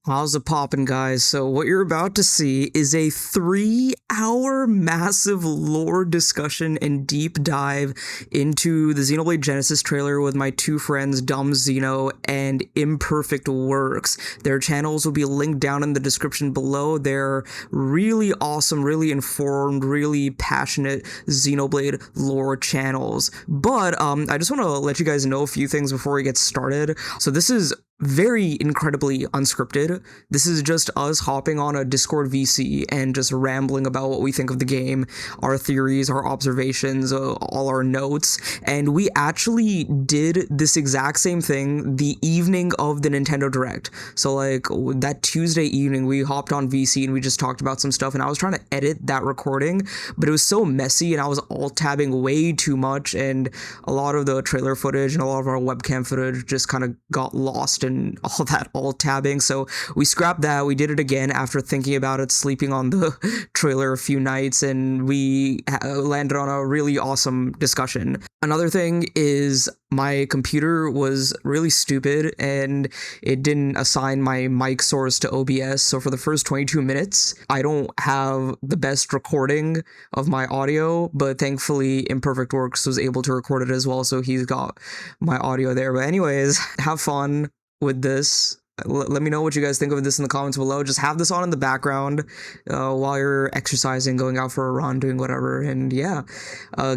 How's it poppin', guys? So, what you're about to see is a 3-hour massive lore discussion and deep dive into the Xenoblade Genesis trailer with my two friends, Dumb Xeno and Imperfect Works. Their channels will be linked down in the description below. They're really awesome, really informed, really passionate Xenoblade lore channels. But I just want to let you guys know a few things before we get started. So, this is very incredibly unscripted. This is just us hopping on a Discord VC and just rambling about what we think of the game, our theories, our observations, all our notes. And we actually did this exact same thing the evening of the Nintendo Direct. So like that Tuesday evening, we hopped on VC and we just talked about some stuff, and I was trying to edit that recording, but it was so messy and I was alt-tabbing way too much, and a lot of the trailer footage and a lot of our webcam footage just kind of got lost and all that alt-tabbing. So we scrapped that. We did it again after thinking about it, sleeping on the trailer a few nights, and we landed on a really awesome discussion. Another thing is my computer was really stupid and it didn't assign my mic source to OBS. So for the first 22 minutes, I don't have the best recording of my audio, but thankfully Imperfect Works was able to record it as well. So he's got my audio there. But anyways, have fun with this. Let me know what you guys think of this in the comments below. Just have this on in the background while you're exercising, going out for a run, doing whatever. And yeah,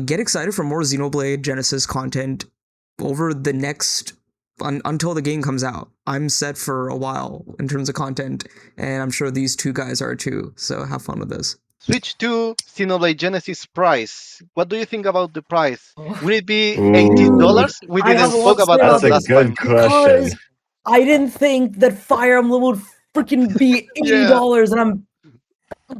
get excited for more Xenoblade Genesis content over the next until the game comes out. I'm set for a while in terms of content, and I'm sure these two guys are too. So have fun with this. Switch to Xenoblade Genesis price. What do you think about the price? Would it be Ooh, $80? We I didn't have a lot spoke to about say that's that about a this last time. good question. because I didn't think that Fire Emblem would freaking be $80, and I'm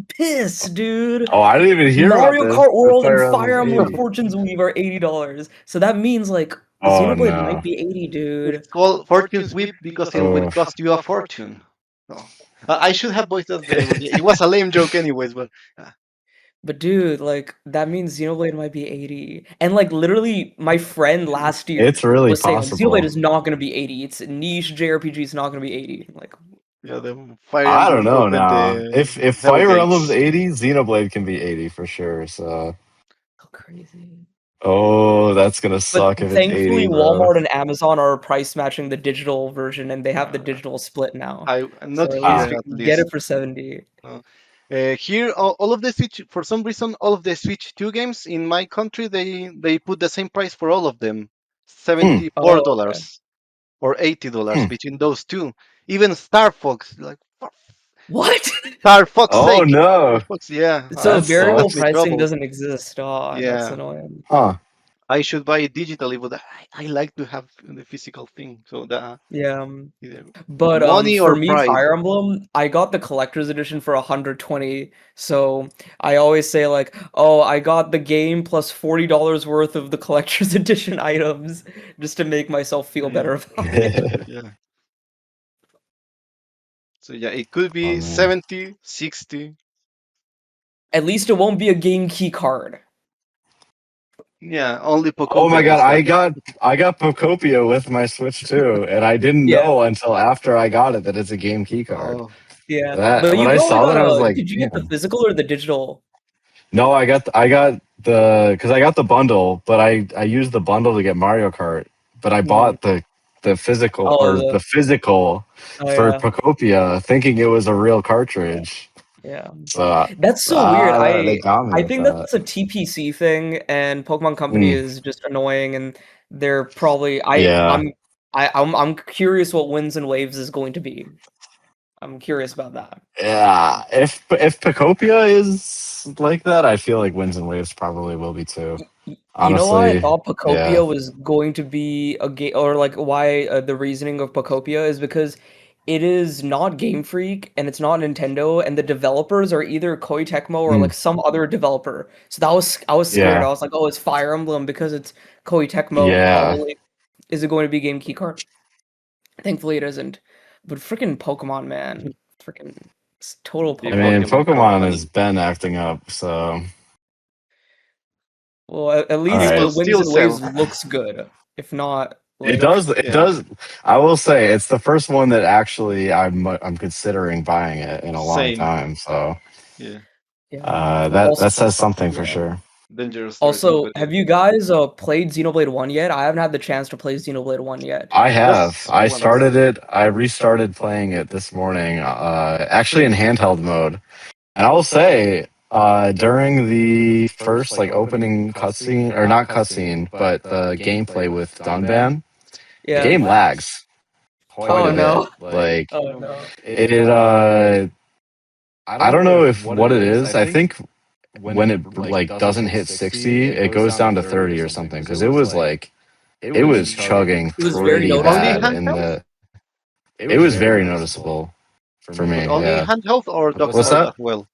pissed, dude. Oh, I didn't even hear about Mario this. Kart World and Fire Fire Emblem's Emblem 80. Fortunes Weave are $80. So that means like Oh Xenoblade no. might be 80, dude. It's called Fortune Sweep because it will Oh. cost you a fortune. So, I should have voiced that better, but it was a lame joke anyways. But But dude, like that means Xenoblade might be 80. And like literally my friend last year It's really was saying like, possible. Xenoblade is not gonna be 80. It's a niche JRPG, it's not gonna be 80. Like yeah, the Fire I don't Emblem know opened now. the If hell Fire Emblem's gates. 80, Xenoblade can be 80 for sure. So so crazy. oh, that's gonna But suck if it's thankfully 80, bro. Walmart and Amazon are price matching the digital version, and they have the digital split now. I'm So not at here least you at can get it least. for 70. Here, all of the Switch, for some reason, all of the Switch 2 games in my country, they put the same price for all of them, $74 Oh, okay. or $80 Hmm. between those two. Even Star Fox, like for What? Star Fox Oh sake, no, Star Fox, yeah, So that variable got me sucks. pricing trouble. doesn't exist. Oh, that's Yeah, annoying. Huh. I should buy it digitally, but I like to have the physical thing. So that Yeah. either But money for or me, pride. Fire Emblem, I got the collector's edition for 120. So I always say like, oh, I got the game plus $40 worth of the collector's edition items just to make myself feel Yeah, better about it. yeah. So yeah, it could Oh be man. 70, 60. At least it won't be a game key card. Yeah, only Oh my Pocopia god, does that. I got Pocopia with my Switch too, and I didn't Yeah, know until after I got it that it's a game key card. Oh, yeah. That But when you I probably saw that, got I was a. like, Did you get the damn. physical or the digital? No, I got the because I got the bundle, but I used the bundle to get Mario Kart, but I Mhm. bought the physical Oh, or the physical oh for yeah, Pocopia, thinking it was a real cartridge. yeah. So That's so weird. they got me I with think that. that's a TPC thing, and Pokemon Company Mm, is just annoying, and they're probably yeah, I'm curious what Winds and Waves is going to be. I'm curious about that. yeah. If Pocopia is like that, I feel like Winds and Waves probably will be too. You know why I Honestly, thought yeah. Pocopia was going to be a game, or like why the reasoning of Pocopia is because it is not Game Freak and it's not Nintendo, and the developers are either Koei Tecmo or Mm, like some other developer. So I was scared. yeah, I was like, oh, it's Fire Emblem because it's Koei Tecmo. yeah. Probably is it going to be Game Key Card? Thankfully, it isn't. But freaking Pokemon, man, freaking total the I mean, Pokemon. Pokemon Pokemon Company. has been acting up, so Well, at all It least will right. Winds still and sell. Waves looks good. If not, It Like, does. It Yeah. does. I will say it's the first one that actually I'm considering buying it in a long Same. time. So Yeah. yeah. that says something for sure. Dangerous territory, Also, but yeah. have you guys played Xenoblade 1 yet? I haven't had the chance to play Xenoblade 1 yet. I have. Just I once. started it. I restarted playing it this morning. Actually in handheld mode, and I will say. During the first like opening cutscene, or not cutscene, but the gameplay with Dunban, the Yeah. game lags quite Oh a bit. no. Like Oh no. I don't know if what it is. I think when it like doesn't hit 60, it goes down to 30 or something. Because it was chugging It was very pretty Only bad, noticeable. and handheld? it was very noticeable for me. But only Yeah. handheld or docked What's out that? as well?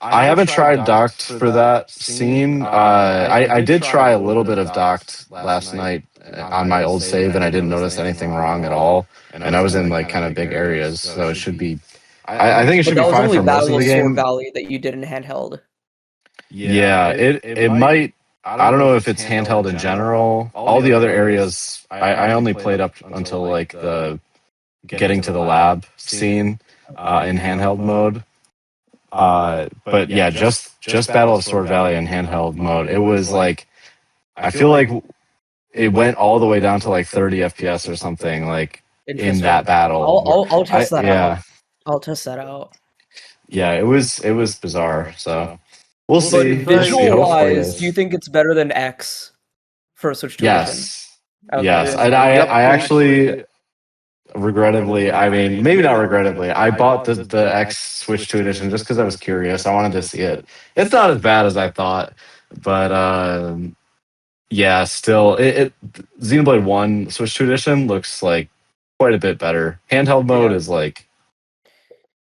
I haven't tried docked for that scene. I did try a little bit of docked last night on my old save, and I didn't notice anything wrong at all. And I was in like kind of big areas, so it should be. I think it But should that be was fine only for most of Battle the of Sword game. Valley that you did in handheld. Yeah, it might. I don't know if it's handheld in general. All the other areas, I only played up until like the getting to the lab scene in handheld mode. But yeah, just Battle of Sword Valley in handheld mode. It was like I feel like it went all the way down to like 30 FPS or something like in Interesting. that battle. I'll test that Yeah, out. I'll test that out. yeah, it was bizarre. So we'll But see. But We'll see. visual Hopefully, wise, do you think it's better than X for Switch 2 edition? yes, Okay. yes. yeah. And Yep. I actually regrettably, I mean, maybe not regrettably, I bought the X Switch 2 edition just because I was curious. I wanted to see it. It's not as bad as I thought, but yeah, still, Xenoblade 1 Switch 2 edition looks like quite a bit better. Handheld mode Yeah. is like,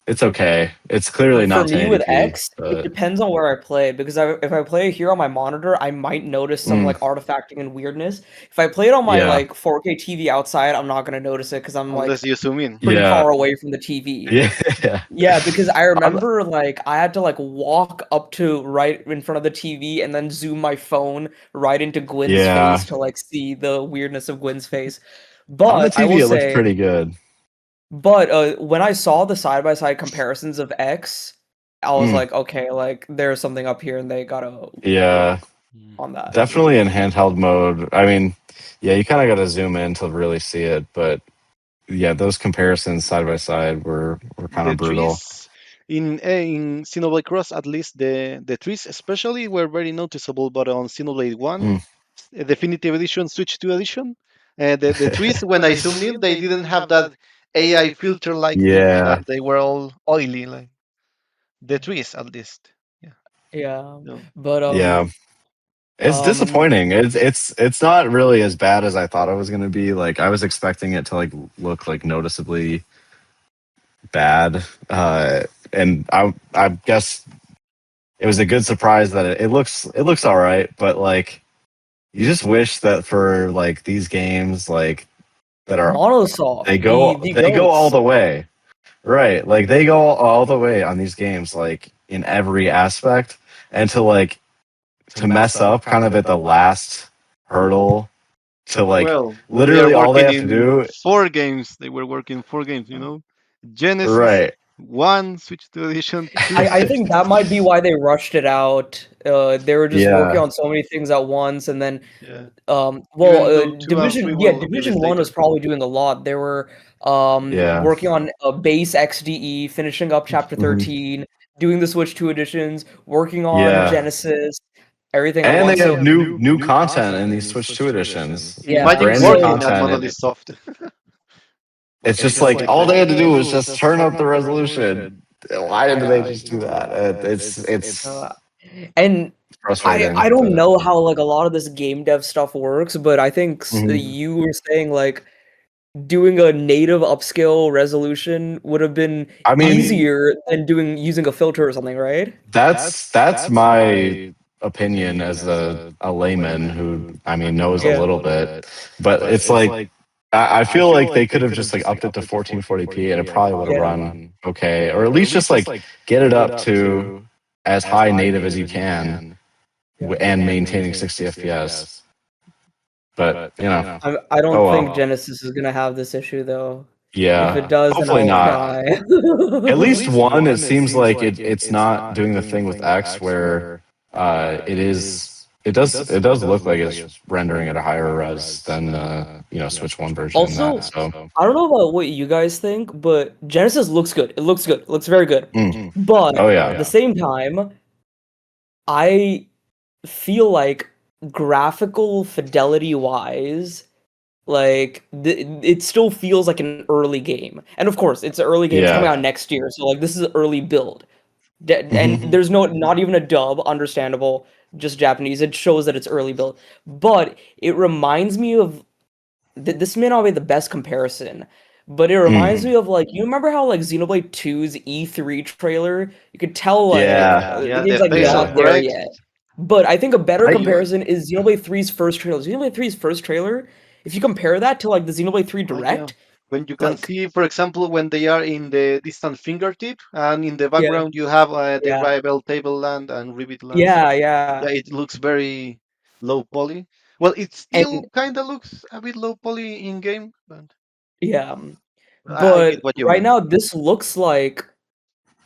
it's okay. It's clearly For not me with 1080p, X, it but depends on where I play because if I play here on my monitor, I might notice some like artifacting and weirdness. If I play it on my yeah, like 4K TV outside, I'm not gonna notice it because I'm like Unless you zoom in. pretty yeah, far away from the TV. yeah. Yeah, because I I'm- remember like I had to like walk up to right in front of the TV and then zoom my phone right into Gwen's Yeah. face to like see the weirdness of Gwen's face. On the But I TV, will it looks say, pretty good. but when I saw the side-by-side comparisons of X, I was Mm. like, okay, like there's something up here and they gotta Yeah, on that. definitely in handheld mode. I mean, yeah, you kind of got to zoom in to really see it, but yeah, those comparisons side by side were kind The of brutal. trees in Xenoblade Cross, at least the trees especially were very noticeable. But on Xenoblade One, Mm. Definitive Edition, Switch 2 Edition, the trees when I zoomed in, they didn't have that AI filter like thing. Yeah, That they were all oily, like the trees at least. Yeah. Yeah, No. but yeah. It's disappointing. It's not really as bad as I thought it was going to be. Like I was expecting it to like look like noticeably bad, and I guess it was a good surprise that it looks all right. But like you just wish that for like these games like that are Monosoft, they go all goats. the way, right? Like they go all the way on these games like in every aspect, and to mess up kind of at the last hurdle to like Well, they are literally all they working have to in do, 4 games. They were working 4 games. Genesis right? 1, Switch 2 Edition 2. I think that might be why they rushed it out. They were just working Yeah, on so many things at once, and then Yeah. well, Even though 2 and 3 will Division release 1 was later. probably doing a lot. They were yeah. working on a base XDE, finishing up Chapter Mhm. 13, doing the Switch 2 editions, working on Yeah, Genesis, everything at and they once. have So new content in these Switch 2 editions. yeah, Imagine Brand new so working at content, and Monolith Soft. it's just like all they had to do was just turn up the resolution. Why didn't they just do that? It's uh, and frustrating. I don't But know how like a lot of this game dev stuff works, but I think Mhm. you were saying like doing a native upscale resolution would have been I mean, easier than using a filter or something, right? that's my opinion as a layman who I mean knows a Yeah. little bit, but it's like I feel like they could have just like upped it to 1440p and it probably would have Yeah. run okay, or at least just like get it up to as high native as you can Yeah. and maintaining 60 FPS. But I don't oh think well. Genesis is gonna have this issue though. If it Yeah, does, then hopefully I'll not. cry. At least one, it seems like it's not doing the thing with X where it does look like it's rendering at a higher res than the Switch One version in that. Also, So I don't know about what you guys think, but Genesis looks good. It looks good. It looks very good. But oh at the yeah, same time, I feel like graphical fidelity wise, like it still feels like an early game. And of course, it's an early game. It's coming yeah, out next year, so like this is an early build. And hmm there's not even a dub, understandable, just Japanese. It shows that it's early build. But it reminds me of this may not be the best comparison, but it reminds me mm, of like you remember how like Xenoblade 2's E3 trailer, you could tell like yeah, the Yeah, game's the like face of not yeah. there Direct. yet. But I think a better I comparison is Xenoblade 3's first trailer. Xenoblade 3's first trailer, if you compare that to like the Xenoblade 3 Yeah. Direct, When you can like see, for example, when they are in the distant fingertip, and in the yeah, background you have the yeah, rival tableland and Ribbit lands. yeah, yeah, Yeah, it looks very low poly. Well, it and still kind of looks a bit low poly in game, but yeah. I get But what you right mean. now, this looks like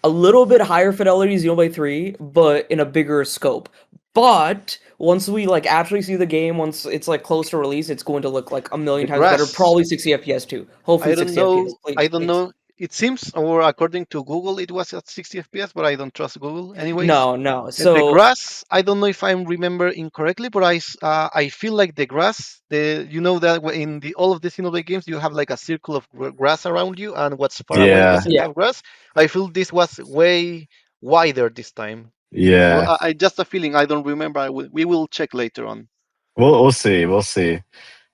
a little bit higher fidelity Xenoblade 3, but in a bigger scope. But once we like actually see the game, once it's like close to release, it's going to look like a million The times better. grass, Probably 60 FPS too. I Hopefully don't 60 FPS. know. I Please, don't please. know. It seems, or according to Google, it was at 60 FPS, but I don't trust Google. Anyways, No, no. the So grass, I don't know if I remember incorrectly, but I feel like the grass, that in the all of the Xenoblade games you have like a circle of grass around you, and what's far away yeah, doesn't yeah, have grass. I feel this was way wider this time. Well, yeah. I just a feeling. I don't remember. We will check later on. We'll see. We'll see.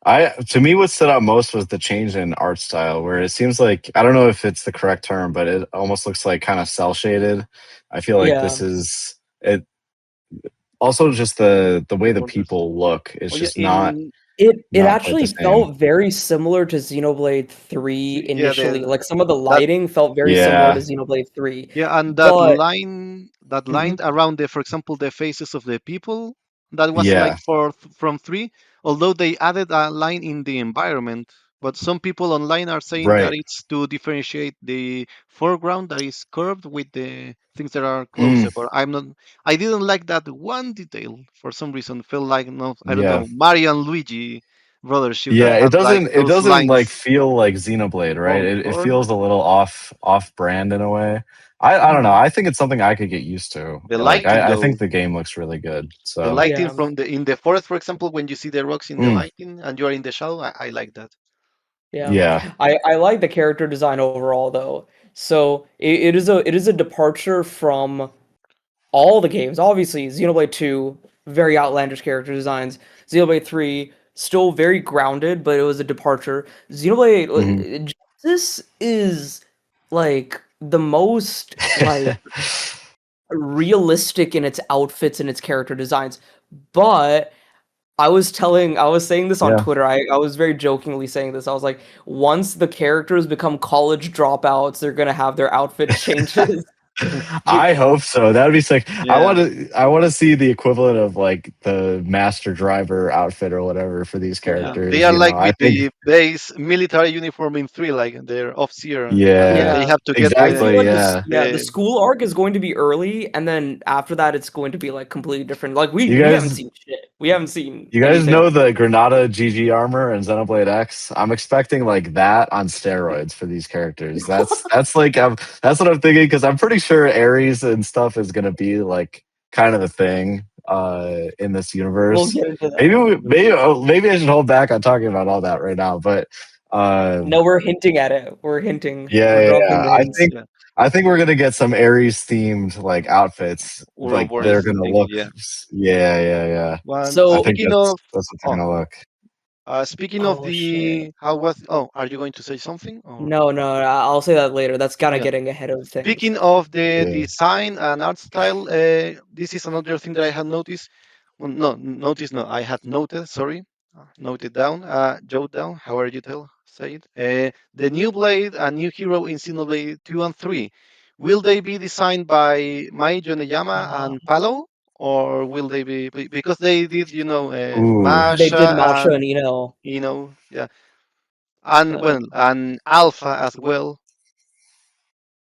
I to me, what stood out most was the change in art style, where it seems like I don't know if it's the correct term, but it almost looks like kind of cell shaded. I feel like yeah. this is it. Also, just the way The the borders. people look is Oh yeah, just in It not quite the actually same. felt very similar to Xenoblade 3 yeah, initially. Like some of the that lighting felt very similar to Yeah, Xenoblade 3. Yeah, and But that line mhm, around the, for example, the faces of the people, that was like yeah, from three. Although they added a line in the environment, but some people online are saying that right. it's to differentiate the foreground that is curved with the things that are closer. Mm, But I'm not. I didn't like that one detail for some reason. Felt like no, I don't yeah. know, Mario and Luigi brothership that Yeah, have like it those doesn't like lines. feel like Xenoblade, right? Or It or feels a little off brand in a way. I don't know. mhm. I think it's something I could get used to. The Like lighting I think though. the game looks really good. The So lighting yeah. from the in the forest, for example, when you see the rocks in the mm, lighting and you're in the shadow, I like that. Yeah, yeah. I like the character design overall though. So it is a departure from all the games. Obviously, Xenoblade 2, very outlandish character designs. Xenoblade 3, still very grounded, but it was a departure. hmm Xenoblade this is like the most like realistic in its outfits and its character designs. But I was saying this on yeah. Twitter. I was very jokingly saying this. I was like, once the characters become college dropouts, they're gonna have their outfit changes. I hope so. That'd be sick. Yeah, I want to see the equivalent of like the master driver outfit or whatever for these yeah. They characters. are You know, like I with think the base military uniform in three, like they're officer, and yeah, they Yeah. have to get I feel exactly. like Yeah. the the school arc is going to be early, and then after that, it's going to be like completely different. Like You we haven't guys seen shit. We haven't seen You guys anything. know the Granada GG armor and Xenoblade X? I'm expecting like that on steroids for these characters. That's like that's what I'm thinking because I'm pretty sure Ares and stuff is gonna be like kind of the thing in this We'll universe. get into that. Maybe I should hold back on talking about all that right now. But uh, No, we're hinting at it. We're hinting. We're yeah, dropping yeah, the hints. yeah I think we're gonna get some Ares themed like outfits. Like they're Ouroboros gonna thing. look. Yeah. Yeah, yeah, yeah. One I So, think speaking of that's what they're oh, gonna look. speaking of oh shit. the how was oh, are you going to say something or No, no, I'll say that later. That's kind of yeah? getting ahead of things. Speaking of the Yeah. design and art style, this is another thing that I had noticed. Well, no, noticed. No, I had noted. Sorry, noted down. Jot down. However you say it. The new blade and new hero in Xenoblade 2 and 3. Will they be designed by Mai Yoneyama Uh, and Palo, or will they be because they did, Ooh. They did Masha Masha and and Eno. yeah, and Yeah. well, and Alpha as well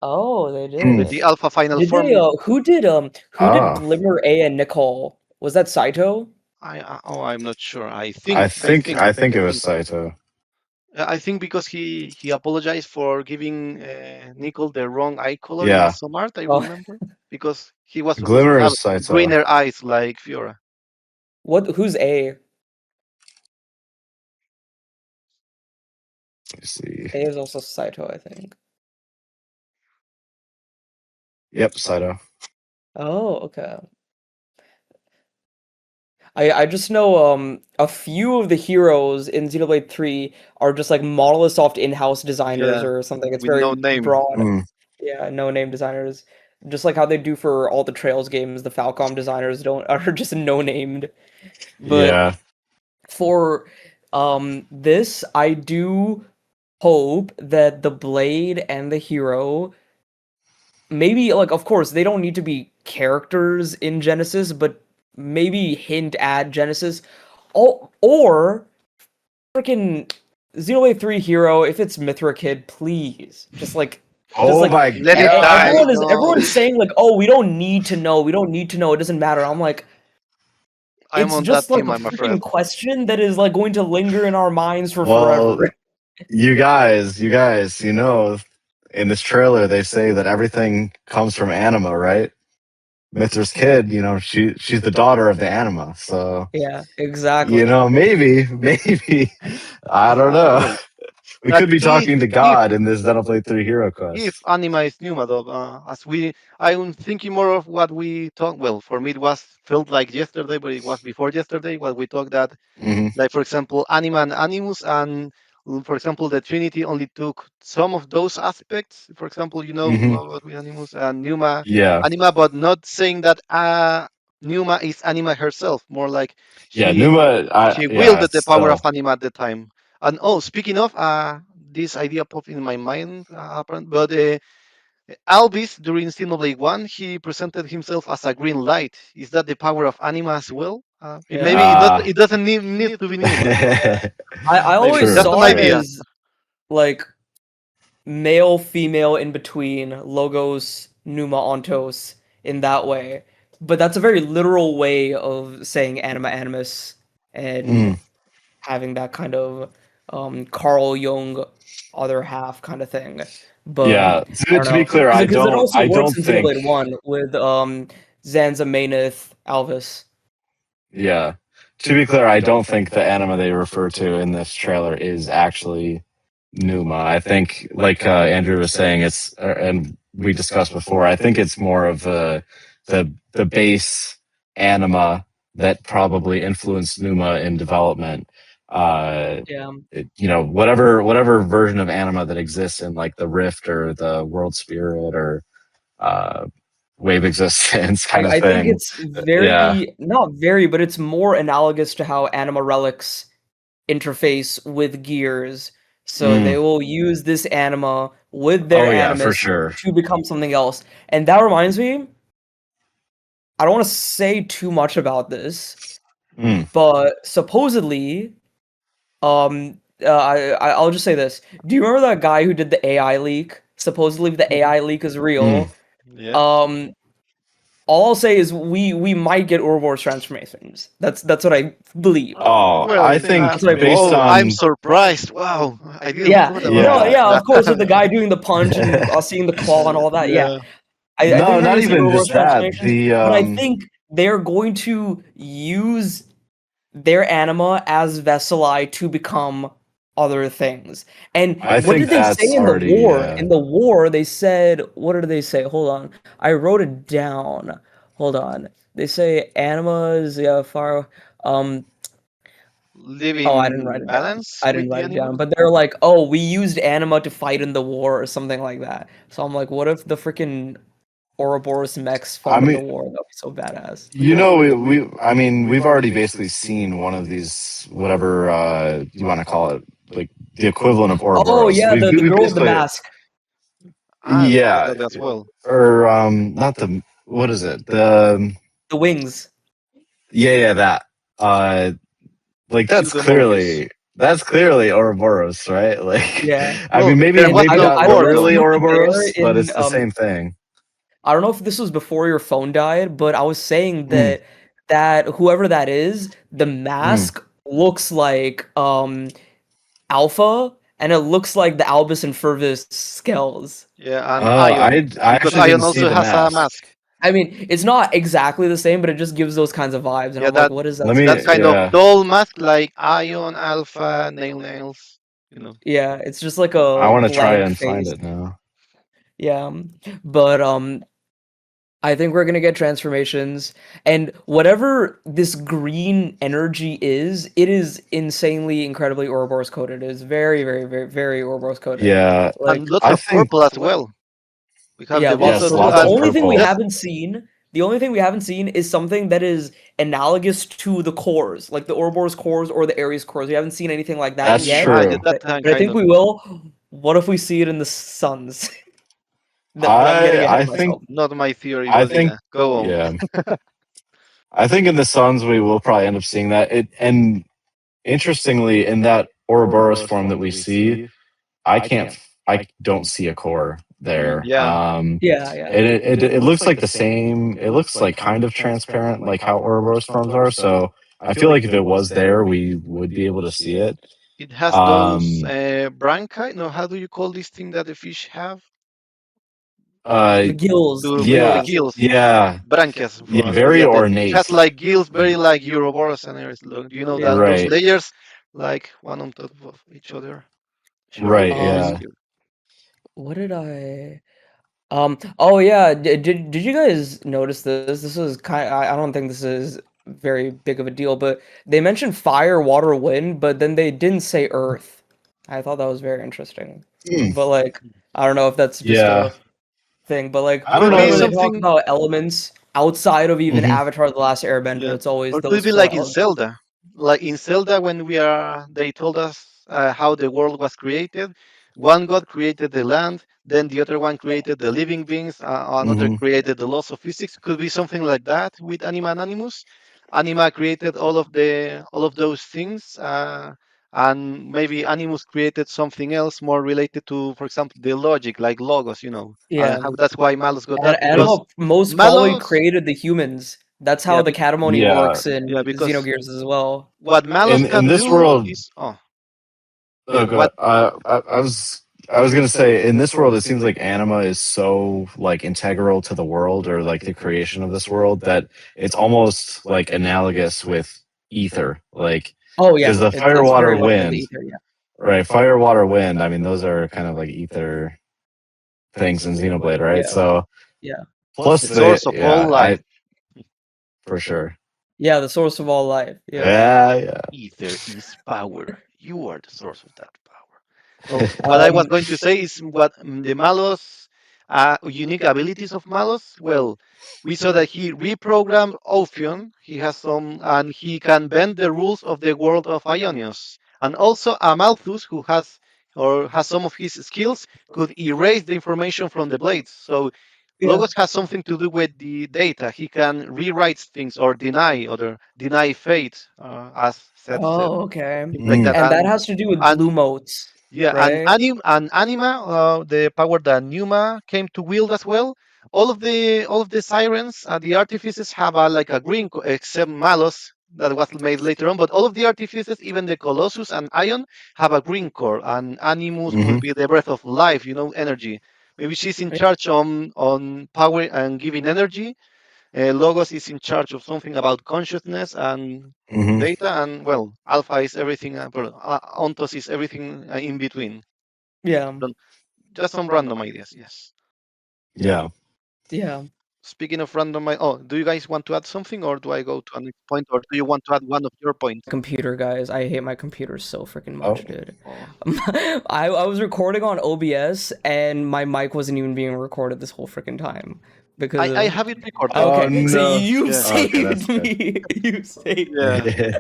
Oh, they with Hmm. the did. Alpha final Did they form. who did Ah. Glimmer A and Nicole? Was that Saito? I'm not sure. I think it was Saito. I think because he apologized for giving Nicole the wrong eye color in Yeah. some art. I Oh, remember because he was supposed to Glimmer have is Saito. greener eyes like Fiora. who's A? Let me see. A is also Saito, I think. Yep, Saito. Oh, okay. I just know a few of the heroes in Xenoblade 3 are just like Monolith Soft in-house designers Yeah, or something. It's with no very name. broad. Mm. Yeah, no name designers. Just like how they do for all the Trails games, the Falcom designers don't are just no named. But Yeah. for this, I do hope that the Blade and the hero maybe like of course they don't need to be characters in Genesis, but maybe hint at Genesis. Or freaking Xenoblade 3 hero, if it's Mithra Kid, please. Just Oh like my Let it die. god. No, everyone's saying like, "Oh, we don't need to know. We don't need to know. It doesn't matter." I'm like, I'm it's on that just like team. a I'm afraid. freaking question that is like going to linger in our minds for Well, forever. you guys, in this trailer they say that everything comes from anima, right? Mithra's kid, she's the daughter of the anima. So, Yeah, exactly. maybe, I don't know. Well, We but could be talking to if God in this Xenoblade 3 Hero if Quest. anima is Numa, though, I'm thinking more of what we talked. Well, for me, it was felt like yesterday, but it was before yesterday. What we talked that, Hmm. like for example, anima and animus, and for example, the Trinity only took some of those aspects. For example, Hmm. what we animus and Numa, Yeah. anima, but not saying that Numa is anima herself. More like Yeah, she Numa, she yeah, wielded the power of still. anima at the time. And oh, speaking of, this idea popped in my mind, but Albis during Xenoblade 1, he presented himself as a green light. Is that the power of anima as well? Yeah. Maybe not. Ah. It doesn't need to be Numa. I Maybe always True, just an saw it true. idea. as like male, female in between, Logos, Numa, Ontos in that way. But that's a very literal way of saying anima animus Mm, and having that kind of Carl Jung other half kind of thing. But yeah, I don't to be know. clear, Because it also I works don't in think. Xenoblade 1 with Zanza, Maynith, Alvis. Yeah. To be clear, I don't think the anima they refer to in this trailer is actually Numa. I think, like Andrew was saying, and we discussed before. I think it's more of the base anima that probably influenced Numa in development. Yeah. Whatever version of anima that exists in like the Rift or the World Spirit or uh, Wave Existence kind of I think thing. it's Yeah. very, not very, but it's more analogous to how Anima Relics interface with Gears. So Mm. they will use this anima with their Oh yeah, for animus sure. to become something else. And that reminds me, I don't want to say too much about this, Mm. but supposedly, I'll just say this. Do you remember that guy who did the AI leak? Supposedly the AI leak is Mm. real. Yeah. Um, all I'll say is we might get Ouroboros transformations. That's what I believe. Oh, I Well, think That's what I believe. based oh, I'm on surprised. Wow, I didn't Yeah, thought about no, yeah. yeah, of course, with the that. guy doing the punch and us seeing the claw and all that. Yeah, Yeah. I think No, we're not gonna see even Ouroboros just that. transformations, The but I think they're going to use their anima as vesseli to become other things. And I what think did they say that's in the already war? In the war, they said, what did they say? Hold on, I wrote it down. Hold on. They say anima is yeah far. Um, Live Oh, I didn't write in it down. balance I with didn't the write it down. animals. But they're like, oh, we used anima to fight in the war or something like that. So I'm like, what if the freaking Ouroboros mechs I fought in the mean, war? That'd be so badass. I mean, we've already basically seen one of these, whatever you want to call it, like the equivalent of Oh Ouroboros. yeah, the We girl with the basically, mask. We saw yeah, that as well. or not the, what is it? The The wings. Yeah, that. Like that's Pseudomorpheus. clearly Ouroboros, right? Like, Yeah. I Well, mean, maybe there And was maybe no not I don't core know if really though. you were there Ouroboros, but in it's the same thing. I don't know if this was before your phone died, but I was saying Mm, that whoever that is, the mm. mask looks like Alpha, and it looks like the Albus and Fervus scales. Yeah, and Oh, Ion, I because actually Ion didn't see also the has a mask. mask. I mean, it's not exactly the same, but it just gives those kinds of vibes, and Yeah, I'm like, that what is Let that me, that supposed to kind be? of yeah, dull mask like Ion, Alpha, nails. You know. Yeah, it's just like I a want to try blank and find face. it now. Yeah, but I think we're gonna get transformations, and whatever this green energy is, it is insanely, incredibly Ouroboros coded. It is very, very, very, very Ouroboros coded. Yeah, And Like, lots I of think purple as well. We have yeah, the lots balls of yes, of purple. lots The of and only thing we purple. just haven't seen, the only thing we haven't seen is something that is analogous to the cores, like the Ouroboros cores or the Ares cores. We haven't seen anything like that That's yet, yeah, true. that but, time but I kind think of. we will. What if we see it in the suns? But I'm getting ahead I of think myself. Not my theory, I but think yeah, go on. yeah. I think in the Suns we will probably end up seeing that. And interestingly, in that Ouroboros form that we see, I don't see a core there. Yeah, Yeah, yeah. It looks like the same. It looks like kind of transparent, like how Ouroboros forms are. So I feel like if it was there, we would be able to see it. it has those Um, branchi. No, how do you call this thing that the fish have? uh, The gills, the The yeah, gills. gills. yeah, Branchias yeah, for very yeah. It has ornate. like gills, very like Ouroboros and everything. You know Yeah. that those Right, layers, like one on top of each other. Sure, right, it is yeah. Um, good. what did I? Oh yeah, did you guys notice this? This is I don't think this is very big of a deal, but they mentioned fire, water, wind, but then they didn't say earth. I thought that was very interesting. Hmm, But like, I don't know if that's just yeah, a thing, but like I don't Could be whenever they know. talk something. about elements outside of even Hmm. Avatar: The Last Airbender, Yeah, it's always or could it those be four like in elements. Zelda? Like in Zelda, when they told us how the world was created. One god created the land, then the other one created the living beings, another Hmm. created the laws of physics. Could be something like that with Anima and Animus. Anima created all of those things, and maybe Animus created something else more related to, for example, the logic, like logos, and Yeah, how that's why Malus got and that and because But how most probably Malos, created the humans. That's yeah, how the Catamony yeah, works in yeah, because Xenogears as well. what Malos in can this do world, is oh, yeah, what I was gonna say in this world, it seems like anima is so like integral to the world or like the creation of this world that it's almost like analogous with ether, like Oh yeah, because the fire, it's water, very much like the wind, ether. Yeah, right? Fire, water, wind. I mean, those are kind of like ether things in Xenoblade, right? yeah, So yeah, plus the the source of all yeah, life. I for sure, yeah. The source of all life. Yeah. yeah, yeah. Ether is power. You are the source of that power. Well, what I was Um. going to say is what the Malos, unique abilities of Malos. Well, we saw that he reprogrammed Ophion. He has some, and he can bend the rules of the world of Ionios. And also Amalthus, who has some of his skills, could erase the information from the blades. So Yeah. Logos has something to do with the data. He can rewrite things or deny fate, as Seth said, Oh, okay. things like Mm, that. And that has to do with And blue motes, yeah, right? and Anima, the power that Numa came to wield as well. All of the sirens, the artifices have like a green, except Malos that was made later on. But all of the artifices, even the Colossus and Ion, have a green core. And Animus hmm. could be the breath of life, energy. Maybe she's in charge on power and giving energy. Logos is in charge of something about consciousness and Hmm. data, and well, Alpha is everything, Ontos is everything in between. Yeah. Ran- Just some random ideas, yes. Yeah. Yeah. Speaking of random, do you guys want to add something, or do I go to a next point, or do you want to add one of your points? Computer guys, I hate my computer so freaking Oh, much, dude. Oh, I was recording on OBS and my mic wasn't even being recorded this whole freaking time because I of have it recorded. oh okay, so no. you Yeah, Okay, that's saved good. me. You saved yeah, me.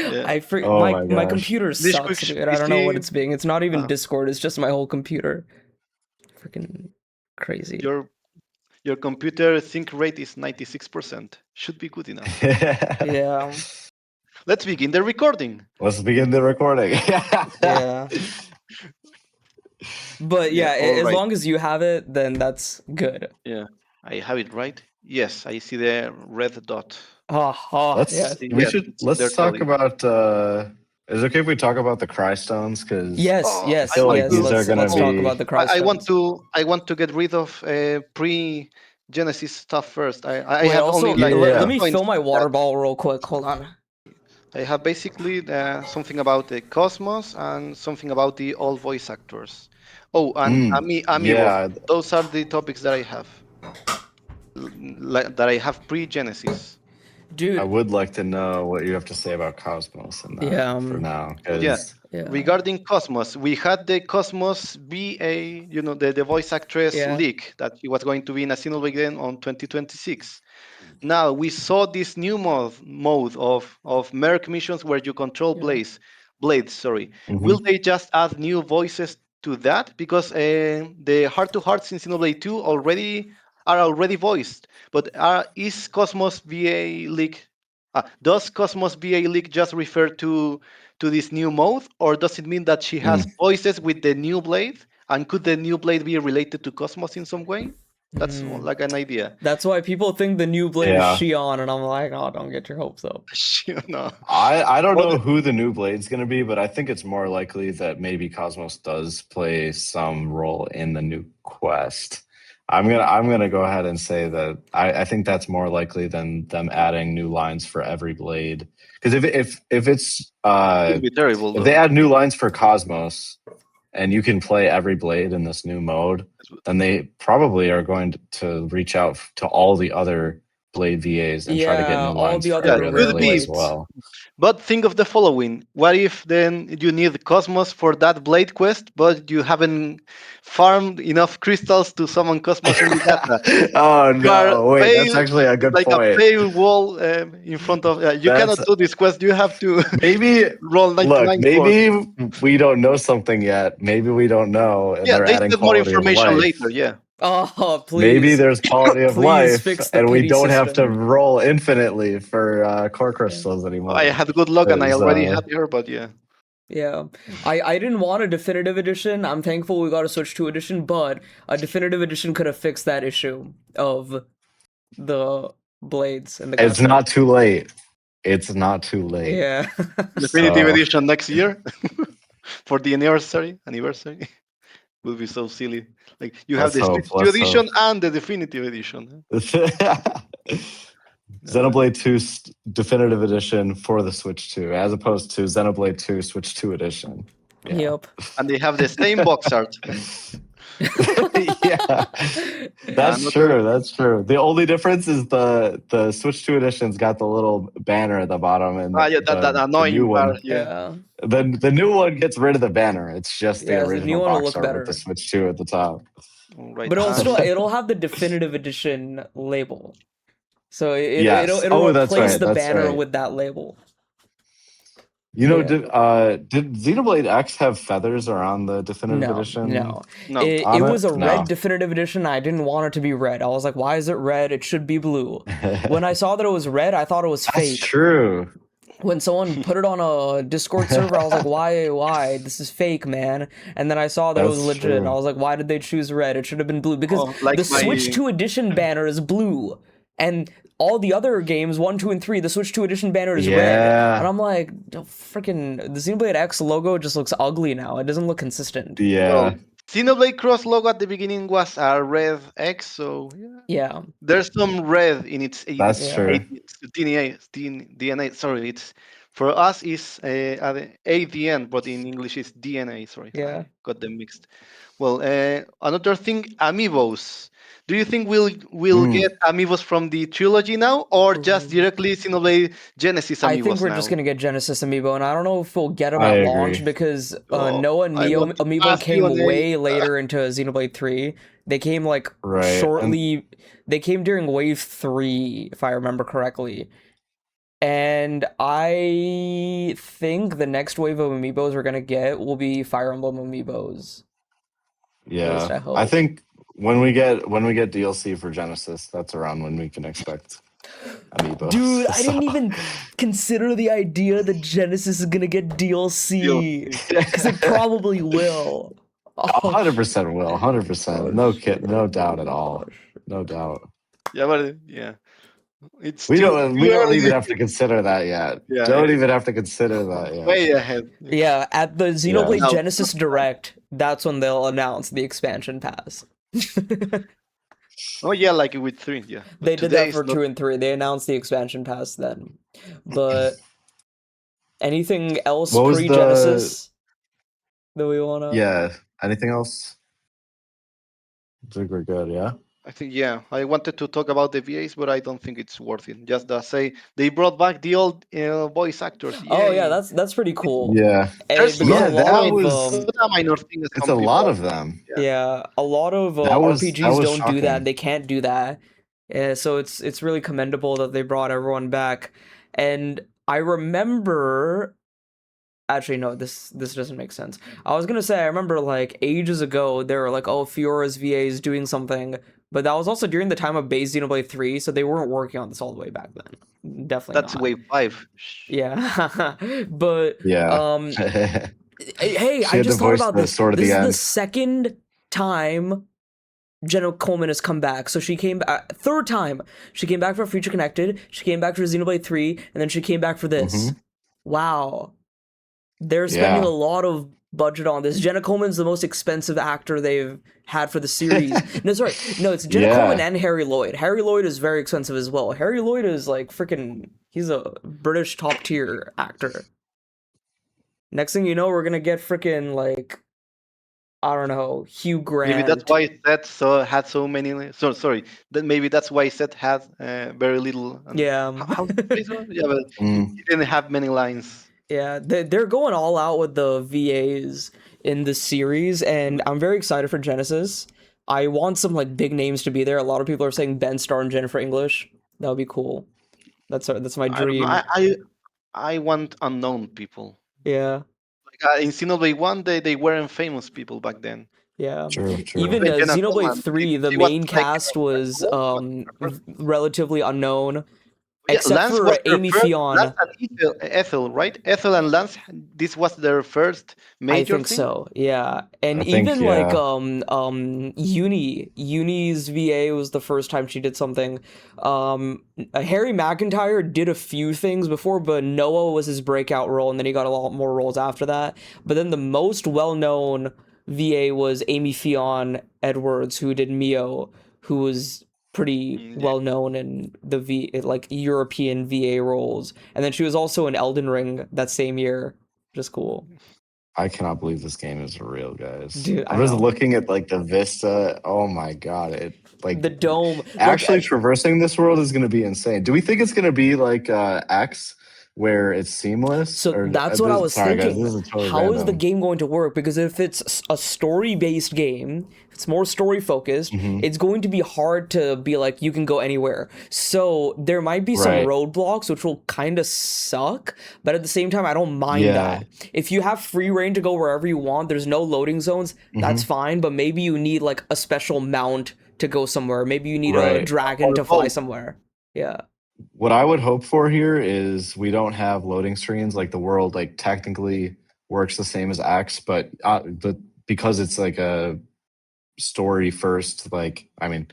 yeah. Oh My my my gosh. computer sucks, dude. I Is don't know what the it's being. It's not even uh, Discord, it's just my whole computer. Freaking crazy. your Your computer sync rate is 96%. Should be good enough. Yeah. Let's begin the recording. Let's begin the recording. Yeah. But yeah, all as right. long as you have it, then that's good. Yeah, I have it right. Yes, I see the red dot. Yes. Let's talk about. Is it okay if we talk about the cry stones? Because Yes, yes, I feel like yes. these are gonna Let's talk about the cry I want stones. I want to get rid of pre-Genesis stuff first. I Wait, have also, only like let 10 me points fill my for water that. bottle real quick. Hold on. I have basically something about the cosmos and something about the all voice actors. Oh, and amiibo. yeah. Those are the topics that I have. That I have pre-Genesis. Dude. I would like to know what you have to say about Cosmos and that Yeah, for now. Yeah. Yeah. Regarding Cosmos, we had the Cosmos BA, the voice actress Yeah. leak that she was going to be in a Xenoblade game on 2026. Now we saw this new mode of Merc missions where you control blades. Sorry, will they just add new voices to that? Because the heart-to-hearts in Xenoblade 2 already voiced. But is Cosmos VA leak? Does Cosmos VA leak just refer to this new mode, or does it mean that she has voices with the new blade? And could the new blade be related to Cosmos in some way? That's like an idea. That's why people think the new blade is Shion, and I'm like, oh, don't get your hopes up. No. I don't know who the new blade's gonna be, but I think it's more likely that maybe Cosmos does play some role in the new quest. I'm gonna go ahead and say that I think that's more likely than them adding new lines for every blade. Because if it's It'd be terrible, if they though. add new lines for Cosmos and you can play every blade in this new mode, then they probably are going to reach out to all the other Blade VAs and try to get new all lines the for other every other could blade be. as well. But think of the following. What if then you need Cosmos for that blade quest, but you haven't farmed enough crystals to summon Cosmos in the data? Oh no! Wait, that's actually a good Like point. a pale wall in front of you. Cannot do this quest. You have to maybe roll 99 look. Maybe we don't know something yet. Maybe we don't know, and they're they adding said more quality of information life. later. Yeah. Oh, please. Maybe there's quality of Please life, fix the and we pity don't have to system. roll infinitely for core crystals anymore. I had good luck, and I already had her, but yeah. Yeah, I didn't want a definitive edition. I'm thankful we got a Switch 2 edition, but a definitive edition could have fixed that issue of the blades and the. It's not too late. It's not too late. Yeah. Definitive edition next year for the anniversary. Will be so silly. Like you have the Switch 2 edition and the definitive edition. Xenoblade 2 definitive edition for the Switch 2, as opposed to Xenoblade 2 Switch 2 edition. Yeah. Yep. And they have the same box art. Yeah, that's true. That's true. The only difference is the Switch 2 edition's got the little banner at the bottom, and that annoying new one. part. Yeah. The new one gets rid of the banner. It's just the original the new one will box look art with the Switch 2 at the top. Right. But it'll have the definitive edition label. So it'll replace the banner with that label. You know, did Xenoblade X have feathers around the definitive edition? No. It was a red definitive edition. I didn't want it to be red. I was like, why is it red? It should be blue. When I saw that it was red, I thought it was fake. That's true. When someone put it on a Discord server, I was like, why? This is fake, man. And then I saw that it was legit. True. And I was like, why did they choose red? It should have been blue. Because the Switch 2 edition banner is blue. And all the other games, 1, 2, and 3, the Switch 2 edition banner is red. And I'm like, freaking, the Xenoblade X logo just looks ugly now. It doesn't look consistent. Yeah. Xenoblade Cross logo at the beginning was a red X, so yeah. There's some red in its DNA. Sorry, it's for us is ADN, but in English it's DNA. Sorry, I got them mixed. Well, another thing, amiibos. Do you think we'll get amiibos from the trilogy now, or just directly Xenoblade Genesis amiibos? I think we're just gonna get Genesis amiibo, and I don't know if we'll get them at launch because Noah and Neo amiibo came way later into Xenoblade 3. They came like shortly. They came during Wave 3, if I remember correctly. And I think the next wave of amiibos we're gonna get will be Fire Emblem amiibos. Yeah, I think when we get DLC for Genesis, that's around when we can expect amiibo. Dude, I So- didn't even consider the idea that Genesis is gonna get DLC. Because it probably will. Oh, 100% will. 100%. No shit. kid. No doubt Oh at my all. gosh. No doubt. Yeah, but yeah, it's We too don't early. even have to consider that yet. Yeah, Don't even have to consider that yet. way ahead. Yeah, at the Xenoblade No, Genesis Direct, that's when they'll announce the expansion pass. Oh yeah, like with 3. Yeah, but They did today that is for not. 2 and 3. They announced the expansion pass then. But anything else What was the pre-Genesis that we wanna? Yeah, anything else? I think we're good, yeah? I think yeah. I wanted to talk about the VAs, but I don't think it's worth it. Just say they brought back the old voice actors. Oh yeah, Yay. that's pretty cool. Yeah. There's Because Yeah, a lot that of was not a minor thing as it's some a lot people. of them. yeah, a lot of That was RPGs don't do that. shocking. They can't do that. So it's really commendable that they brought everyone back. And I remember actually no, this doesn't make sense. I was gonna say I remember like ages ago they were like, oh, Fiora's VA is doing something, but that was also during the time of base Xenoblade 3, so they weren't working on this all the way back then. Definitely That's not. wave 5. Shh. Yeah. But Yeah. hey, She I had just to thought voice about the this. sword at This the is the end. second time Jenna Coleman has come back. So she came back third time. She came back for Future Connected. She came back for Xenoblade 3, and then she came back for this. Wow. They're spending Yeah. a lot of budget on this. Jenna Coleman's the most expensive actor they've had for the series. No, sorry. No, it's Jenna Yeah. Coleman and Harry Lloyd. Harry Lloyd is very expensive as well. Harry Lloyd is like freaking, he's a British top tier actor. Next thing you know, we're gonna get freaking like, I don't know, Hugh Grant. Maybe that's why Seth had so many. So sorry. That maybe that's why Seth had very little. Yeah. How to say so? Yeah, but Mm. he didn't have many lines. Yeah, they're going all out with the VAs in this series, and I'm very excited for Genesis. I want some like big names to be there. A lot of people are saying Ben Starr and Jennifer English. That would be cool. That's my I don't know. dream. I want unknown people. Yeah, Like in Xenoblade 1, they weren't famous people back then. yeah. True. Even Even Jenna Xenoblade Coleman, 3, the she was main like cast was first. relatively unknown, Yeah, except Lance was for their Amy first. Lance Fionn. and Ethel, right? Ethel and Lance. This was their first I major think thing. so, yeah. And I think, even like yeah. Uni's VA was the first time she did something. Harry McIntyre did a few things before, but Noah was his breakout role, and then he got a lot more roles after that. But then the most well-known VA was Amy Fionn Edwards, who did Mio, who was pretty Yeah. well known in the like European VA roles. And then she was also in Elden Ring that same year. Just cool. I cannot believe this game is real, guys. Dude, I I'm just know. looking at like the vista. Oh my god! It like The dome. actually Like, traversing this world is going to be insane. Do we think it's going to be like X, where it's seamless? so Or that's what I was sorry, guys, thinking. this is totally How is the random. game going to work? Because if it's a story-based game, if it's more story-focused, it's going to be hard to be like, you can go anywhere. So there might be some Right. roadblocks, which will kind of suck, but at the same time, I don't mind Yeah. that. If you have free reign to go wherever you want, there's no loading zones, that's fine, but maybe you need like a special mount to go somewhere. Maybe you need a Right. dragon Or to fly both. somewhere. Yeah. What I would hope for here is we don't have loading screens. Like the world, like technically works the same as X, but because it's like a story first. Like, I mean,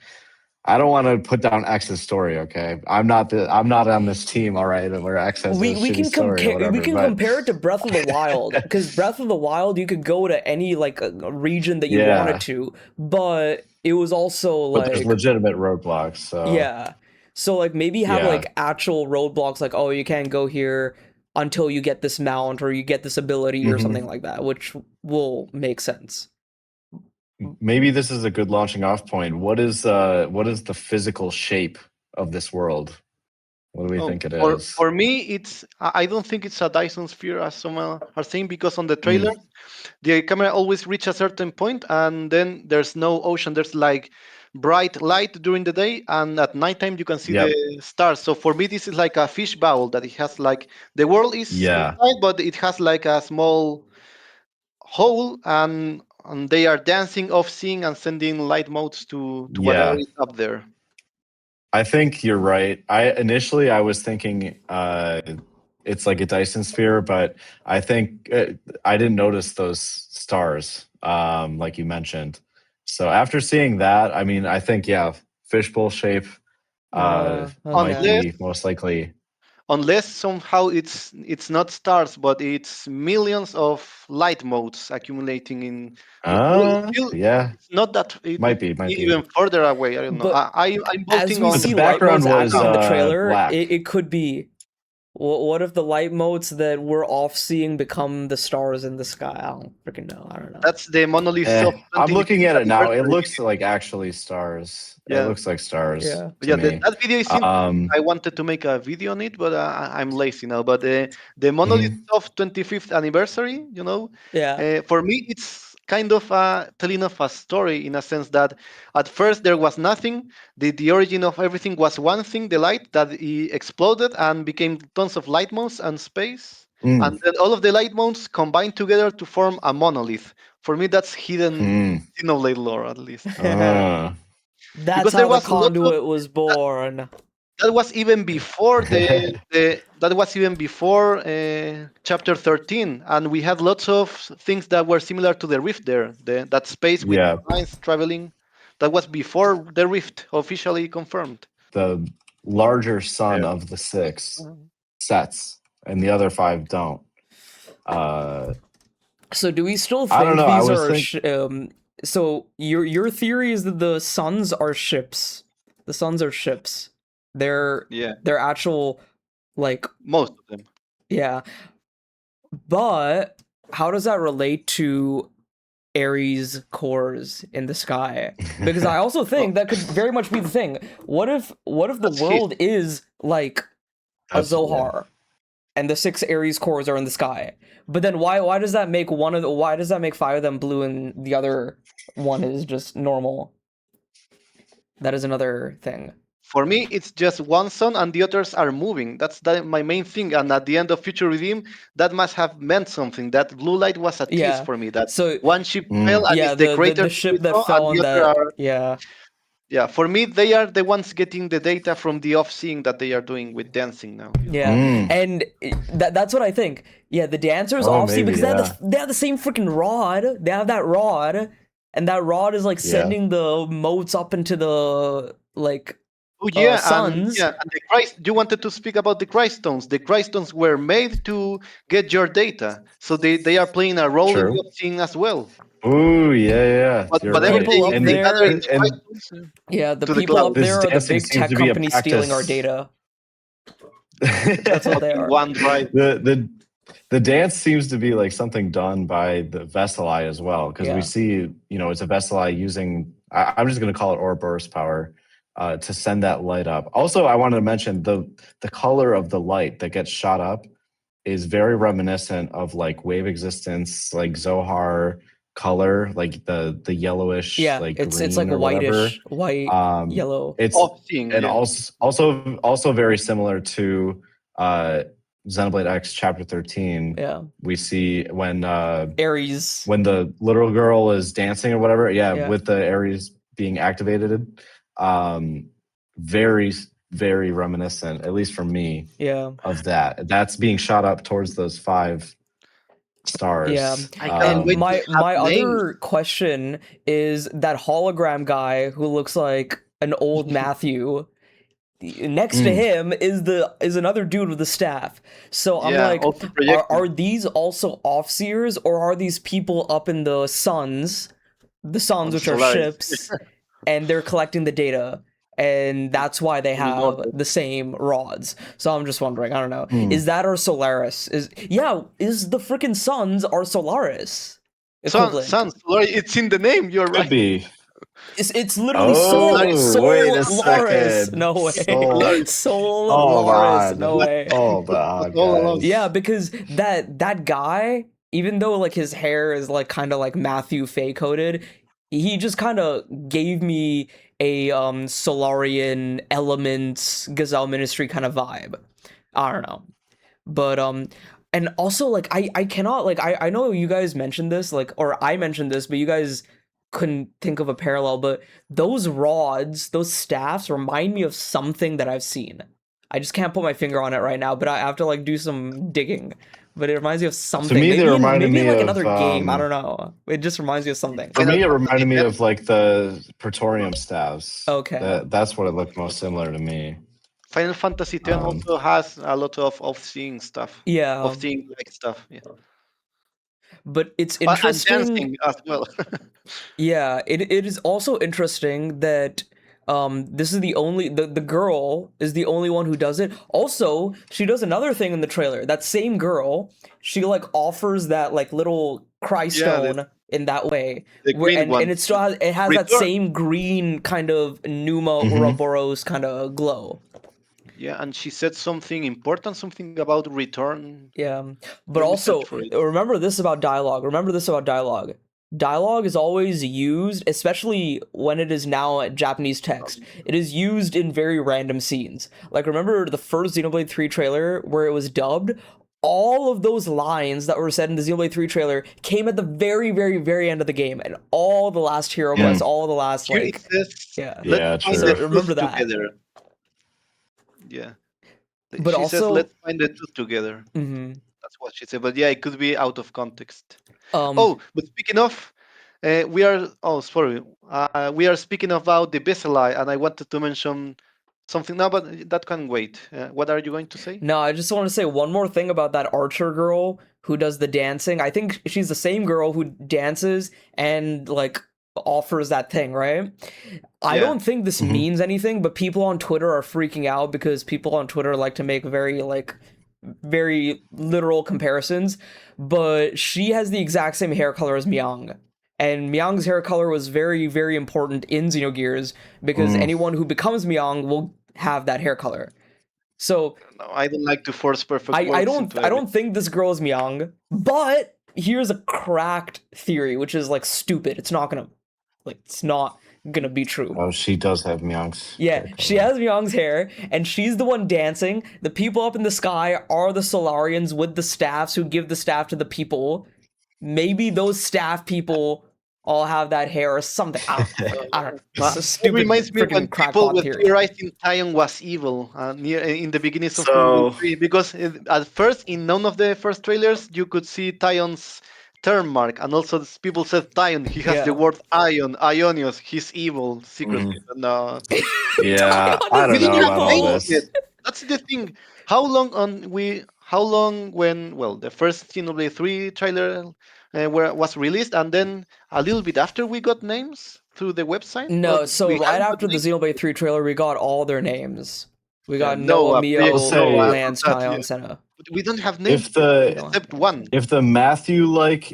I don't want to put down X's story. Okay, I'm not on this team. All right, where X has a we shitty can story or compare whatever. we can but compare it to Breath of the Wild, because Breath of the Wild you could go to any like a region that you Yeah. wanted to, but it was also but there's like legitimate roadblocks. So yeah, so like maybe have Yeah. like actual roadblocks, like, oh, you can't go here until you get this mount or you get this ability or Mhm. something like that, which will make sense. maybe this is a good launching off point. What is the physical shape of this world? What do we think it is? For me, it's I don't think it's a Dyson sphere as some are saying, because on the trailer, the camera always reach a certain point and then there's no ocean. There's like bright light during the day, and at nighttime you can see Yep. the stars. So for me, this is like a fish bowl that it has like the world is Yeah. inside, but it has like a small hole, and and they are dancing off scene and sending light modes to whatever Yeah, is up there. I think you're right. I was thinking it's like a Dyson sphere, but I think I didn't notice those stars like you mentioned. So after seeing that, I mean, I think fishbowl shape Okay. might Unless be most likely. unless somehow it's not stars, but it's millions of light modes accumulating in. Still, Yeah, it's not that might it be, could might be be. even further away. I don't know. But I'm as voting we But on. the see light modes background active was in the trailer, black. it could be. What if the light motes that we're off seeing become the stars in the sky? I don't freaking know. I don't know. That's the Monolith Soft I'm 25th looking at it now. It anniversary. looks like actually stars. It Yeah. looks like stars Yeah. to me. That video is interesting. Um, I wanted to make a video on it, but I'm lazy now. But the Monolith mhm. Soft 25th anniversary, Yeah. for me, it's kind of telling of a story in a sense that at first there was nothing. The origin of everything was one thing, the light that exploded and became tons of light moons and space. And Mm, then all of the light moons combined together to form a monolith. For me, that's hidden mm. Xenoblade lore, at least. Uh, That's Because there how the was a lot of conduit was born. that was even before that was even before chapter 13, and we had lots of things that were similar to the rift there, that space with yeah, lines traveling. That was before the rift officially confirmed. the larger son Yeah. of the six sets, and the other five don't. Uh, So do we still I don't think know. I these was are think. so your theory is that the suns are ships. The suns are ships. They're Yeah, they're actual like most of them. yeah. But how does that relate to Ares cores in the sky? Because I also Well, think that could very much be the thing. What if the that's his. world is like a That's yeah. Zohar and the 6 Ares cores are in the sky? But then why does that make why does that make 5 of them blue and the other one is just normal? That is another thing. For me, it's just one sun, and the others are moving. That's my main thing. And at the end of Future Redeem, that must have meant something. That blue light was a tease Yeah. for me. That So one ship fell, Mm, and yeah, it's the the craters we ship that saw, and fell on the other that are. yeah. Yeah, for me, they are the ones getting the data from the off-seeing that they are doing with dancing now. Yeah, mm. and that's what I think. Yeah, the dancers Oh, off sea maybe because they have the same freaking rod. They have that rod, and that rod is like Yeah. sending the motes up into the like Oh yeah, suns. and the Christ. You wanted to speak about the Christones. The Christones were made to get your data, so they are playing a role in the True. off-seeing as well. Ooh, yeah. But You're The whatever right. people up And they gather in there, the and Christones yeah, the to the people up cloud. this there are the dancing big seems tech to be a companies stealing our practice. data. That's what they Fucking are. one drive. The dance seems to be like something done by the Veseli as well, because we Yeah. see, it's a Veseli using, I'm just going to call it Ouroboros power to send that light up. Also, I wanted to mention the color of the light that gets shot up is very reminiscent of like wave existence, like Zohar color, like the yellowish, Yeah, like it's like green or whatever. whitish, white, Um, yellow. it's Off-seeing, and yeah. also very similar to Xenoblade X Chapter 13. Yeah, We see when Ares. the little girl is dancing or whatever, Yeah. with the Ares being activated. Very, very reminiscent, at least for me, Yeah. of that. That's being shot up towards those 5 stars. Yeah, I can't and wait to have my names. other question is that hologram guy who looks like an old Matthew. Next to Mm. him is another dude with a staff. So I'm Yeah, like, also projecting. are these also offseers or are these people up in the suns, On which are Solaris. ships, and they're collecting the data? And that's why they In the have north. the same rods. So I'm just wondering, I don't know. Hmm. Is that our Solaris? Is the freaking suns our Solaris equivalent? Solaris, it's in the name, you're Could right. be. It's literally Oh, wait a Solaris. second. No way. Hold Solaris. on. No way. Hold on, All along. guys. Yeah, because that guy, even though like his hair is like kind of like Matthew Fay coated, he just kind of gave me a Solarian Elements Gazelle Ministry kind of vibe. I don't know. But And also, like, I cannot, like, I know you guys mentioned this, like, or I mentioned this, but you guys couldn't think of a parallel, but those rods, those staffs remind me of something that I've seen. I just can't put my finger on it right now, but I have to, like, do some digging. But it reminds me of To something. me, they reminded Maybe in, me like, of another game. I don't know. It just reminds me of something. for Final me, it Fantasy reminded me X. of like the Praetorium staves. Okay. That's what it looked most similar to me. Final Fantasy X Um, also has a lot of seeing stuff, Yeah. of seeing like stuff. Yeah, But it's and interesting. dancing as well. Yeah, it is also interesting that this is the girl is the only one who does it. Also, she does another thing in the trailer. That same girl, she like offers that like little cry Yeah, stone in that way. the Where green and one. it has that Return. same green kind of Numa mhm. Ouroboros kind of glow. Yeah, and she said something important, something about return. Yeah. But Let me search also, for it. remember this about dialogue. Remember this about dialogue. Dialogue is always used, especially when it is now Japanese text. It is used in very random scenes. Like, remember the first Xenoblade 3 trailer where it was dubbed? All of those lines that were said in the Xenoblade 3 trailer came at the very, very, very end of the game. And all the last hero quests, Mm. all the last, Here it like, says, yeah. "Let's Yeah, find true. the So remember truth that. together." Yeah, But she says, also, "Let's find the truth together." mhm. That's what she said. But yeah, it could be out of context. um, Oh, but speaking of, we are. Oh, sorry. We are speaking about the Veseli, and I wanted to mention something now, but that can wait. What are you going to say? No, I just want to say one more thing about that Archer girl who does the dancing. I think she's the same girl who dances and like offers that thing, right? I Yeah. don't think this Mhm. means anything, but people on Twitter are freaking out because people on Twitter like to make very literal comparisons, but she has the exact same hair color as Myung. And Myung's hair color was very, very important in Xenogears because Mm. anyone who becomes Myung will have that hair color. So No, I don't like to force perfect I words don't into I everything. don't think this girl is Myung, but here's a cracked theory, which is like stupid. It's not gonna be true. Oh, she does have Myung's Yeah, hair she color. has Myung's hair, and she's the one dancing. The people up in the sky are the Solarians with the staffs who give the staff to the people. Maybe those staff people all have that hair or something. I don't know. It's a It stupid reminds me when freaking people crackpot were theory. theorizing Taion was evil in the beginnings of Xenoblade So 3, because at first, in none of the first trailers, you could see Tion's turn mark, and also people said Tion, he has the Yeah. word Ion, Ionios, he's evil secretly. mm, But no, yeah, Dion I is we don't know didn't have about all names evil. yet. this. That's the thing. How long when the first Xenoblade 3 trailer was released, and then a little bit after we got names through the website, but No, so we right haven't got after the names. Xenoblade 3 trailer, we got all their names. We Yeah, got Noah, Noah, I'll Project Mio, Noah, say all Lance, that. Yeah, Tyon, Senna. but we don't have names if yet, We the don't have except names. one. if the Matthew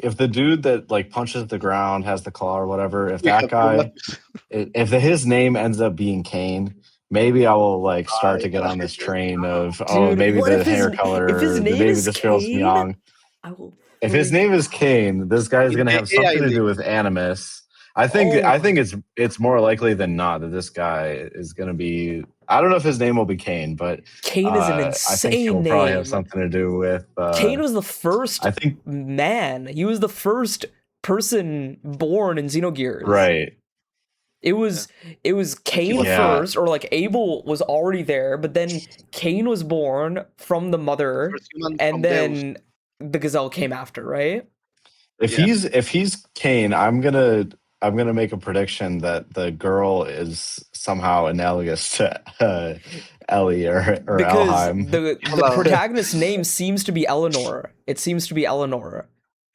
if the dude that like punches the ground has the claw or whatever, if We that have two guy, Matthews. if his name ends up being Kane, maybe I will like start to get Yeah. on this train of Dude, maybe what the hair if his color, name maybe is this girl's Kane? Myung. I will If his freak name is out. Kane, this guy is In going to the have AI something to do leak. with Animus. Oh I think my. it's more likely than not that this guy is going to be. I don't know if his name will be Kane, but Kane is an I think insane he'll probably have name. something to do with. Kane was the first I think man. He was the first person born in Xenogears. right. It Yeah. was it was And he Cain was Yeah. first, or like Abel was already there, but then Cain was born from the the mother, first human and from Deus. then the gazelle came after, right? Yeah. If he's Kane, I'm gonna make a prediction that the girl is somehow analogous to Ellie or Because Elheim. the Hello. protagonist's name seems to be Eleanor. It seems to be Eleanor.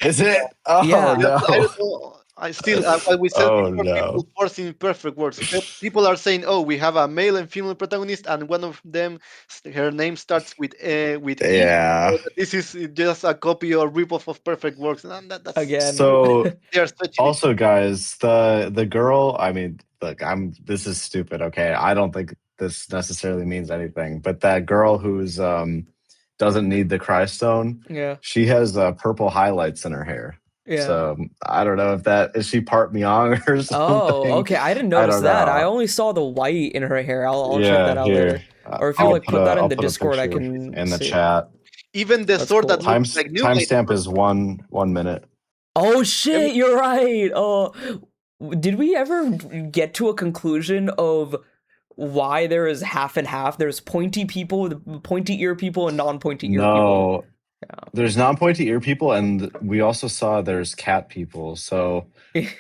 Is it? Oh Yeah, Yeah, but I no! don't know. I still, what we said Oh before, people no! forcing perfect words. People are saying, "Oh, we have a male and female protagonist, and one of them, her name starts with E." So Yeah. this is just a copy or ripoff of perfect works, and that's again. So they are stretching it. also, guys, the girl. I mean, look, This is stupid. Okay, I don't think this necessarily means anything. But that girl who's doesn't need the cry stone. Yeah, She has purple highlights in her hair. yeah. So I don't know if that is she part Myong or Oh, something. okay. I didn't I notice don't that. I know. only saw the white in her hair. I'll check that Yeah, out here later. Or if you like put that in I'll the put a Discord, I picture can in the see. chat. Even the That's sword that cool. looks like new light. Timestamp is 1 minute. Oh shit, you're right. Oh, did we ever get to a conclusion of why there is half and half? There's pointy people, pointy ear people, and non-pointy ear people. No, there's non-pointy ear people, and we also saw there's cat people. So,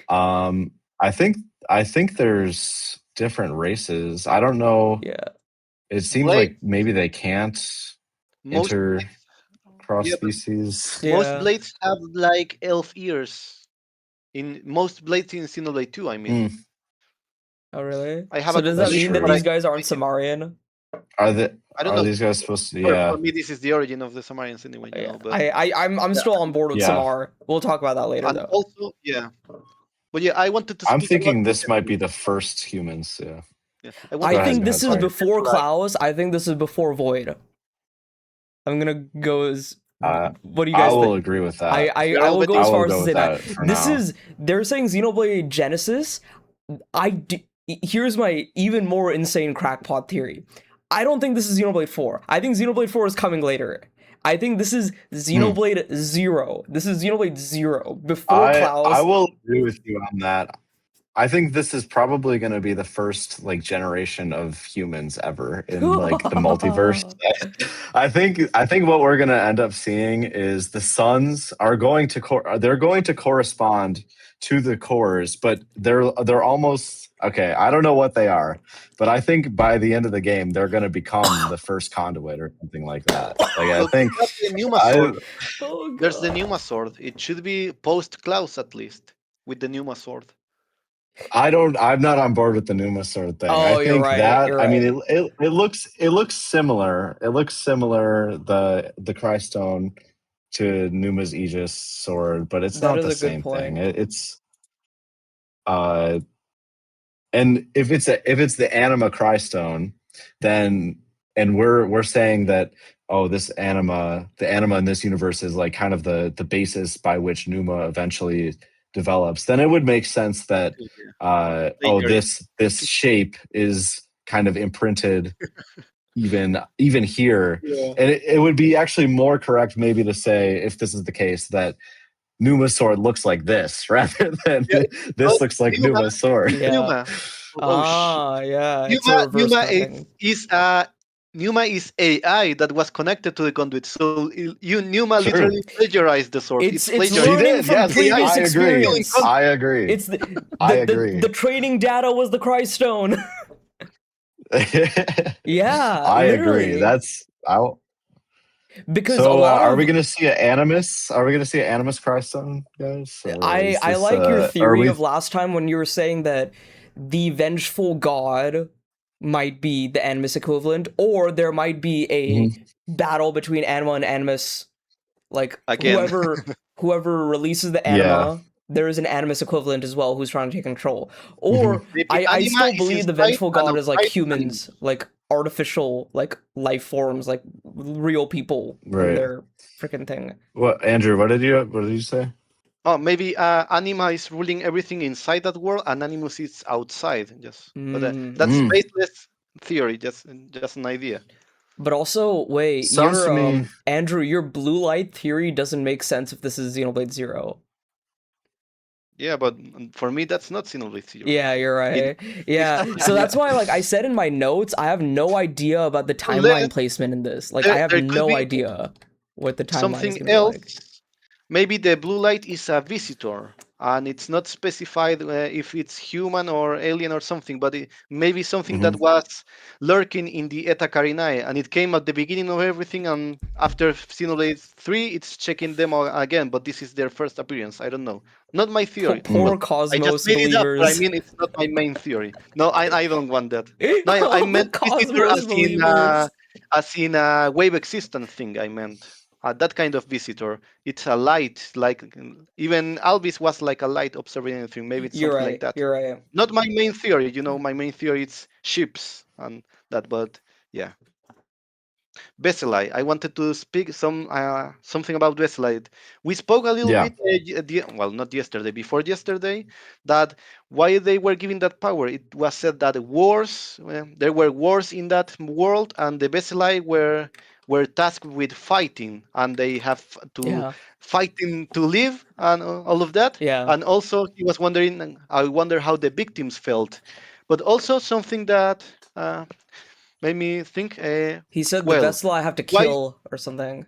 I think there's different races. I don't know. Yeah. It seems Blade. like maybe they can't Most enter cross yeah, but species. most Yeah. blades have like elf ears. In most blades in Xenoblade 2, I mean. Hmm. Oh really? I have So a does that That's mean that true. these guys aren't Samarian? Are the I don't are know. these guys supposed to? For Yeah, me, this is the origin of the Samarians anyway, you Yeah. know. But I'm still on board with yeah. Samar. We'll talk about that later and though. also, yeah. But yeah, I wanted to I'm speak about. thinking this might be the first humans. Yeah. Yeah, I Go ahead, think go this ahead, is sorry. before Klaus. I think this is before Void. I'm gonna go as. What do you I guys will think? agree with that. I will go I as will far as go to with say that that for this now. is they're saying Xenoblade Genesis. Here's my even more insane crackpot theory. I don't think this is Xenoblade 4. I think Xenoblade 4 is coming later. I think this is Xenoblade 0. This is Xenoblade 0 before I Klaus. will agree with you on that. I think this is probably going to be the first like generation of humans ever in like the multiverse. I think what we're going to end up seeing is the suns are going to they're going to correspond to the cores, but they're almost okay. I don't know what they are, but I think by the end of the game they're going to become the first conduit or something like that. Like I So think we have the Numa I sword. Oh, There's the God. Numa sword. It should be post Klaus at least with the Numa sword. I'm not on board with the Numa sword thing. I Oh, you're think right. that You're I mean right. it looks similar. It looks similar the Crystone to Numa's Aegis sword, but it's That not is the a good same thing. point. It's and if it's the Anima Crystone, then and we're saying that the anima in this universe is like kind of the basis by which Numa eventually develops, then it would make sense that Later. this shape is kind of imprinted even here. Yeah. And it would be actually more correct maybe to say, if this is the case, that Numa's sword looks like this rather than Yeah, this looks like Numa. Numa's sword. It's Yeah. Numa. Oh shit. Yeah. It's a reverse Numa cutting. Numa is AI that was connected to the conduit. So Numa True. literally plagiarized the sword. It's Plagiarized. She learning did. from Yes, previous I agree. experience. I agree. It's I agree. the training data was the Crystone. Yeah, I agree. literally. Because a So lot are we of going to see an Animus? Are we going to see an Animus Crystone, guys? Or is I this, like your are theory we? of last time when you were saying that the vengeful god might be the Animus equivalent, or there might be a Mhm. battle between Anima and Animus. Like Again. whoever releases the Yeah. Anima, there is an Animus equivalent as well who's trying to take control. Or Maybe I Anima still is believe the inside vengeful and god is like outside humans, Animus. like artificial, like life forms, like real people in Right. their freaking thing. What, Andrew? What did you say? Oh, maybe Anima is ruling everything inside that world, and Animus is outside. But that's Mm. baseless theory. Just an idea. But also, wait, Sounds your to me. Andrew, your blue light theory doesn't make sense if this is Xenoblade Zero. Yeah, but for me, that's not Xenoblade Zero. Yeah, you're It, right. Yeah, so that's why, like I said in my notes, I have no idea about the unless timeline placement in this. Like, I have there could no be idea what the timeline is something gonna be else. like. Maybe the blue light is a visitor, and it's not specified if it's human or alien or something, but maybe something Mhm. that was lurking in the Eta Carinae, and it came at the beginning of everything, and after Xenoblade 3, it's checking them out again, but this is their first appearance. I don't know. Not my theory. Mm. Well, Poor I just Cosmos made it up, but I believers. mean, it's not my main theory. No, I don't want that. No, I All the meant visitor Cosmos believers. as in a wave existence thing, I meant. That kind of visitor. It's a light, like even Alvis was like a light observing anything. Maybe it's You're something like right. that. You're right. Not my main theory, my main theory is ships and that, but yeah. Veselite. I wanted to speak something about Veselite. We spoke a little Yeah. bit, well, not yesterday, before yesterday, that why they were giving that power. It was said that there were wars in that world, and the Veselite were tasked with fighting, and they have to Yeah. fighting to live and all of that. Yeah. And also, he was wondering, I wonder how the victims felt. But also something that made me think, He said the well, vessel I have to why? kill or something.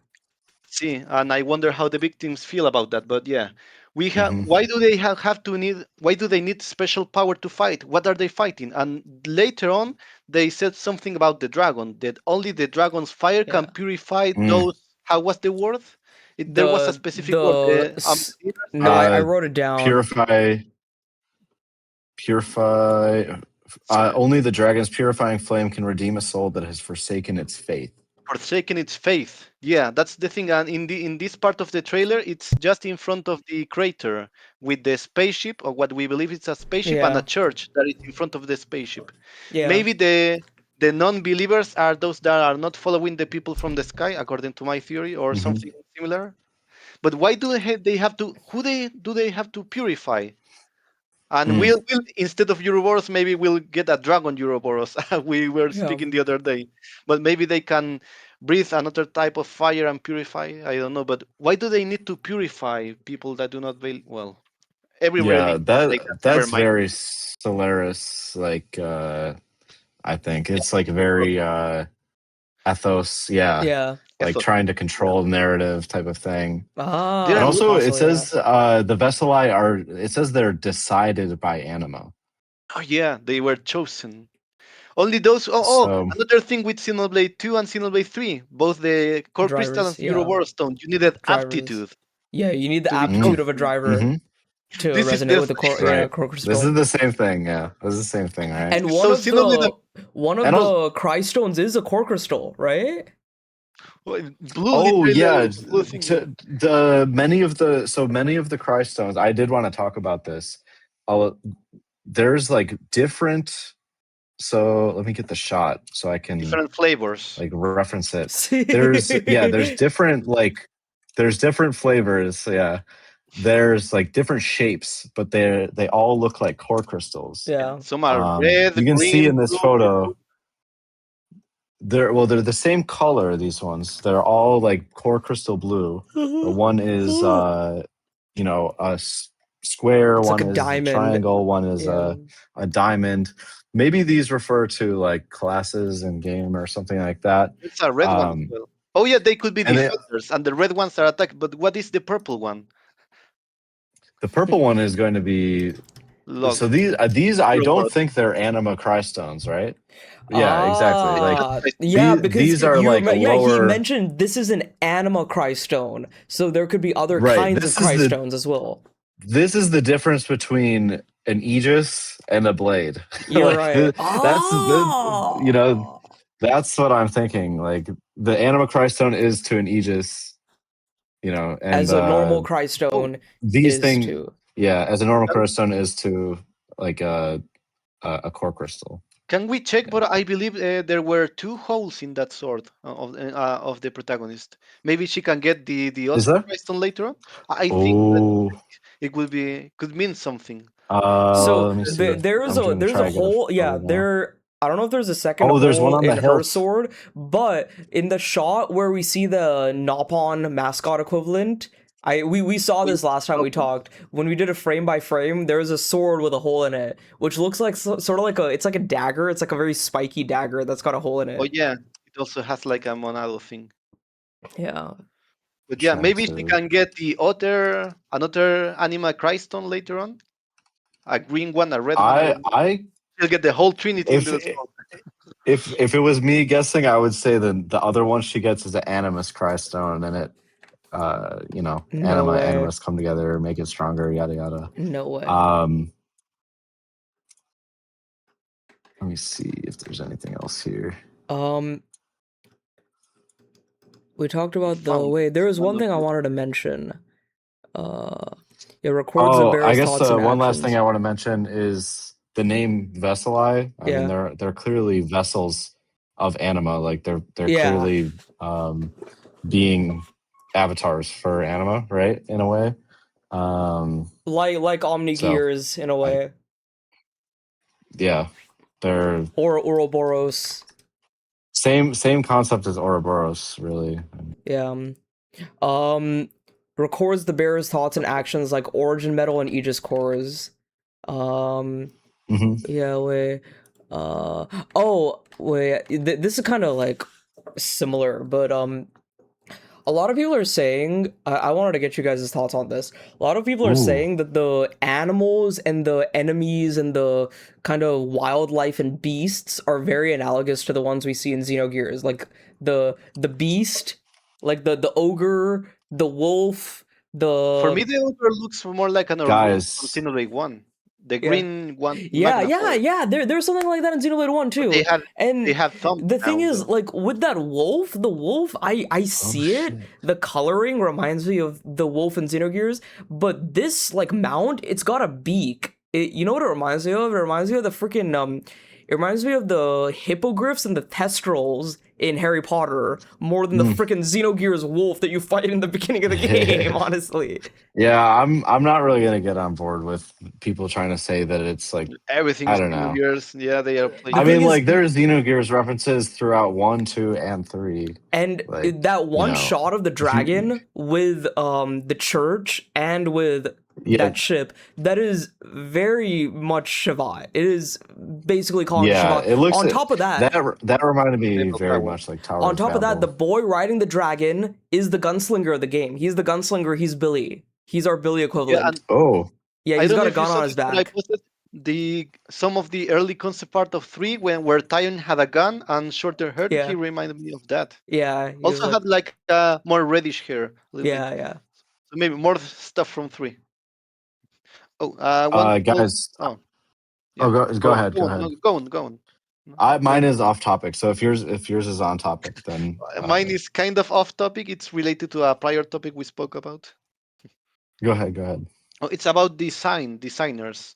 See, and I wonder how the victims feel about that. But yeah, we have. Hmm. Why do they have to need? Why do they need special power to fight? What are they fighting? And later on, they said something about the dragon. That only the dragon's fire can Yeah. purify Mm. those. How was the word? There was a specific word. No, I Uh, wrote it down. purify. Sorry, Only the dragon's purifying flame can redeem a soul that has forsaken its faith. forsaken its faith. Yeah, that's the thing. And in this part of the trailer, it's just in front of the crater with the spaceship, or what we believe is a spaceship, and a Yeah. church that is in front of the spaceship. Yeah. Maybe the non-believers are those that are not following the people from the sky, according to my theory, or Hmm. something similar. But why do they have to? Who they do they have to purify? And Mm. we'll instead of Ouroboros, maybe we'll get a dragon Ouroboros. We were Yeah. speaking the other day, but maybe they can breathe another type of fire and purify. I don't know, but why do they need to purify people that do not believe? Well, every Yeah, religion is like that. Never that's mind. very Solaris. Like, I think it's like very ethos. Yeah, Yeah, Yeah. like ethos. trying to control the narrative type of thing. There And are Ah, also, it possibly, yeah. says the Veseli are. It says they're decided by anima. oh yeah, they were chosen. Only those. So Another thing with Xenoblade 2 and Xenoblade 3, both the core crystal and Drivers, yeah. Ouroboros stone, you needed Drivers. aptitude Yeah, you need the to be aptitude of a chosen. driver mm-hmm. to This is resonate the with the core, Right. core This crystal. is the same thing. Yeah, this is the same thing, right? And so Xenoblade. one And of also, the Crystones is a core crystal, right? Blue oh literally yeah, blue thing. Yeah. the many of the Christones. I did want to talk about this. I'll, there's like different. So let me get the shot so I can Different flavors. like reference it. See? There's different flavors. Yeah, there's like different shapes, but they all look like core crystals. Yeah. Yeah. Some are red, You can see green, in this blue, photo yellow. they're the same color. These ones they're all like core crystal blue. But one is a square, It's like one a is a diamond. triangle, one is Yeah. a diamond. Maybe these refer to like classes in game or something like that. It's a red one as Um, well. Oh yeah, they could be and they, defenders, and the red ones are attack. But what is the purple one? the purple one is going to be Log. so these I don't Robot. think they're anima crystones, right? Yeah, exactly. It's Like just Ah, like yeah, because these are like a yeah, he lower. mentioned this is an anima Crystone, so there could be other Right. kinds of Crystones as well. This is the difference between an Aegis and a blade. You're Like right. that's Oh, that's what I'm thinking. Like the Anima Crystone is to an Aegis, and as a normal oh, Crystone these is thing, to. yeah, as a normal can, Crystone is to like a core crystal. can we check? Yeah. But I believe there were two holes in that sword of the protagonist. Maybe she can get the Is other there? Crystal later on. I think that Oh, it could mean something. So let me see. there's I'm a gonna try to get a hole. Yeah, photo now. there. I don't know if there's a second Oh, there's one hole on the in her hilt. sword, but in the shot where we see the Nopon mascot equivalent, we saw this last time we talked when we did a frame by frame. There was a sword with a hole in it, which looks like sort of like it's like a dagger. It's like a very spiky dagger that's got a hole in Oh it. yeah, it also has like a Monado thing. Yeah. But yeah, Try maybe she to. can get the other another Anima Cryston later on. A green one, a red one. I don't know. I She'll get the whole Trinity if into the sword. if it was me guessing, I would say the other one she gets is the Animus Crystone, and it No anima way. animus come together, make it stronger, yada yada. No way. Let me see if there's anything else here. We talked about the Found there was one thing I another. wanted to mention. It records the Oh, I bearer's guess thoughts and one last thing actions. I want to mention is the name Veseli. I mean, Yeah. they're clearly vessels of anima. Like they're Yeah. clearly being avatars for anima, right? In a way. Like Omni So, Gears in a way. yeah, they're Or Ouroboros. Same concept as Ouroboros, really. Yeah. Records the bearer's thoughts and actions like origin metal and Aegis cores. Um, Hmm. yeah, wait. Oh, wait. This is kind of like similar, but a lot of people are saying, I wanted to get you guys' thoughts on this. A lot of people are Ooh. saying that the animals and the enemies and the kind of wildlife and beasts are very analogous to the ones we see in Xenogears. Like the beast, like the ogre, the wolf, For the me, the ogre looks more like an Ouroboros from Guys, Xenoblade 1. The yeah. green one, Yeah, Magna yeah, Force. yeah. There's something like that in Xenoblade 1 But too. they And have thumbs the thing now, is, though. like with that wolf, the wolf, I oh see it. shit. The coloring reminds me of the wolf in Xenogears, but this like mount, it's got a beak. You know what it reminds me of? It reminds me of the freaking it reminds me of the hippogriffs and the thestrals in Harry Potter more than the Mm. freaking Xenogears wolf that you fight in the beginning of the game, honestly. Yeah, I'm not really gonna get on board with people trying to say that it's like Everything I is don't know. Xenogears. Yeah, they are The I playing. thing mean, is, like there's Xenogears references throughout 1, 2, and 3. and Like, that you one know, shot of the if you dragon with the church and with yeah, that ship, that is very much Shiva. It is basically calling yeah, Shiva. it looks On top of that, that reminded me Naval very Tower. much like Tower on of top of that, the Babel. boy riding the dragon is the gunslinger of the game. He's the gunslinger, he's Billy. He's our Billy Yeah, and equivalent. Oh, Yeah, I he's don't got know a if you gun saw on his this, but I back. posted the some of the early concept art of 3 when where Tyon had a gun and shorter hair. He Yeah. reminded me of that. Yeah, he was Also like had like more reddish hair, a little bit. yeah, yeah. So maybe more stuff from 3. Oh, one. Well, guys, oh oh yeah. go ahead, Go go on. ahead. No, go on. Go on. No, Mine thank is you. off topic, so if yours is on topic, then Mine is kind of off topic. It's related to a prior topic we spoke about. go ahead, go ahead. Oh, it's about designers.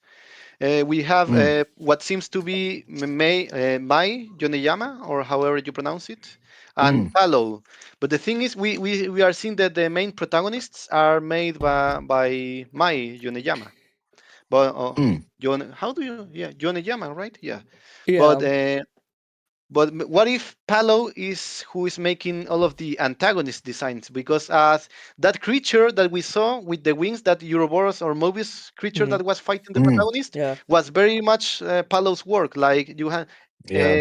We have Mm, what seems to be Mai Yoneyama, or however you pronounce it, and mm, Palo. But the thing is, we are seeing that the main protagonists are made by Mai Yoneyama. But mm, How do you? Yeah, Yoneyama, right? Yeah. But Yeah. what if Palo is who is making all of the antagonist designs? Because as that creature that we saw with the wings, that Ouroboros or Mobius creature Mhm. that was fighting the mm, protagonist, Yeah. was very much Palo's work. Like you had. yeah,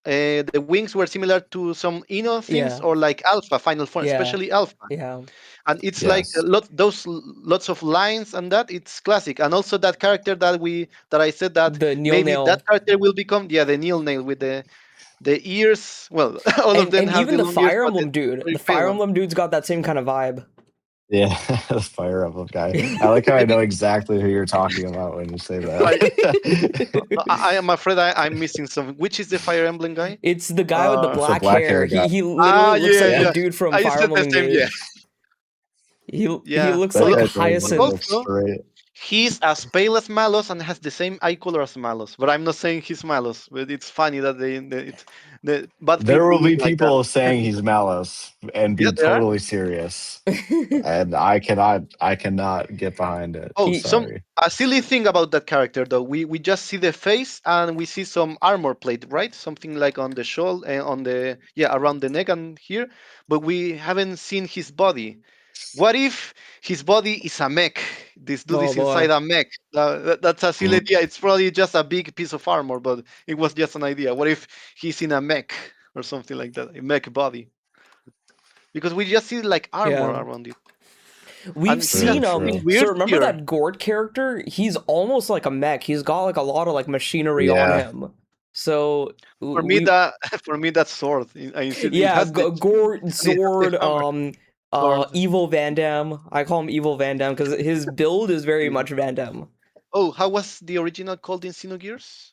Uh, the wings were similar to some Ino things Yeah. or like Alpha Final Form, Yeah. especially Alpha, Yeah. and it's like yes. lots of lines and that it's classic. And also that character that I said that The Neil maybe that Nail. character will become, yeah, the Neil Nail with the ears. Well, all of them And have even the the long ears, Fire but the Emblem dude. very The pale Fire one. Emblem dude's got that same kind of vibe. Yeah, the fire emblem guy. I like how I know Maybe exactly who you're talking about when you say I, that. I am afraid I'm missing something. Which is the Fire Emblem guy? It's the guy with the Uh, The black black hair. hair guy. He literally looks yeah, like the Yeah, yeah. dude from I Fire said the Emblem same. Yeah, Engage. He yeah. looks that like guy But totally Hyacinth. looks also straight. he's as pale as Malos and has the same eye color as Malos. But I'm not saying he's Malos. But it's funny that the bad There people will look be like that. people saying he's Malus and Yeah, be there are. totally serious, and I cannot get behind it. Oh, he some Sorry. a silly thing about that character though. We just see the face and we see some armor plate, right? Something like on the shoulder and on the, yeah, around the neck and here, but we haven't seen his body. What if his body is a mech? This dude Oh is boy. inside a mech. That's a silly Mm, idea. It's probably just a big piece of armor, but it was just an idea. What if he's in a mech or something like that? A mech body. Because we just see like armor Yeah. around it. We've And he has true, seen something true. so weird remember here. that Gort character? He's almost like a mech. He's got like a lot of like machinery on Yeah. him. So For me, we that for me that's sword. It yeah, has the chin Gort, and it has the Sword, hammer. Sword. Evil Van Damme. I call him Evil Van Damme because his build is very Yeah. much Van Damme. Oh, how was the original called in Xenogears?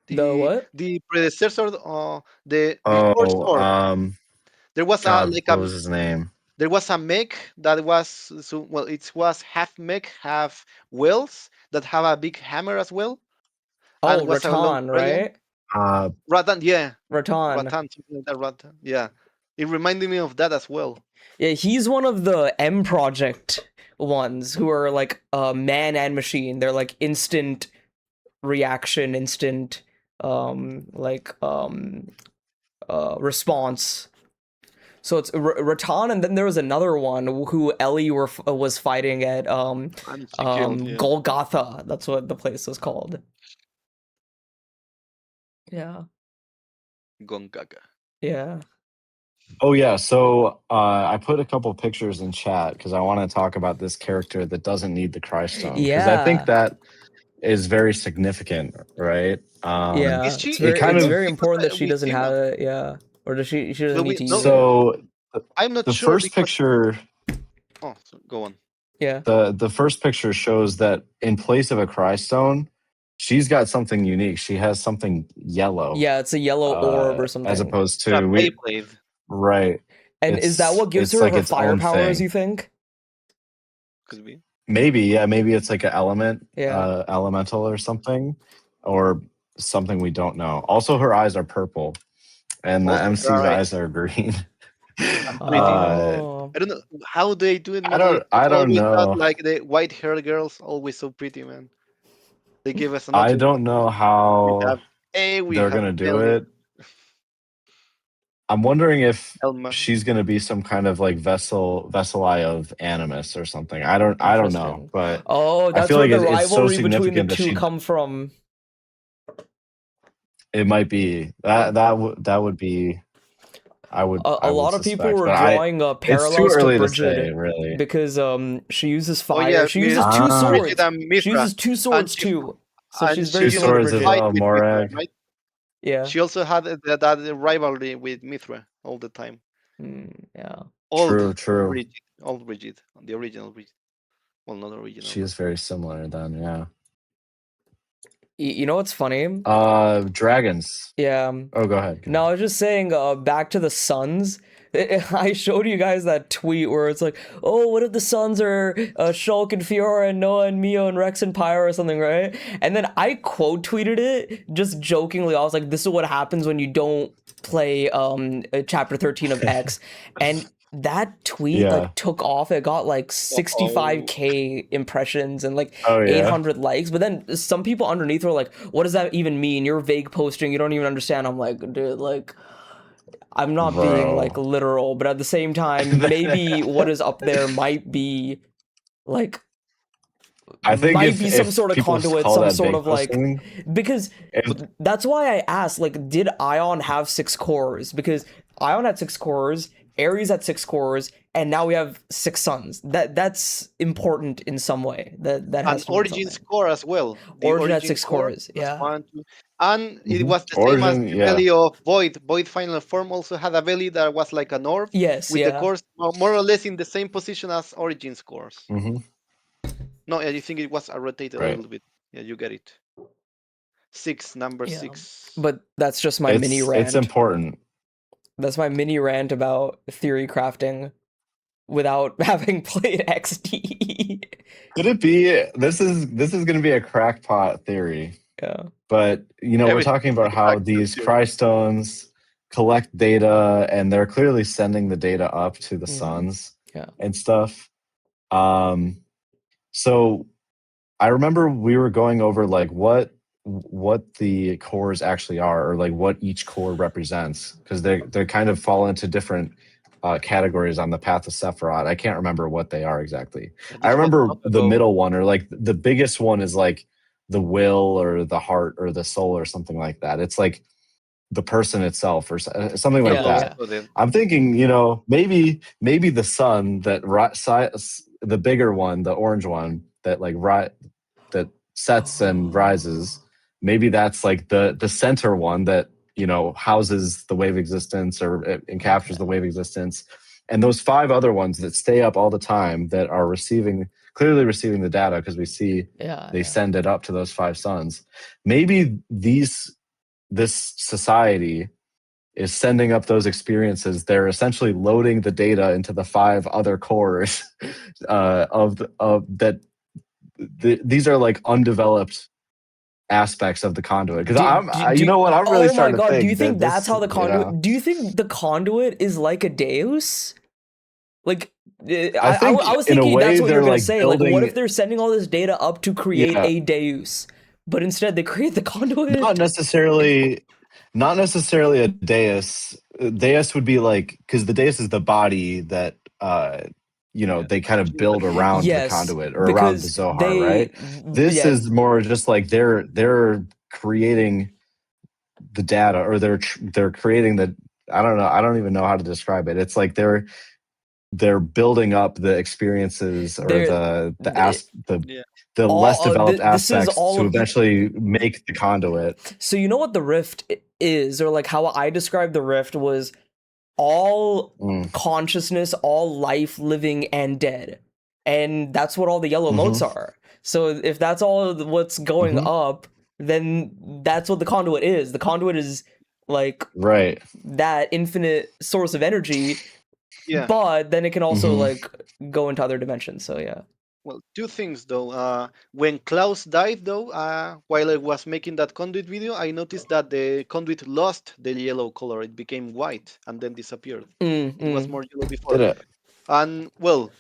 The what? The predecessor, the before Oh, sword. There was a God, like what was his name? there was a mech that was, so well, it was half mech, half wheels that have a big hammer as well, Oh, and was a long Rattan, trident. right? Uh, Ratan, yeah, Rattan. Ratan, something like that. Ratan, yeah. It reminded me of that as well. Yeah, he's one of the M Project ones who are like man and machine. They're like instant reaction, instant like response. So it's Rattan, and then there was another one who Ellie was fighting at And she killed, yeah. Golgotha. That's what the place was called. Yeah. Gongaga. Yeah. Oh yeah, so I put a couple pictures in chat because I want to talk about this character that doesn't need the Christstone. Because I think that is very significant, right? Yeah. Is she? It's very, kind it's of- very because important that she we doesn't see have now. it. Yeah. Or does she? She doesn't Well, need to no, use it. So I'm not the sure first because. picture, Oh, so go on. Yeah. the first picture shows that in place of a Christstone, she's got something unique. She has something yellow. Yeah, it's a yellow orb or something. As opposed A to Beyblade. right. And is that what gives it's her like her its own firepower, thing. you think? Could be. Maybe it's like an element, Yeah. elemental or something, or something we don't know. Also, her eyes are purple, and the Also, her MC's eyes. eyes are green. Pretty. Oh. I don't know how they do it, man. I don't Always know. had, like the white haired girls, always so pretty, man. They give us I another. don't know how We they're have gonna do Ellie, it. I'm wondering if Elma. she's gonna be some kind of like veseli of Animus or something. I don't know, Interesting. but Oh, I that's feel where like the it's so rivalry between the significant that two she. come from. It might be that would be. I would. A lot of people suspect, were but drawing it's too parallels to early to Brigid say, really. because she uses Oh fire. yeah, She uses two Ah. swords. Brigid and She Mithra. uses two swords she- too. So and she's she very Two used similar to swords as Brigid. fight well, with Mithra, Morag. right? Yeah. She also had that rivalry with Mithra all the time. Yeah. True. Brigid, old Brigid, the original Brigid. Well, not original. She is very similar then, yeah. You know what's funny? Dragons. Yeah. Oh, go ahead. No, I was just saying, back to the Suns. I showed you guys that tweet where it's like, oh, what if the Suns are Shulk and Fiora and Noah and Mio and Rex and Pyro or something, right? And then I quote tweeted it just jokingly. I was like, this is what happens when you don't play chapter 13 of X. And that tweet like took off. It got like 65k impressions and like 800 likes. But then some people underneath were like, what does that even mean? You're vague posting. You don't even understand. I'm like, dude, like, I'm not being like literal, but at the same time, maybe what is up there might be like, I think might be some sort of conduit, some sort of like, because that's why I asked, like, did Ion have 6 cores? Because Ion had 6 cores, Ares had 6 cores, and now we have 6 suns. That's important in some way. That has an Origin score as well. The Origin had 6 cores, yeah. 1, 2, and it was the same as the belly of Void. Void Final Form also had a belly that was like an orb. Yes, with the cores more or less in the same position as Origin scores. No, I think it was rotated a little bit. Yeah, you get it. 6, number 6. But that's just my mini rant. It's important. That's my mini rant about theory crafting without having played XD. Could it be this is going to be a crackpot theory? Yeah. But we're talking about how these Crystones collect data, and they're clearly sending the data up to the suns and stuff. So I remember we were going over like what the cores actually are, or like what each core represents, because they kind of fall into different categories on the path of Sephiroth. I can't remember what they are exactly. I remember the middle one, or like the biggest one is like the will or the heart or the soul or something like that. It's like the person itself or something like that. I'm thinking, maybe the sun, the bigger one, the orange one that like that sets and rises, maybe that's like the center one that houses the wave existence or encaptures the wave existence, and those 5 other ones that stay up all the time that are clearly receiving the data, because we see they send it up to those 5 suns. Maybe this society is sending up those experiences. They're essentially loading the data into the 5 other cores these are like undeveloped aspects of the conduit. Because I'm really starting to think. Do you think that's how the conduit? Do you think the conduit is like a Deus? Like, I was thinking that's what you're gonna say. Like, what if they're sending all this data up to create a Deus, but instead they create the conduit? Not necessarily. Not necessarily a dais. Dais would be like, because the dais is the body that they kind of build around the Yes, conduit or around the because Zohar, right? This yeah, is more just like they're creating the data, or they're creating the, I don't know, I don't even know how to describe it. It's like they're building up the experiences, or they're the less all developed this is aspects all to of eventually make the conduit. so you know what the rift is, or like how I described the rift was all Mm. consciousness, all life, living and dead, and that's what all the yellow motes Mm-hmm. are. So if that's all what's going Mm-hmm. up, then that's what the conduit is. The conduit is like Right. that infinite source of energy, Yeah. but then it can also Mm-hmm. like go into other dimensions. So yeah. Well, two things though. When Klaus died, though, while I was making that conduit video, I noticed that the conduit lost the yellow color. It became white and then disappeared. It was more yellow before. Did it? And well,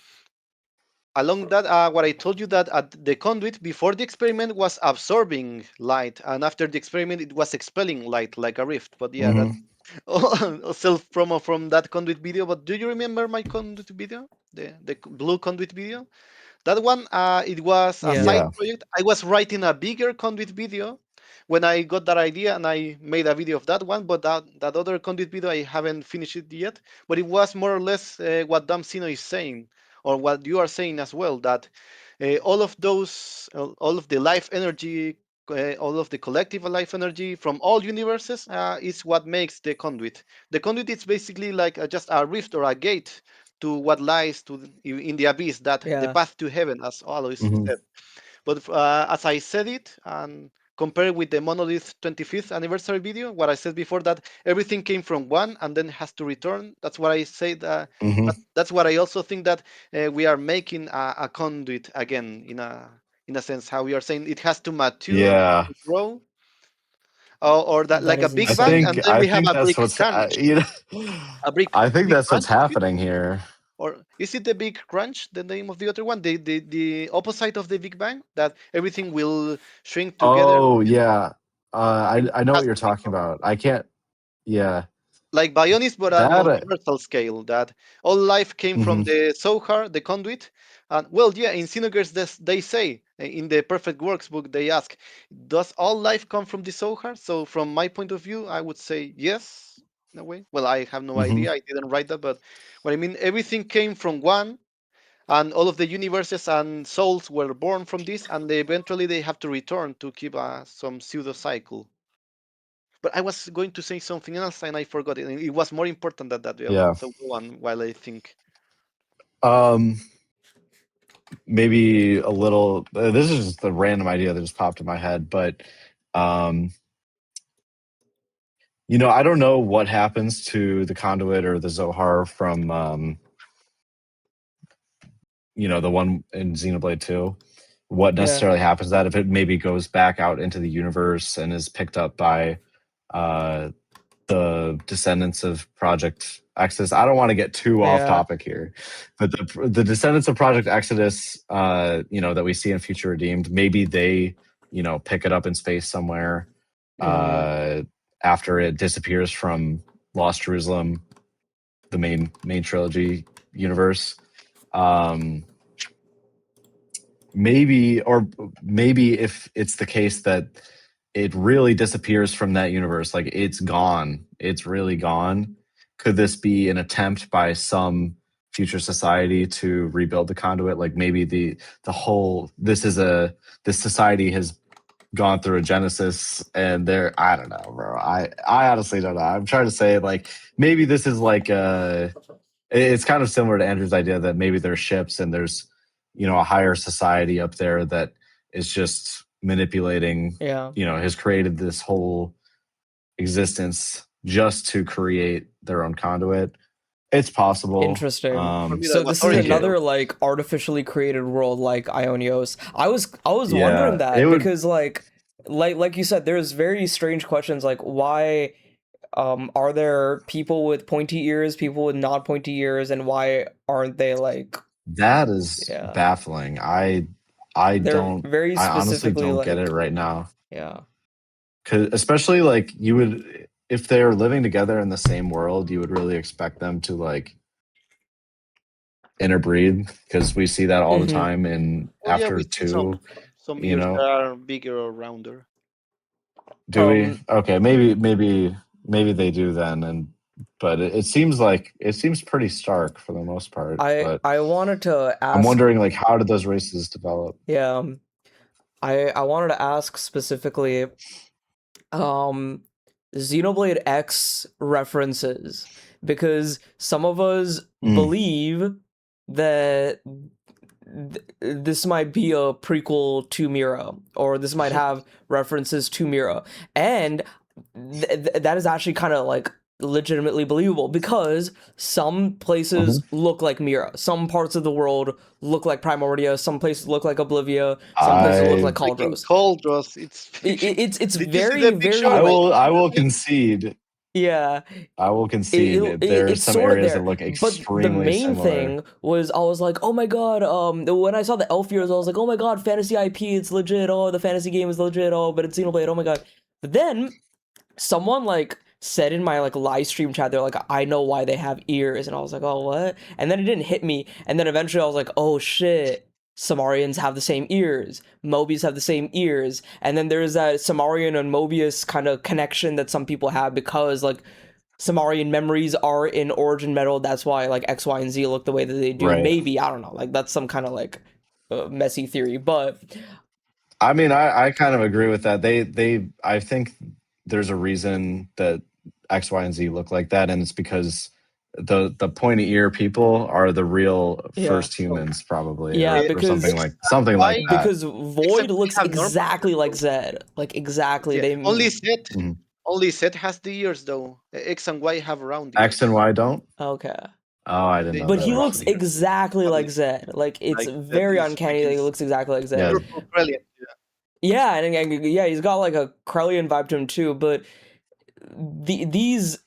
along that, what I told you that at the conduit before the experiment was absorbing light, and after the experiment it was expelling light like a rift. But yeah, Mm-hmm. that's self promo from that conduit video. But do you remember my conduit video, the blue conduit video? That one, it was a Yeah. side Yeah. project. I was writing a bigger conduit video when I got that idea, and I made a video of that one. But that other conduit video, I haven't finished it yet. But it was more or less what Damsino is saying, or what you are saying as well. That all of those, all of the life energy, all of the collective life energy from all universes is what makes the conduit. The conduit is basically like just a rift or a gate to what lies in the abyss, that the Yeah. path to heaven, as Alois Mm-hmm. said. But as I said it, and compared with the Monolith 25th anniversary video, what I said before, that everything came from one and then has to return. That's what I said. Mm-hmm. That's what I also think, that we are making a conduit again, in a sense, how we are saying it has to mature, Yeah. to grow, or that That like a is Big I Bang, insane. think and then I we have think a that's big what's crunch, a big I think big that's what's crunch. happening here. Or is it the Big Crunch, the name of the other one? The opposite of the Big Bang, that everything will shrink together. Oh yeah. I know what Has you're to be talking about. I can't. Yeah. like Bionis, but on That. universal scale. That all life came from Mhm. the Zohar, the conduit. And well, yeah, in Xenogears they say, in the Perfect Works book, they ask, does all life come from the Zohar? So from my point of view, I would say yes, in a way. Well, I have no Mhm. idea. I didn't write that, but what I mean, everything came from one, and all of the universes and souls were born from this, and eventually they have to return to keep some pseudo cycle. But I was going to say something else and I forgot it. And it was more important than that. Yeah. So go on while I think. Um. Maybe a little. This is just a random idea that just popped in my head, but um, I don't know what happens to the conduit or the Zohar from the one in Xenoblade 2. What Yeah. necessarily happens to that, if it maybe goes back out into the universe and is picked up by uh the descendants of Project Exodus. I don't want to get too off Yeah. topic here, but the descendants of Project Exodus, that we see in Future Redeemed, maybe they, pick it up in space somewhere Mm, after it disappears from Lost Jerusalem, the main trilogy universe. Um, maybe if it's the case that it really disappears from that universe, like it's gone, it's really gone, could this be an attempt by some future society to rebuild the conduit? Like maybe the whole this society has gone through a genesis, and I don't know, bro. I honestly don't know. I'm trying to say, like, maybe this is like it's kind of similar to Andrew's idea that maybe there's ships and there's a higher society up there that is just manipulating, yeah. has created this whole existence just to create their own conduit. It's possible. Interesting. For me, that So was this is Think origin, it. though. another like artificially created world like Ionios. I was wondering Yeah, it that would. because like you said, there's very strange questions like why are there people with pointy ears, people with not pointy ears, and why aren't they like That is yeah. baffling. I They're don't. very I honestly specifically don't get it like right now. yeah. Cause especially like you would. if they're living together in the same world, you would really expect them to like interbreed, because we see that all the time in Well, yeah, we after see 2, some you ears that know. are bigger or rounder. Do we? Okay, maybe they do then, but it seems pretty stark for the most part. But I wanted to ask. I'm wondering, like, how did those races develop? Yeah, I wanted to ask specifically, Xenoblade X references, because some of us believe that this might be a prequel to Mira, or this might have references to Mira, and that is actually kind of like legitimately believable, because some places look like Mira, some parts of the world look like Primordia, some places look like Oblivia, some places look like Freaking Cauldros. Cauldros, it's It's Did you see very, the very picture? I will concede. yeah. I will concede there are It's some sort of areas that there, look but the extremely main similar. thing was, I was like, oh my god, when I saw the elf ears, I was like, oh my god, fantasy IP, it's legit, oh, the fantasy game is legit, oh, but it's Xenoblade, oh my god. But then someone like said in my like live stream chat, they're like, I know why they have ears, and I was like, oh, what? And then it didn't hit me, and then eventually I was like, oh shit, Samarians have the same ears, Mobius have the same ears, and then there's that Samarian and Mobius kind of connection that some people have, because like Samarian memories are in Origin Metal, that's why like X, Y, and Z look the way that they do. Right. Maybe, I don't know, like that's some kind of like messy theory, but I mean, I kind of agree with that. I think there's a reason that X, Y, and Z look like that, and it's because the pointy ear people are the real first humans, probably, yeah, or because something like that. because Void looks have normal exactly like Zed, like exactly. Yeah, They only Set has the ears though. X and Y have round ears. X and Y don't. okay. Oh, I didn't They know But that. he round looks Actually, ears. exactly like Probably. Zed. Like it's Like that very is uncanny that freaking he looks exactly like Zed. Yeah. super brilliant. Yeah, and yeah, he's got like a Krellian vibe to him too. But these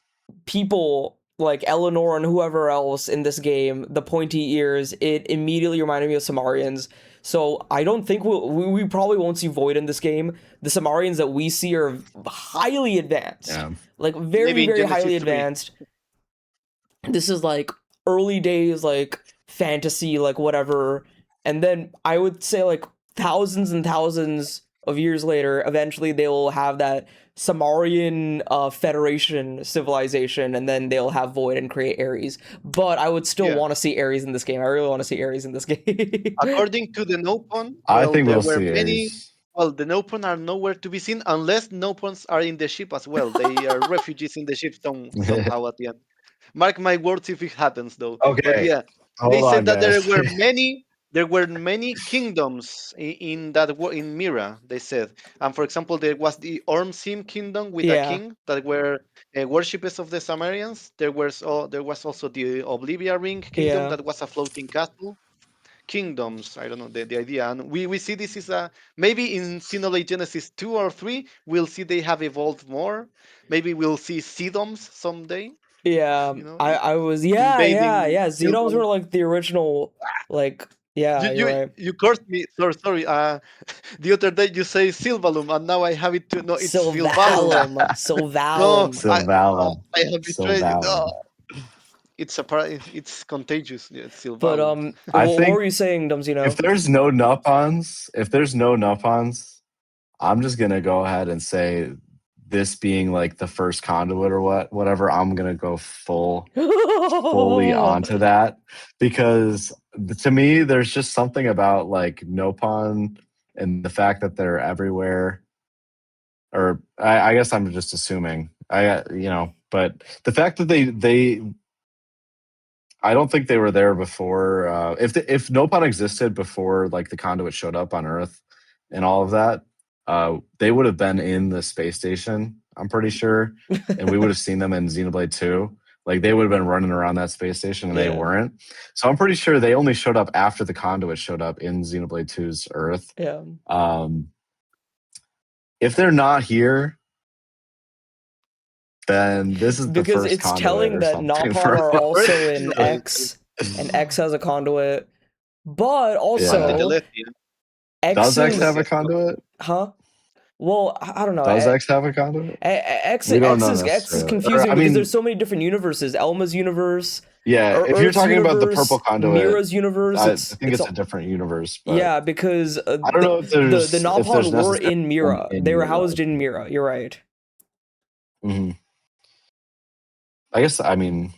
people like Eleanor and whoever else in this game, the pointy ears, it immediately reminded me of Samarians. So I don't think we probably won't see Void in this game. The Samarians that we see are highly advanced, Yeah. like very, Maybe in very Genesis highly 3. advanced. This is like early days, like fantasy, like whatever. And then I would say like thousands and thousands of years later, eventually they will have that Samarian Federation civilization, and then they'll have Void and create Ares. But I would still Yeah. want to see Ares in this game. I really want to see Ares in this game. According to the Nopon, I well, think there we'll were see many. Ares. Well, the Nopon are nowhere to be seen unless Nopons are in the ship as well. They are refugees in the ship somehow at the end. Mark my words if it happens though. But Okay, yeah, they hold said on, that guys. there were many kingdoms in Mira. They said, and for example, there was the Ormsim kingdom with a Yeah, king that were worshippers of the Sumerians. There was also the Oblivia Ring kingdom yeah. that was a floating castle. Kingdoms, I don't know the idea, and we see this is a maybe in Xenoblade Genesis 2 or 3 we'll see they have evolved more. Maybe we'll see Seedoms someday. Yeah, You know, I was invading yeah. Xenoms Silvan. were like the original, like You yeah, you're you right. you cursed me. Sorry. The other day you say Silvalum, and now I have it to no. It's Silvalum. Sylvalum, No, Sylvalum. Sylvalum. I have betrayed you. No, Sylvalum. it's contagious. Yeah, it's But Silvalum. I what think were you saying, if Dumzino? there's no Nupons, I'm just gonna go ahead and say this being like the first conduit or whatever, I'm gonna go fully onto that, because to me there's just something about like Nopon and the fact that they're everywhere. Or I guess I'm just assuming. But the fact that they I don't think they were there before. If Nopon existed before, like the conduit showed up on Earth and all of that, they would have been in the space station. I'm pretty sure, and we would have seen them in Xenoblade 2. Like they would have been running around that space station, and they Yeah. weren't. So I'm pretty sure they only showed up after the conduit showed up in Xenoblade 2's Earth. Yeah. If they're not here, then this is the Because first it's conduit telling or that something Nopon for are them. also in Xenoblade. X, and X has a conduit. But And the also Delethi. Does X X's have a conduit? huh? Well, I don't know. Does X have a conduit? We don't know X is necessarily. confusing I because mean, there's so many different universes. Elma's universe, yeah. If you're Earth's talking about the universe, purple conduit, Mira's universe. I It's think it's a a different universe. But yeah, because I don't know if the there's Nopon were necessarily in one Mira. in They were Mira. housed in Mira. You're right. Mm-hmm. I guess. I mean,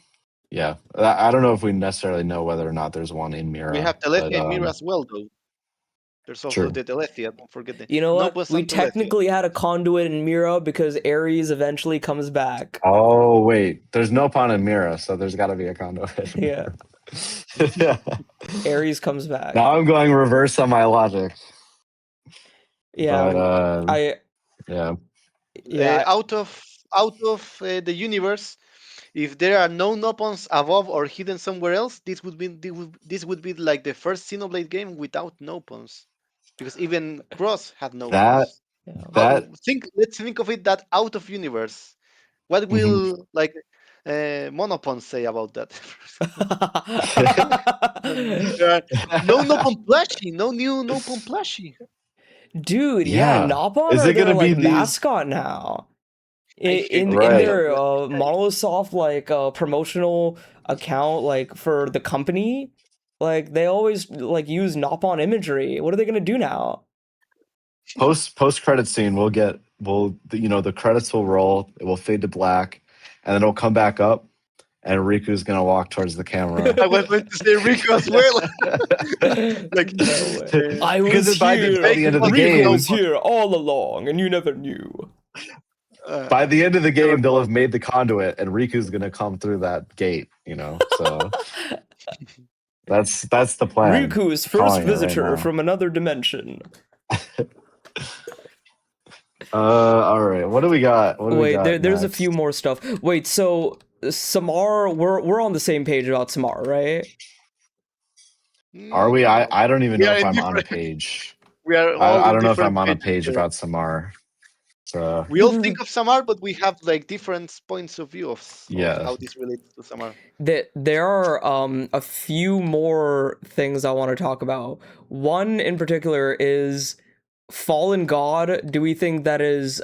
yeah. I don't know if we necessarily know whether or not there's one in Mira. We have Telethia and Mira as well, though. There's also True. the Telethia. Don't forget the You know what? Nopos We and Telethia. technically had a conduit in Mira because Ares eventually comes back. Oh wait, there's no pawn in Mira, so there's got to be a conduit. Yeah. Ares comes back. Now I'm going reverse on my logic. Yeah. But, yeah. Out of the universe, if there are no Nopons above or hidden somewhere else, this would be like the first Xenoblade game without Nopons, because even Cross had Nopons. Let's think of it that out of universe. What will like Monopon say about that? No Nopon plushie, no new Nopon plushie. Dude, yeah, Nopon Is are it their gonna be like these... mascot now. In Right. their Monolith like promotional account, like for the company, like they always like use Nopon imagery. What are they gonna do now? Post credit scene, the credits will roll, it will fade to black, and then it'll come back up, and Riku's gonna walk towards the camera. I was going to say Riku as well. Like, no way. I because was by here. the end of the Riku game, was here all along, and you never knew. By the end of the game, they'll have made the conduit, and Riku's gonna come through that gate. So that's the plan. Riku's first visitor from another dimension. All right. What do we got? There's a few more stuff. Wait, so Samar, we're on the same page about Samar, right? Are we? I don't even know if I'm on a page. We are all I don't know if I'm different on a pages, page about Samar. So we all think of Samar, but we have like different points of view of how this relates to Samar. There are a few more things I want to talk about. One in particular is Fallen God. Do we think that is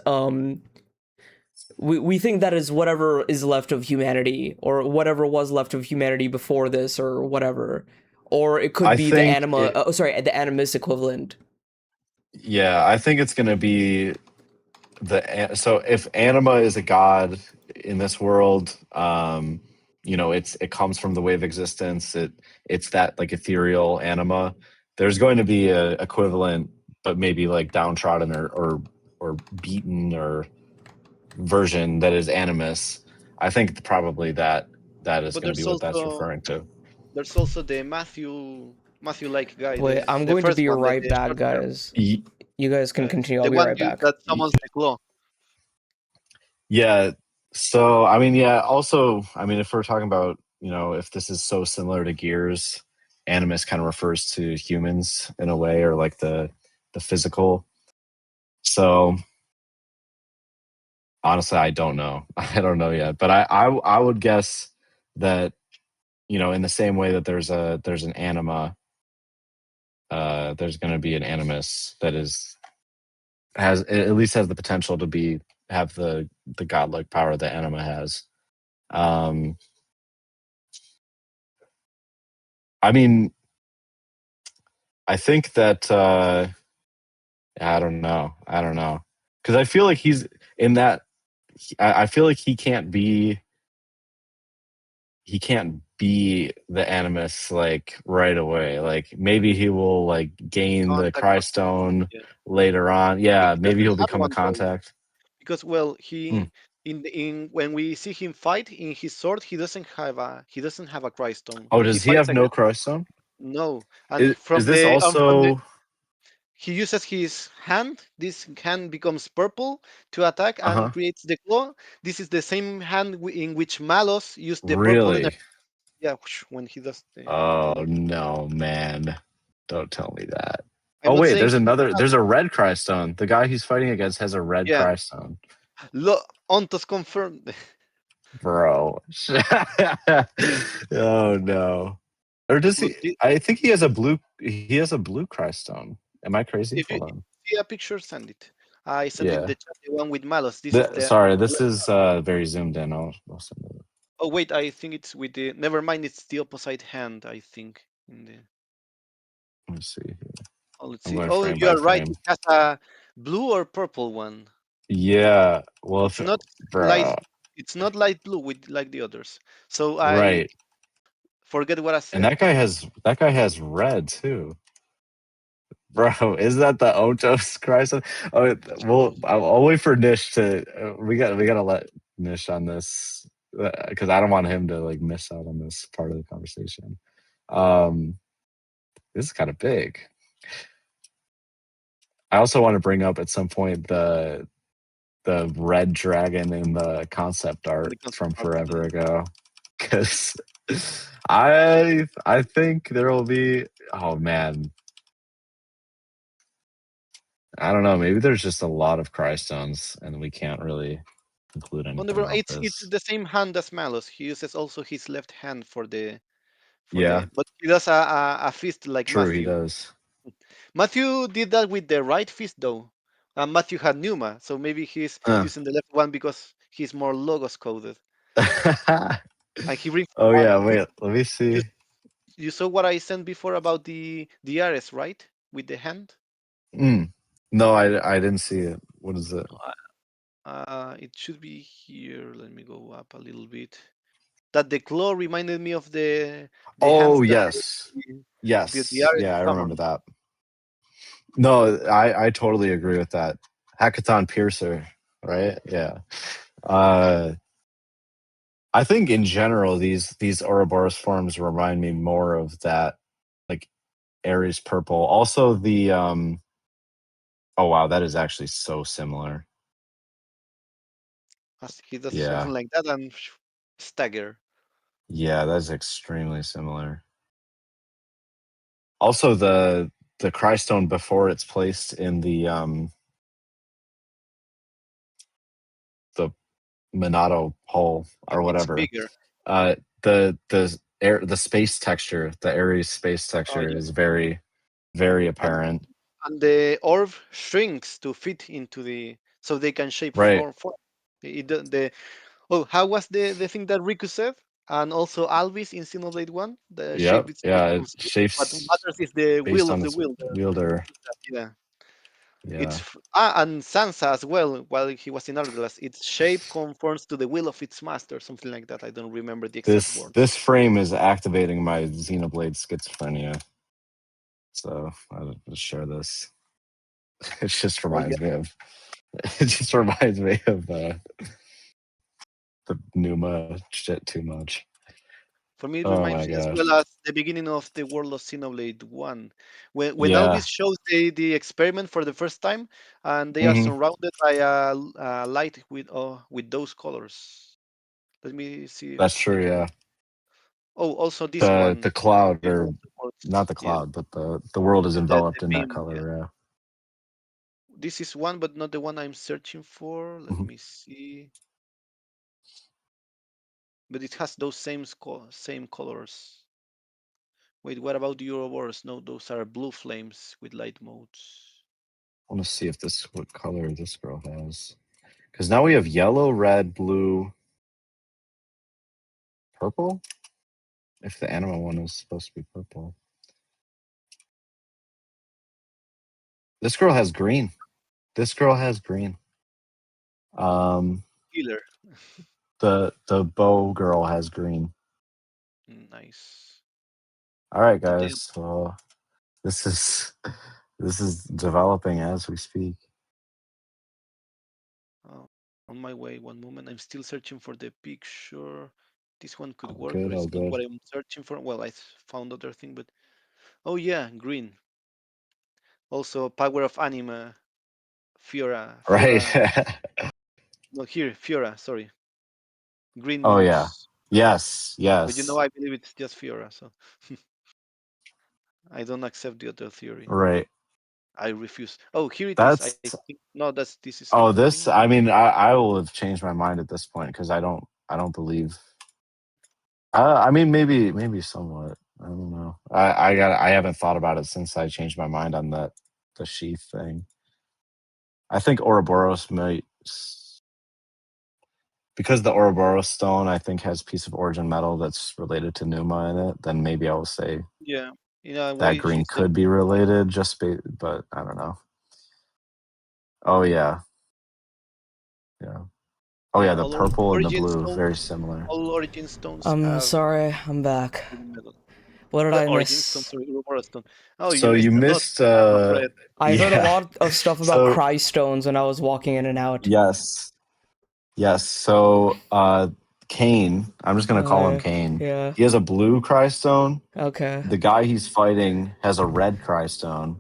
we think that is whatever is left of humanity, or whatever was left of humanity before this, or whatever, or it could be the the Animus equivalent. Yeah, I think it's gonna be so if Anima is a god in this world, it comes from the wave of existence. It's that like ethereal anima. There's going to be a equivalent, but maybe like downtrodden or beaten or version that is animus. I think probably that is going to be what that's referring to. There's also the Matthew like guy. Wait, I'm going to be right back, guys. You guys can continue. I'll be right back. That summons the claw. Yeah. So I mean, yeah. Also, I mean, if we're talking about if this is so similar to Gears, animus kind of refers to humans in a way, or like the physical. So honestly, I don't know. I don't know yet, but I would guess that in the same way that there's an anima, there's going to be an animus that has at least has the potential to have the godlike power that anima has. I mean, I think that I don't know, because I feel like he's in that. I feel like he can't be the animus like right away. Like maybe he will like gain the Crystone later on. Yeah, maybe he'll become a contact. Because he in when we see him fight in his sword, he doesn't have a Crystone. Oh, does he have no Crystone? No, and is this also? He uses his hand. This hand becomes purple to attack and creates the claw. This is the same hand in which Malos used the purple energy. Yeah, when he does the... Oh, no, man. Don't tell me that. Oh, wait, there's a red Crystone. The guy he's fighting against has a red Crystone. Look, Ontos confirmed. Bro. Oh, no. Or does he? I think he has a blue Crystone. Am I crazy? If you see a picture, send it. I sent in Yeah. the chat the one with Malos. This is the. Sorry, this is very zoomed in. I'll send it. Oh wait, I think it's with the. Never mind, it's the opposite hand. I think. In the. Let me see here. Oh, let's I'm see. going Oh, frame you by are right. frame. It has a blue or purple one. Yeah. Well, It's if not light. bro, It's not light blue with like the others. So I right. forget what I And said. that guy has red too. Bro, is that the Otos Christ? Oh, well, I'll wait for Nish to. We gotta let Nish on this because I don't want him to like miss out on this part of the conversation. This is kind of big. I also want to bring up at some point the red dragon in the concept art The concept from art, forever yeah. ago, because I think there will be. Oh man, I don't know. Maybe there's just a lot of Crystones, and we can't really conclude Oh, anything never. off It's this. the same hand as Malos. He uses also his left hand for the Yeah, but he does a fist like true. He Matthew. does. Matthew did that with the right fist though. Matthew had Numa, so maybe he's Uh. using the left one because he's more logos coded. And he brings. Oh yeah. This, Wait. Let me you, see. you saw what I sent before about the Ares, right? With the hand. Mm. No, I didn't see it. What is it? It should be here. Let me go up a little bit. That the claw reminded me of the hands Oh that yes, the yes. Ares Yeah, I remember summon. that. No, I totally agree with that. Hackathon Piercer, right? Yeah. Uh, I think in general these Ouroboros forms remind me more of that like Ares purple. Also the oh wow, that is actually so similar. As he does something Yeah. like that and stagger. Yeah, that's extremely similar. Also the Crystone before it's placed in the Monado hole or It's whatever. bigger. Uh, the space texture, the Ares space texture Yeah. is very very And apparent. the orb shrinks to fit into the so they can shape Right. form. The oh, how was the thing that Riku said? And also Alvis in Xenoblade 1, the shape Yep. is based Yeah. on It space. What shapes matters is the based will of on the its will. wielder. Yeah. Yeah. And Sansa as well, while he was in Hourglass, its shape conforms to the will of its master, something like that. I don't remember the exact word. This frame is activating my Xenoblade schizophrenia. So I'll just share this. It just Oh yeah. reminds me of. It just reminds me of the Numa shit too much. For me, it Oh reminds my me as gosh. well as the beginning of the world of Xenoblade 1. When Yeah. Alvis shows the experiment for the first time, and they are Hmm. surrounded by a light with those colors. Let me see if That's I true. can. Yeah. Oh, also this The one. cloud, It or also works. not the Yeah, cloud, but the world is the enveloped in that beam. Yeah, color. Yeah. this is one, but not the one I'm searching for. Let Mhm. me see. But it has those same colors. Wait, what about the Ouroboros? No, those are blue flames with light modes. I want to see if what color this girl has. Because now we have yellow, red, blue, purple. If the animal one is supposed to be purple, this girl has green. This girl has green. Healer. The bow girl has green. Nice. All right, And then, guys. Well, this is this is developing as we speak. uh, on my way, one moment. I'm still searching for the picture. This one could All work, good. but All it's not good. what I'm searching for. Well, found other thing, but oh yeah, green. Also, power of anima. Fiora. Right. Fiora. No, here, Fiora. Sorry, green Oh yeah. modes. Yes. But Yes. I believe it's just Fiora, so I don't accept the other theory. Right. I refuse. Oh, here it is. I That's think no, this is oh another this. thing. I mean, I will have changed my mind at this point because I don't believe. I mean, maybe somewhat. I don't know. I haven't thought about it since I changed my mind on the sheath thing. I think Ouroboros might, because the Ouroboros stone I think has piece of origin metal that's related to Numa in it. Then maybe I will say Yeah, in a that way, green she's like. could be related, but I don't know. Oh yeah, yeah. Oh Yeah, yeah, the all purple and the origin blue, stones. very similar. All origin stones I'm have sorry, I'm back. green metal. What did The I origin stone, miss? sorry, Aurora stone. Oh, you So you missed a lot. missed, I have read. I heard a yeah. lot of stuff about So cry stones when I was walking in and out. yes, yes. So Kane, I'm just gonna call him Kane. Yeah. He has a blue Crystone. Okay. The guy he's fighting has a red Crystone,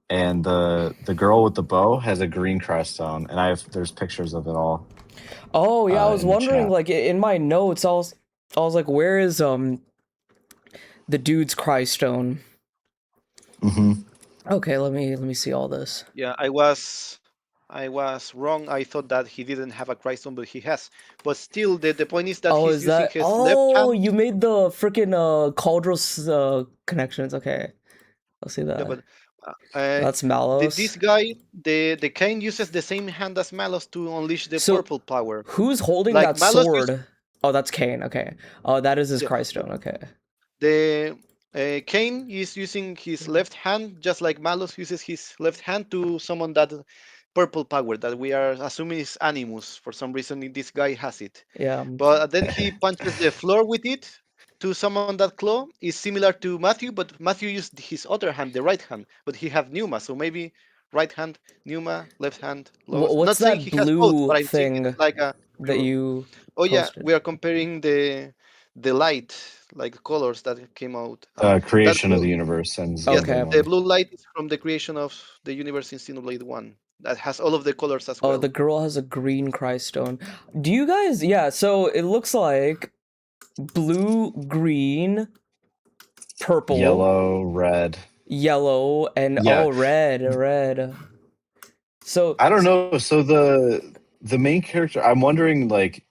and the girl with the bow has a green Crystone. And there's pictures of it all Oh yeah, I was in the wondering, chat. like in my notes, I was like, where is the dude's cry stone? Hmm. Okay, let me see all this. Yeah, I was wrong. I thought that he didn't have a Crystone, but he has. But still, the point is that Oh, he's is using that? his left Oh, hand. you made the freaking Cauldros connections. Okay, I'll see Yeah, that. but That's this Malos. guy, the Kain uses the same hand as Malos to unleash the So, purple power. who's holding Like that Malos use, sword? Oh, that's Kane. Okay. Oh, that is his yeah, Crystone. Okay. the Kain is using his left hand, just like Malos uses his left hand to summon that purple power that we are assuming is Animus. For some reason, this guy has it. Yeah. But then he punches the floor with it to summon that claw. Is similar to Matthew, but Matthew used his other hand, the right hand, but he have Numa, so maybe right hand Numa, left hand Logos. What's Not saying that he has both, blue but I think it's thing like a that mirror. you Oh yeah, posted? we are comparing the light, like colors that came out. That Creation of the blue, universe and yes, Okay. Xenoblade the 1. blue light is from the creation of the universe in Xenoblade One. That has all of the colors as Oh, the well. girl has a green Crystone. Do you guys? Yeah. So it looks like blue, green, purple, Yellow, red. yellow, and Yeah. oh, red. So I don't know. So the main character, I'm wondering, like,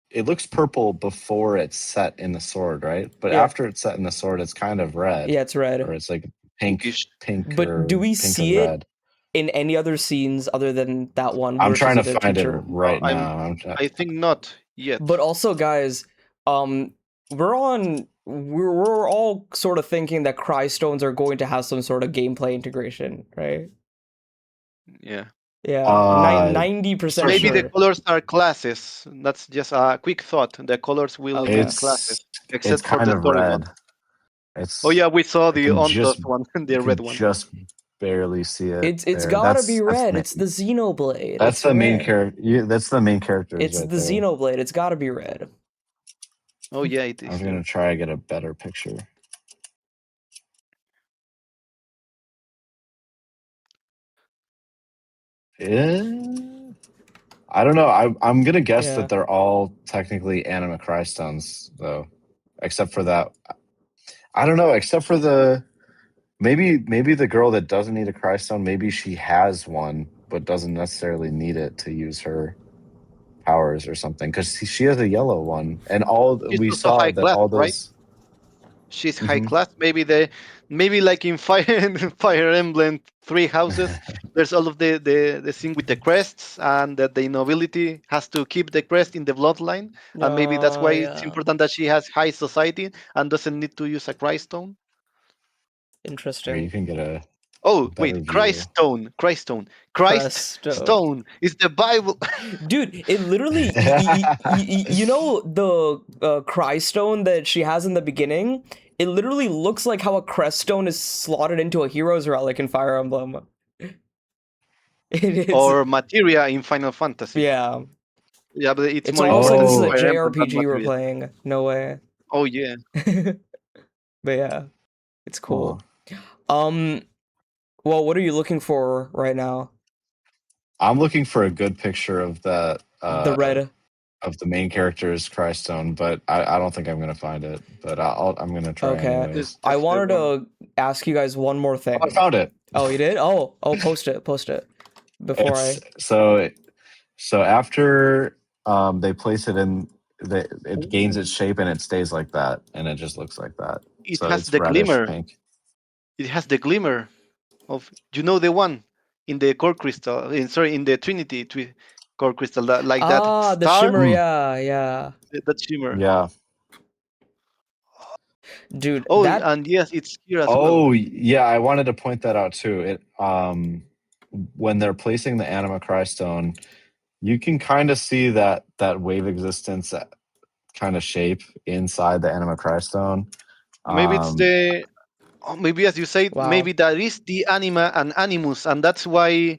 it looks purple before it's set in the sword, right? But yeah, after it's set in the sword, it's kind of red, yeah, it's red. or it's like Pinkish. pink But do or we pink and see it red. in any other scenes other than that one I'm where she's trying to with her find it teacher? right I'm. now. I think not yet. But also, guys, um, we're all sort of thinking that Crystones are going to have some sort of gameplay integration, right? Yeah. Yeah, uh 90% for Maybe the sure. sure. colors are classes. That's just a quick thought. The colors will be Okay. classes, It's except for kind the of story red. mode. Oh It's yeah, we saw I the can Ontos just one, I the red can one. just barely see it It's there. gotta be That's red. It's the Xenoblade. that's It's the main red. character. That's the main characters It's right the there. Xenoblade. It's gotta be red. Oh yeah, it I is was gonna there. try to get a better picture. Yeah. I don't know. I'm gonna guess Yeah. that they're all technically anima Chrystones, though, except for that. I don't know. Except for maybe the girl that doesn't need a Crystone, maybe she has one but doesn't necessarily need it to use her powers or something, because she has a yellow one, and all She's we also saw high that class, all right? those. She's high Mhm. class. Maybe like in Fire Fire Emblem Three Houses, there's all of the thing with the crests, and that the nobility has to keep the crest in the bloodline, and maybe that's why it's Yeah. important that she has high society and doesn't need to use a Crystone. Here, you Interesting. can get a Oh better wait, view. Christ Cresto. Stone is the Bible. Dude, it literally, you know the Crystone that she has in the beginning? It literally looks like how a Creststone is slotted into a hero's relic in Fire Emblem. It is, Or materia in Final Fantasy. yeah. Yeah, but it's It's more almost like important this is in a Oh, Fire Emblem than JRPG we're materia. playing. No way. Oh yeah. But yeah, it's cool. cool. Um, well, what are you looking for right now? I'm looking for a good picture of that The red. of the main character's Crystone, but I don't think I'm gonna find it. But I'm gonna try Okay. anyways. I Just the wanted one. to ask you guys one more Oh, I thing. found it. Oh, you did? Oh, post it. Before It's I. so after they place it in, it gains its Ooh. shape and it stays like that, and it just looks like that. It So has it's the reddish glimmer. pink. It has the glimmer of, you know, the one. in the core crystal. In the Trinity core crystal, like that The star, shimmer, yeah. that shimmer. Yeah. Dude, Oh, that and yes, it's here as well. Oh, yeah. I wanted to point that out too. It when they're placing the Anima Crystone, you can kind of see that wave existence kind of shape inside the Anima Crystone. Maybe it's the maybe as you say, wow. maybe that is the anima and animus, and that's why,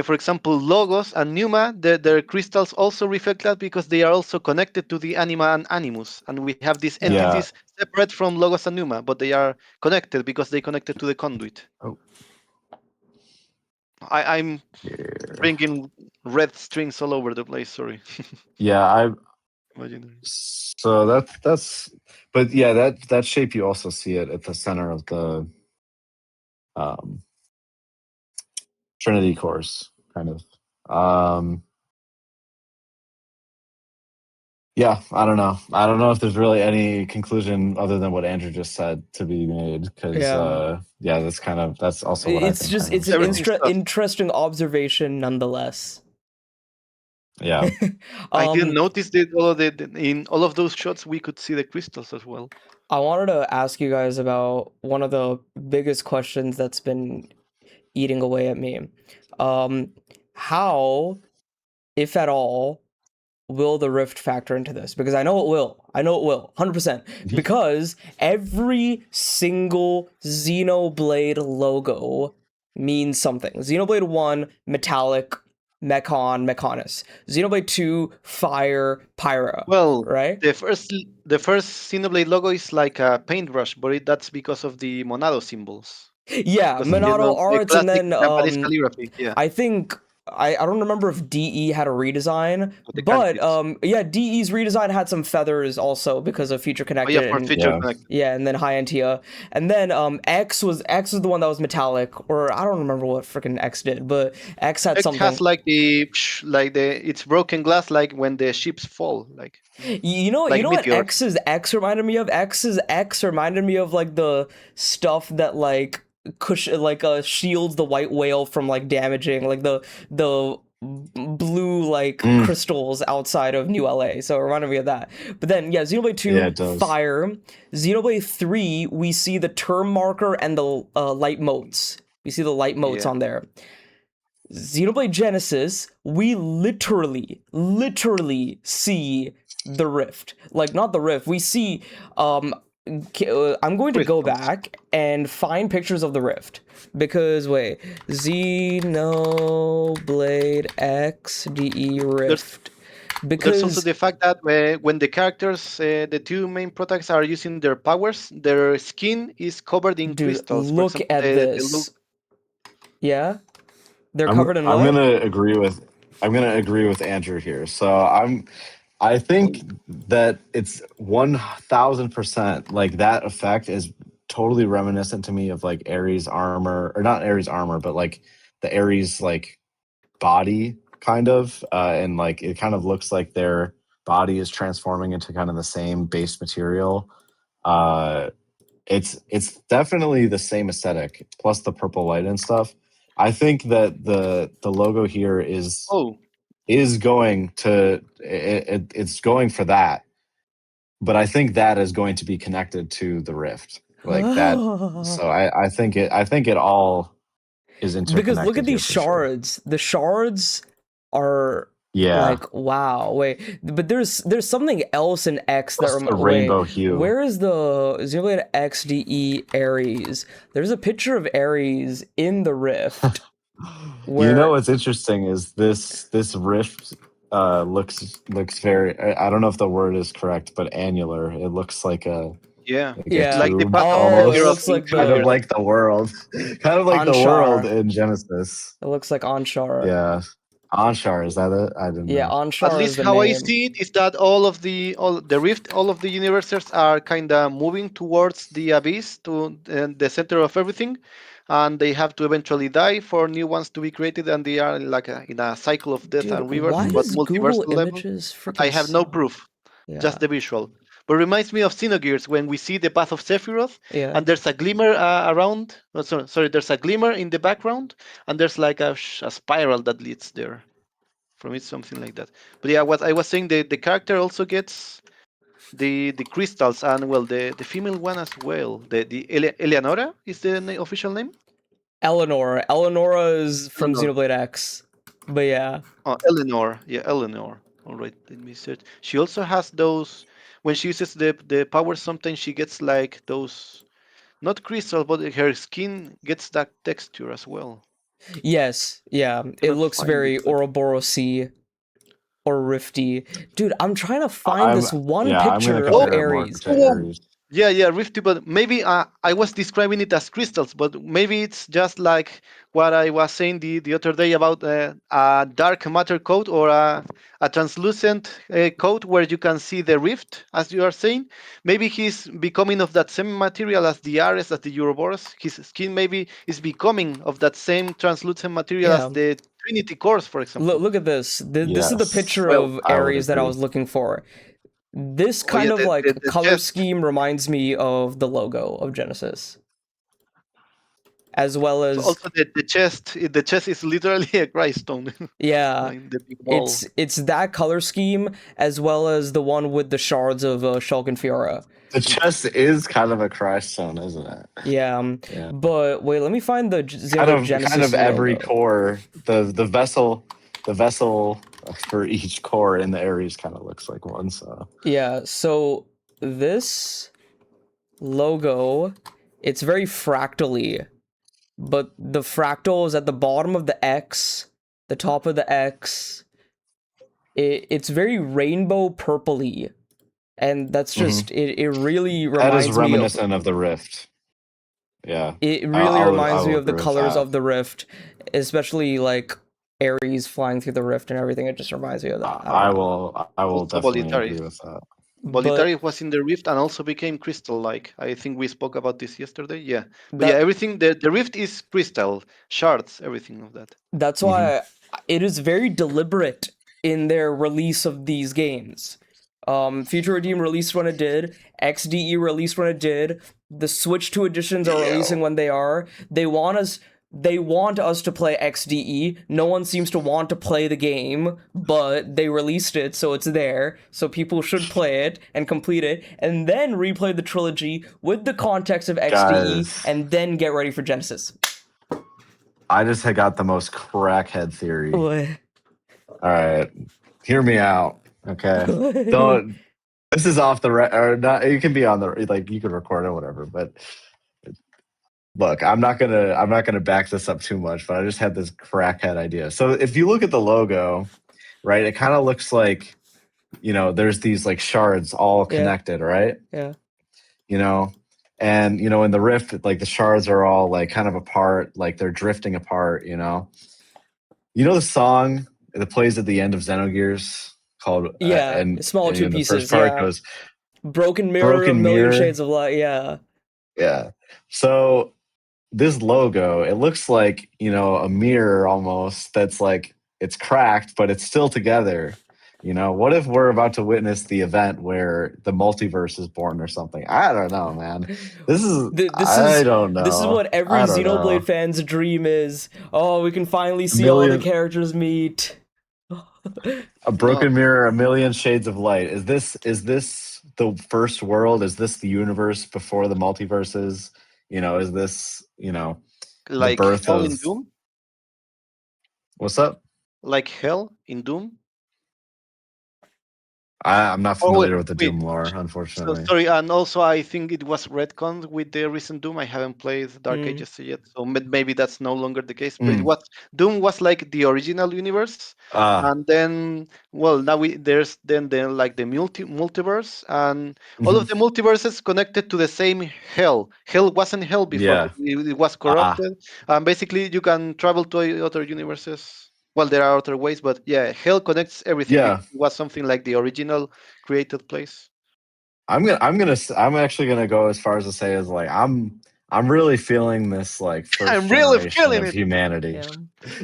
for example, logos and pneuma, their crystals also reflect that because they are also connected to the anima and animus, and we have these Yeah. entities separate from logos and pneuma, but they are connected because they connected to the conduit. Oh. I'm bringing red strings all over the place. Sorry. Yeah, Imaginary. so but yeah, that shape you also see it at the center of the Trinity course, kind of. Yeah, I don't know. I don't know if there's really any conclusion other than what Andrew just said to be made, because Yeah. that's also what I It's think. just kind of it's an Everything's tough. interesting observation nonetheless. Yeah. I didn't notice that in all of those shots we could see the crystals as well. I wanted to ask you guys about one of the biggest questions that's been eating away at me. How, if at all, will the Rift factor into this? Because I know it will. 100%. Because every single Xenoblade logo means something. Xenoblade 1, metallic, Mechonus. Xenoblade 2, fire, Pyra. Well, right? the first Xenoblade logo is like a paintbrush, but that's because of the Monado symbols. Yeah, Because Monado the arts, and classic then Japanese calligraphy. Yeah, I think I don't remember if DE had a redesign, with the but kanjis. yeah, DE's redesign had some feathers also because of Future Oh yeah, Connected for and feature connected. yeah, and then High Antia. And then X was the one that was metallic, or I don't remember what freaking X did, but X had X something. has like it's broken glass, like when the ships fall, like You know like what meteors. X reminded me of? X reminded me of like the stuff that like shields the white whale from like damaging like the blue like crystals outside of New LA. So it reminded me of that. But then yeah, Xenoblade 2, Yeah, it does. fire. Xenoblade 3, we see the term marker and the light motes. We see the light motes on there. Xenoblade Genesis, we literally see the rift. Like, not the rift, we see, I'm going to go Crystals. back and find pictures of the rift. Because, wait, Xenoblade XDE rift. Because there's also the fact that when the characters, the two main protagonists are using their powers, their skin is covered in dude, crystals. For look example, at the this. Yeah? They're I'm covered in I'm what? gonna agree with Andrew here. So I think that it's 1000% like that effect is totally reminiscent to me of like Ares armor, or not Ares armor, but like the Ares like body kind of, and like it kind of looks like their body is transforming into kind of the same base material. It's definitely the same aesthetic plus the purple light and stuff. I think that the logo here is going to it's going for that, but I think that is going to be connected to the rift like that. So I think it all is interconnected. Because look at these here for sure. shards. The shards are Yeah. like, wow. Wait, but there's something else in X that Plus the rainbow hue. Where is the Xenoblade XDE Ares? There's a picture of Ares in the rift. You know what's interesting is this rift looks very, I don't know if the word is correct, but annular. It looks like a like the tube, path of almost. it looks like kind of like the world. Kind of like the world in Genesis. It looks like Anshar. Yeah. Anshar, is that it? I didn't know. Anshar At least how I see it is that all of the rift, all of the universes are kind of moving towards the abyss, to the center of everything, and they have to eventually die for new ones to be created, and they are like in a cycle of death and rebirth, why but does multiversal Google level. Images But I freaking have no suck? proof. just the visual. But reminds me of Xenogears when we see the path of Sephiroth, Yeah. and there's a glimmer around. Oh, sorry, there's a glimmer in the background, and there's like a spiral that leads there. From it, something like that. But yeah, what I was saying, the character also gets the crystals, and well, the female one as well. Eleonora is the official name. Eleanor. Eleonora is from Eleanor. Xenoblade X. But yeah. Oh, Eleanor. Yeah, Eleanor. All right, let me search. She also has those. When she uses the power, sometimes she gets like those, not crystal, but her skin gets that texture as well. Yes, yeah. It Cannot looks find it, very but Ouroboros-y or Rifty. Dude, I'm trying to find I'm this one yeah, I'm gonna picture of compare it more Ares. to Aries. yeah, yeah, Rifty, but maybe I was describing it as crystals, but maybe it's just like what I was saying the other day about a dark matter coat or a translucent coat where you can see the rift, as you are saying. Maybe he's becoming of that same material as the Ares, as the Ouroboros. His skin maybe is becoming of that same translucent material as Yeah. the Trinity cores, for example. Look at this. This is the Yes, picture Well, of I would Ares that I agree. was looking for. This oh yeah, kind of like the color chest. scheme reminds me of the logo of Genesis, as well So as also the chest is literally a gray stone, yeah, like the big ball. it's that color scheme as well as the one with the shards of Shulk and Fiora. The chest is kind of a Christ stone, isn't it? Yeah, Yeah. but wait, let me find the Xenoblade Kind Genesis of every logo. core, the vessel for each core in the Aries kind of looks like one. So Yeah, so this logo, it's very fractally, but the fractal is at the bottom of the X, the top of the X. It's very rainbow purpley, and that's just it really that is reminds me of reminiscent of the Rift. Yeah, it really I reminds me will of the agree with colors that. of the Rift, especially like Ares flying through the Rift and everything. It just reminds me of that. I don't know. I will Also definitely agree Volitaris. with that. But Volitaris was in the rift and also became crystal-like. I think we spoke about this yesterday. Yeah, but yeah, that everything the rift is crystal shards, everything of that. that's why it is very deliberate in their release of these games. Future Redeem released when it did. XDE released when it did. The Switch 2 editions are Yeah. releasing when they are. They want us to play XDE. No one seems to want to play the game, but they released it, so it's there. So people should play it and complete it, and then replay the trilogy with the context of XDE, Guys, and then get ready for Genesis. I just had got the most crackhead theory. What? All right, hear me out. Okay, don't. This is off the or not. You can be on the like you can record or whatever. But look, I'm not gonna back this up too much. But I just had this crackhead idea. So if you look at the logo, right, it kind of looks like there's these like shards all Yeah. connected, right? Yeah. And in the rift, like the shards are all like kind of apart, like they're drifting apart. The song that plays at the end of Xenogears called Yeah. and Smaller two the first pieces. part Yeah. goes Broken mirror, a broken million mirror. shades of light. Yeah. Yeah. So this logo, it looks like, a mirror almost that's like it's cracked, but it's still together. What if we're about to witness the event where the multiverse is born or something? I don't know, man. I don't know. This is what every I don't know. Xenoblade fan's dream is. Oh, we can finally see all the million characters meet. a No, broken mirror, a million shades of light. Is this the first world? Is this the universe before the multiverses? Is this, the like birth hell in of Doom, what's up? like hell in Doom. I'm not Oh wait, familiar with the wait. Doom lore, So unfortunately. sorry, and also I think it was retconned with the recent Doom. I haven't played Dark Mm. Ages yet, so maybe that's no longer the case. But it Mm. was Doom was like the original universe, Ah, and then well now there's then like the multiverse, and all of mhm. the multiverses connected to the same hell. Hell wasn't hell before; Yeah. it was Ah, corrupted, and basically you can travel to other universes. Well, there are other ways, but yeah, hell connects everything yeah. because it was something like the original created place. I'm actually gonna go as far as to say is like I'm really feeling this like first I'm really generation feeling of it. humanity. Yeah.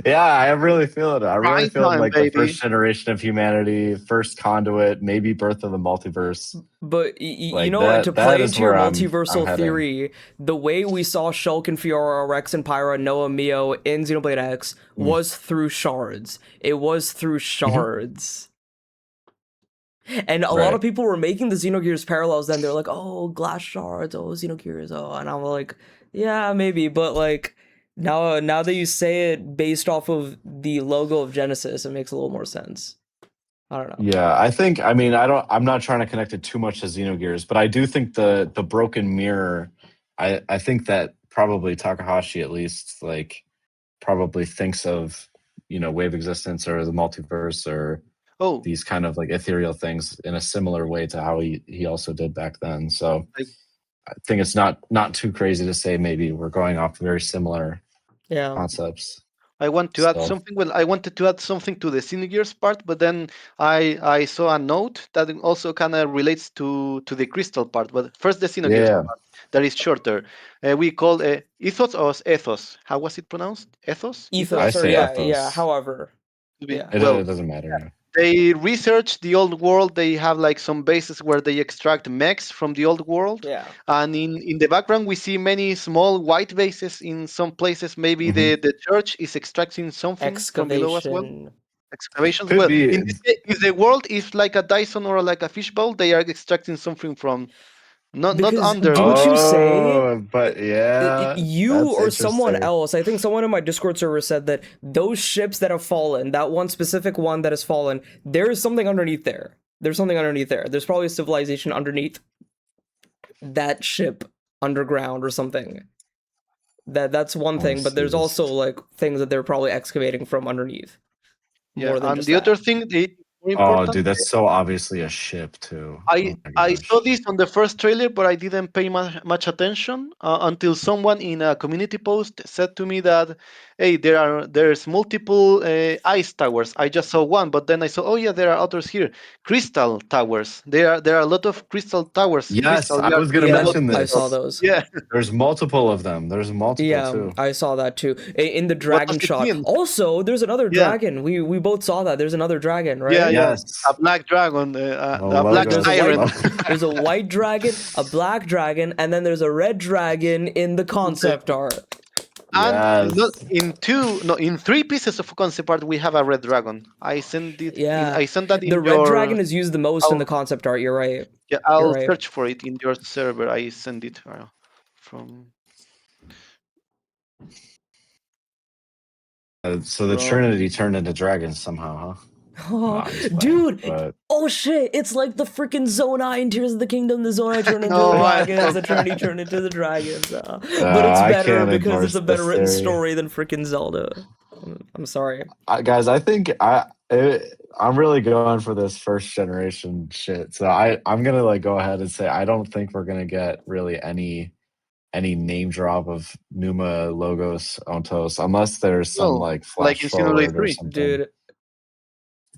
Yeah, I really feel it. I really Right feel time, like the baby. first generation of humanity, first conduit, maybe birth of the multiverse. But Like you know what? To that play is into your where I'm multiversal heading. theory, the way we saw Shulk and Fiora, Rex and Pyra, Noah, Mio in Xenoblade X was through shards. It was through shards. And a lot of people were making the Xenogears parallels then. They're like, oh, glass shards, oh, Xenogears, oh. And I'm like, yeah, maybe. But like, now that you say it based off of the logo of Genesis, it makes a little more sense. I don't know. Yeah, I'm not trying to connect it too much to Xenogears, but I do think the broken mirror, I think that probably Takahashi at least like probably thinks of, wave existence or the multiverse or Oh, these kind of like ethereal things in a similar way to how he also did back then. So I, I think it's not too crazy to say maybe we're going off very similar Yeah. concepts. I want to add So something. Well, I wanted to add something to the Xenogears part, but then I saw a note that also kind of relates to the crystal part. But first, the Xenogears yeah, part that is shorter. We call ethos or ethos. How was it pronounced? Ethos? I Ethos, or say yeah. ethos. However, yeah. Well, It doesn't matter. they research the old world. They have like some bases where they extract mechs from the old world, Yeah. and in the background we see many small white bases in some places. Maybe Mhm. the church is extracting something from below as well. Excavation. Excavations. Could Well, be. in this case, if the world is like a Dyson or like a fishbowl, they are extracting something from not Because under, didn't but you say Oh, but yeah, you that's or someone interesting. else, I think someone in my Discord server said that those ships that have fallen, that one specific one that has fallen, there is something underneath there. There's something underneath there. There's probably a civilization underneath that ship underground or something. That's one Let me thing, but see there's this. also like things that they're probably excavating from underneath. yeah. More than And just the other that. thing, the more Oh, important. dude, that's so obviously a ship too. Oh my I gosh. saw this on the first trailer, but I didn't pay much attention until someone in a community post said to me that, hey, there's multiple ice towers. I just saw one, but then I saw, oh yeah, there are others here. Crystal towers. There are a lot of crystal towers. Yes, Crystal. I was gonna Yeah, mention I saw this. those. Yeah. There's multiple of them. There's multiple Yeah, too. I saw that too. In the What does dragon it shot. mean? Also, there's another Yeah. dragon. We both saw that. There's another dragon, Yeah. right? Yeah. A Yes. black dragon. The A black There's a logos. white siren. there's a white dragon, a black dragon, and then there's a red dragon in the concept art. And not Yes. in two, no, in three pieces of concept art, we have a red dragon. I sent it in. Yeah. I sent that The in red your. dragon is used the most in I'll, the concept art. You're right. yeah, You're I'll right. search for it in your server. I send it from So the from. Trinity turned into dragons somehow, huh? No, Oh, I'm just playing. dude. But Oh shit. It's like the freaking Zonai in Tears of the Kingdom. The Zonai turned into the No, I dragons. love The that. Trinity turned into the dragons. But it's I better can't because it's endorse a better this written theory. story than freaking Zelda. I'm sorry. Guys, I think I'm really going for this first generation shit. So I'm gonna like go ahead and say I don't think we're gonna get really any name drop of Numa Logos Ontos unless there's some Well, like like flash in Xenoblade forward or 3. something. Dude,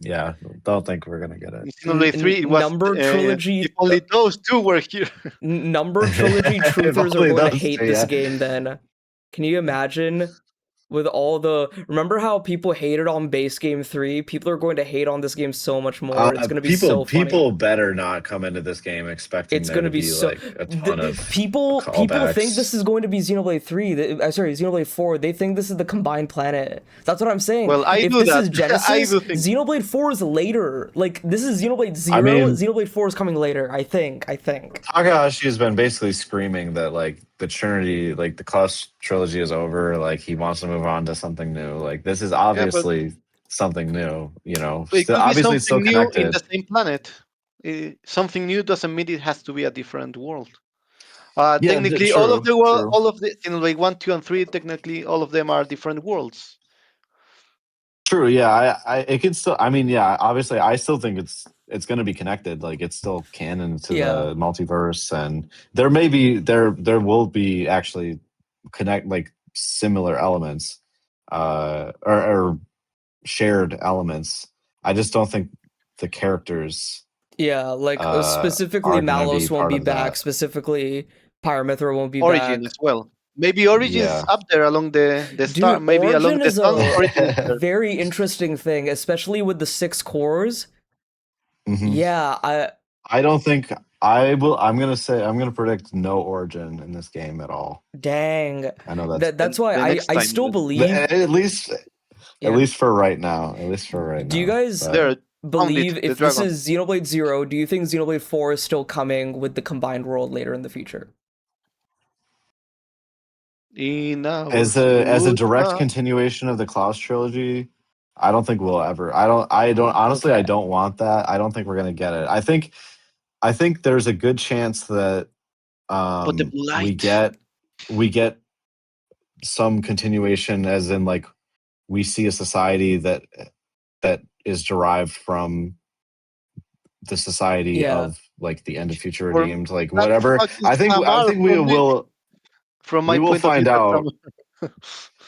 Yeah, don't think we're gonna get it. In Xenoblade 3, it was number if trilogy only those two were here. number trilogy If truthers are only going to those hate two, this yeah. game then. Can you imagine with all the remember how people hated on base game 3? People are going to hate on this game so much more. It's going to be so funny. People better not come into this game expecting It's there going to to be be so like a ton of people think this callbacks. is going to be Xenoblade 3. Sorry, Xenoblade 4. They think this is the combined planet. That's what I'm saying. Well, I If do this that. is I Genesis, do think. Xenoblade 4 is later. Like this is Xenoblade 0. I mean, Xenoblade 4 is coming later, I think. Takahashi has been basically screaming that like the Trinity, like the Clash trilogy is over. Like he wants to move on to something new. Like this is Yeah, but obviously something new. it Still could be obviously it's something still new in connected. the same planet. Something new doesn't mean it has to be a different world. Yeah, Technically, true, true. all of the Xenoblade 1, 2, and 3, technically all of them are different worlds. True. Yeah, it can still. I mean, yeah. Obviously, I still think it's going to be connected. Like it's still canon to Yeah. the multiverse, and there will be actually connect like similar elements, or shared elements. I just don't think the characters Yeah, like specifically are going to be Malos won't part be of back. that. Specifically, Pyramithra won't be Origin back. as well. Maybe Origin is up there along the star. Dude, Maybe along Origin the is stars. a Origin is there. very interesting thing, especially with the 6 cores. Yeah, I don't think I will. I'm gonna predict no Origin in this game at all. dang. I know That's The why next I time, still then. believe. at least Yeah. for right now. At least for right now. Do you guys There, found believe it, the if this dragon. is Xenoblade 0, do you think Xenoblade 4 is still coming with the combined world later in the future? In our As a direct future. continuation of the Klaus trilogy, I don't think we'll ever. I don't honestly. I Okay. don't want that. I don't think we're gonna get it. I think there's a good chance that But the blue we light. get some continuation, as in like we see a society that is derived from the society Yeah. of like the end of future For redeemed, like that's whatever. fucking I think Samar we from me. will From my point of view, find that's out. Samar.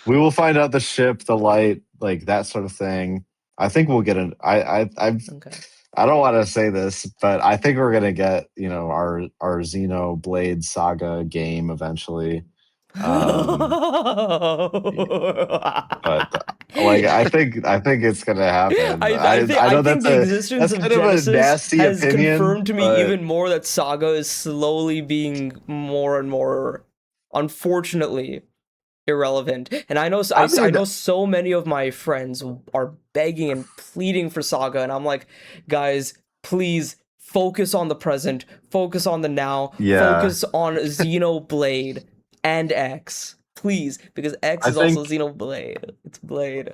We will find out the ship, the light, like that sort of thing. I think we'll get an. Okay. I don't want to say this, but I think we're gonna get our Xenoblade Saga game eventually. But like I think it's gonna happen. I know I think the existence that's of kind of a Genesis nasty has opinion, confirmed to me but even more that Saga is slowly being more and more, unfortunately, irrelevant. And I know I I mean, know so many of my friends are begging and pleading for Saga, and I'm like, guys, please focus on the present, focus on the now, yeah, focus on Xenoblade and X. Please, because X I is also think Xenoblade. It's Blade.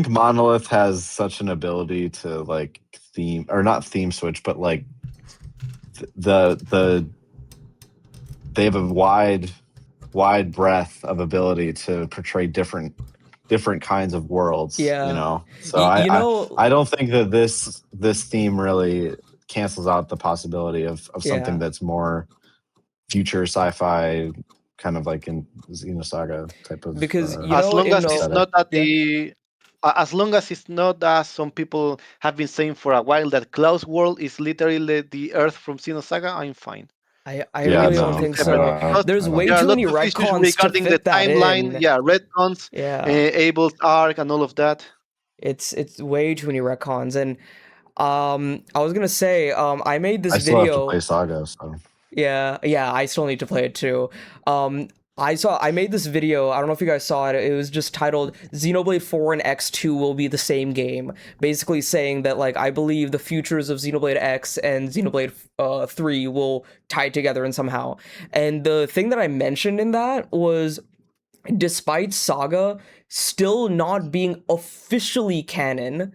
Monolith has such an ability to like theme or not theme switch, but like the they have a wide breadth of ability to portray different kinds of worlds. Yeah. So You know, I don't think that this theme really cancels out the possibility of something yeah. that's more future sci-fi, kind of like in Xenosaga type of Because As long in as it's aesthetic. not at yeah. as long as it's not as some people have been saying for a while that Klaus World is literally the Earth from Xenosaga, I'm fine. I Yeah, really It's don't no, think something I separate so. don't. because There's I don't way there are think a too lot many of issues retcons to regarding the fit that timeline. in. Yeah, retcons, Yeah. Abel's arc, and all of that. It's way too many retcons. And I was gonna say, I made this I still have to play video. Saga, so Yeah, I still need to play it too. Um, I made this video. I don't know if you guys saw it. It was just titled Xenoblade 4 and X2 will be the same game. Basically saying that like I believe the futures of Xenoblade X and Xenoblade 3 will tie together in somehow. And the thing that I mentioned in that was, despite Saga still not being officially canon,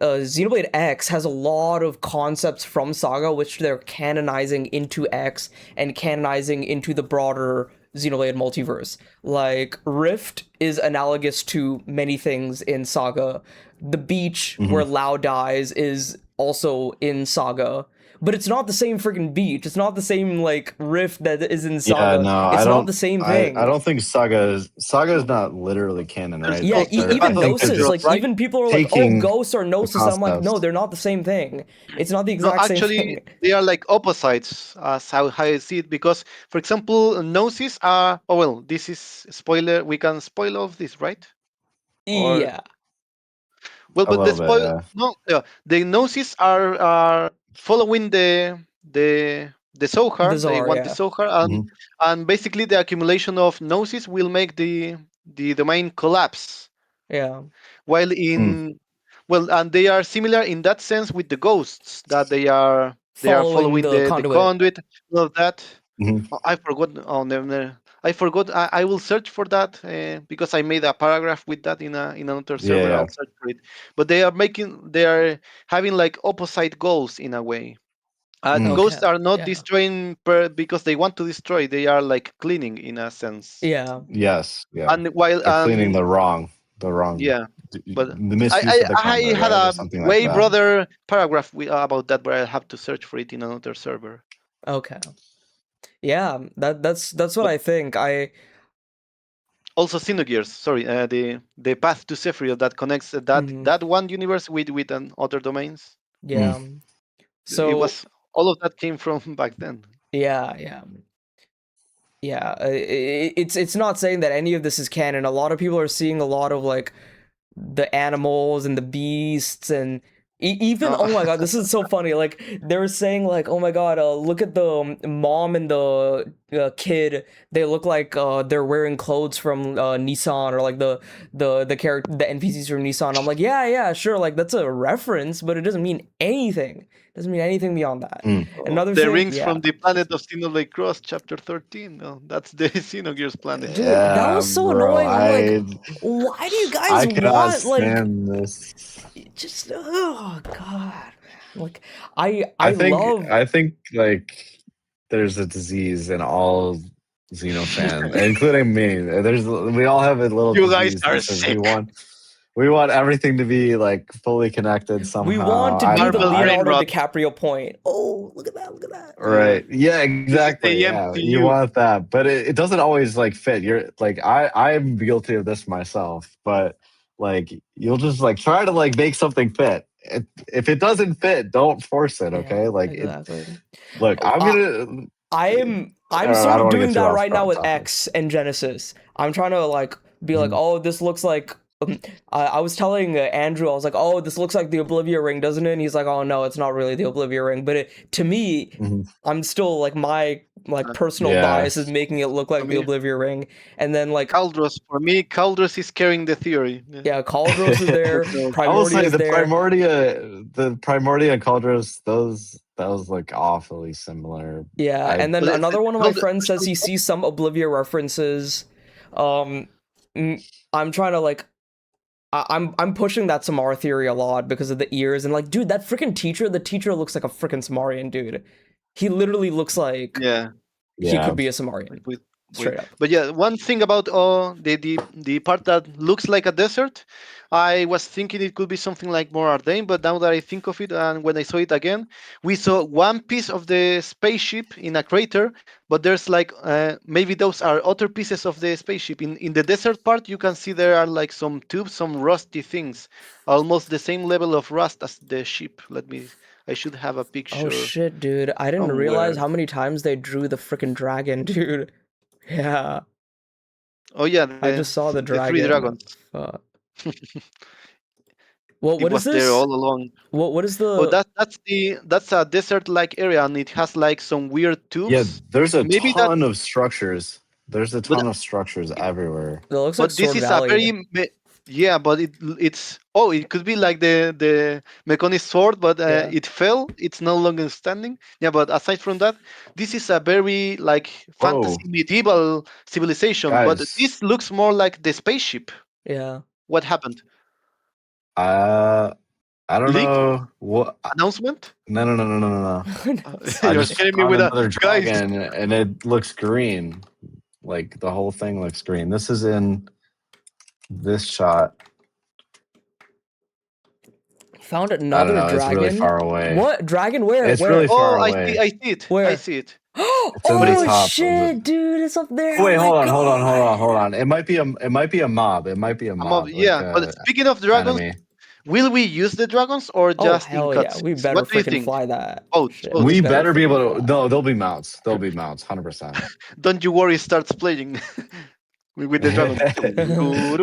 Xenoblade X has a lot of concepts from Saga which they're canonizing into X and canonizing into the broader Xenoblade multiverse. Like, Rift is analogous to many things in Saga. The beach where Lao dies is also in Saga. But it's not the same freaking beach. It's not the same, like, rift that is in yeah, Saga. no, It's not the same I thing. don't think Saga is not literally canon, There's right? Yeah, also the I even path of think they're Gnosis, just Sephiroth, like, right? even people are like, oh, taking Ghost or the Gnosis. I'm like, no, concepts. they're not the same thing. It's not the No, exact same actually, thing. they are like opposites, as how I see it. Because, for example, Gnosis are. Oh well, this is spoiler. We can spoil of this, right? Or Yeah, well, A but the little bit, spoil yeah. no, the Gnosis are following the the Zohar. They Czar, want the yeah. Zohar, Mhm. and basically the accumulation of Gnosis will make the domain collapse. Yeah. While Mm. in well, and they are similar in that sense with the ghosts that they are Following following the the conduit. conduit, all of that. Mhm. Oh, I forgot. Oh, no, no. I forgot. I will search for that because I made a paragraph with that in another Yeah, server. yeah. I'll search for it. But they are having like opposite goals in a way. The Mm. Okay. ghosts are not Yeah. destroying because they want to destroy. They are like cleaning in a sense. Yeah. Yes, yeah. And while They're cleaning the wrong, yeah, but the misuse of the I conduit, had right, or a something like way that. broader paragraph about that, but I have to search for it in another server. Okay. Yeah, that's what But I think. also Xenogears, sorry, the path to Sephiroth that connects Mhm. that one universe with other domains. Mm. Yeah. It So, was all of that came from back then. yeah. Yeah, it's not saying that any of this is canon. A lot of people are seeing a lot of like the animals and the beasts and even No. oh my god, this is so funny. Like they were saying like oh my god, look at the mom and the kid. They look like they're wearing clothes from Nissan or like the character the NPCs from Nissan. I'm like yeah sure, like that's a reference, but it doesn't mean anything. It doesn't mean anything beyond that. Mm. Another The thing, rings yeah. from the planet of Xenoblade Cross, chapter 13. No, that's the Xenogears planet. Dude, that Yeah, was so bro. annoying. I'm like, why do you guys I cannot want like stand this. just oh god. Like I love I think like there's a disease in all Xeno fans, including me. We all have a little You guys disease are that says sick. we want everything to be like fully connected we somehow. want to I do don't the know. Marvel brain Leonardo rot. DiCaprio point. Oh, look at that, look at that. Yeah. Right. Yeah, This is exactly. the Yeah. You MCU. want that. But it doesn't always like fit. You're like I'm guilty of this myself, but like you'll just like try to like make something fit. If it doesn't fit, don't force it, Yeah, okay? Like it exactly. look, Oh, I'm gonna I'm I sort don't of want to get doing too that off right now with topic. X and Genesis. I'm trying to like be like, Mhm. oh, this looks like. I was telling Andrew, I was like, oh, this looks like the Oblivia ring, doesn't it? And he's like, oh no, it's not really the Oblivia ring. But to me, Mhm. I'm still like my like personal Yeah. bias is making it look For like the me, Oblivia ring. And then like Caldros. For me, Caldros is carrying the theory. Yeah. yeah, Cauldros is there, That's all. I will Primordia say is there. the Primordia and Cauldros, those look awfully similar. Yeah, I and then But another one of my friends says he Caldros, sees some Oblivia references. Um, I'm trying to like I'm pushing that Samara theory a lot because of the ears and like, dude, that freaking teacher, the teacher looks like a freaking Samarian, dude. He literally looks like yeah. he yeah. could be a Samarian, With, straight up. but yeah, one thing about the part that looks like a desert, I was thinking it could be something like more Ardennes, but now that I think of it and when I saw it again, we saw one piece of the spaceship in a crater, but there's like maybe those are other pieces of the spaceship. In the desert part, you can see there are like some tubes, some rusty things, almost the same level of rust as the ship. I should have a Oh picture shit, dude. I didn't realize somewhere. how many times they drew the freaking dragon, dude. Yeah, Oh yeah, I just saw the the three dragon. dragons. Fuck. Well, It what is was there this? all along. What is Oh, the that's a desert-like area, and it has like some weird Yeah, tubes. there's a Maybe that, ton of structures. There's a but ton of structures everywhere. it looks like but this Sword is a Valley. very yeah, but it's oh, it could be like the Mechanic sword, but Yeah. it fell. It's no longer standing. Yeah, but aside from that, this is a very like fantasy Whoa, medieval civilization. But guys. this looks more like the spaceship. Yeah. What happened? Uh, I don't Leak know what. announcement? No. No, it's I You're just scaring me found with a another guys. dragon, and it looks green. Like the whole thing looks green. This is in this shot. Found I don't another know. It's really dragon. far away. What dragon? Where? It's really Where? far Oh, away. I see it. I Where? see it. It's in But the it's Oh top of the. shit, dude! It's up there. Oh, Oh wait, my god. hold on. It might be a mob. It might be a mob, like yeah. But speaking of dragons, enemy. will we use the dragons or Oh just in hell yeah, we cutscenes? better What do you freaking think? fly that. Both, Shit, both. we We better better be freaking able to. fly. No, they'll be mounts. They'll be mounts. 100%. Don't you worry. Starts playing with the dragons.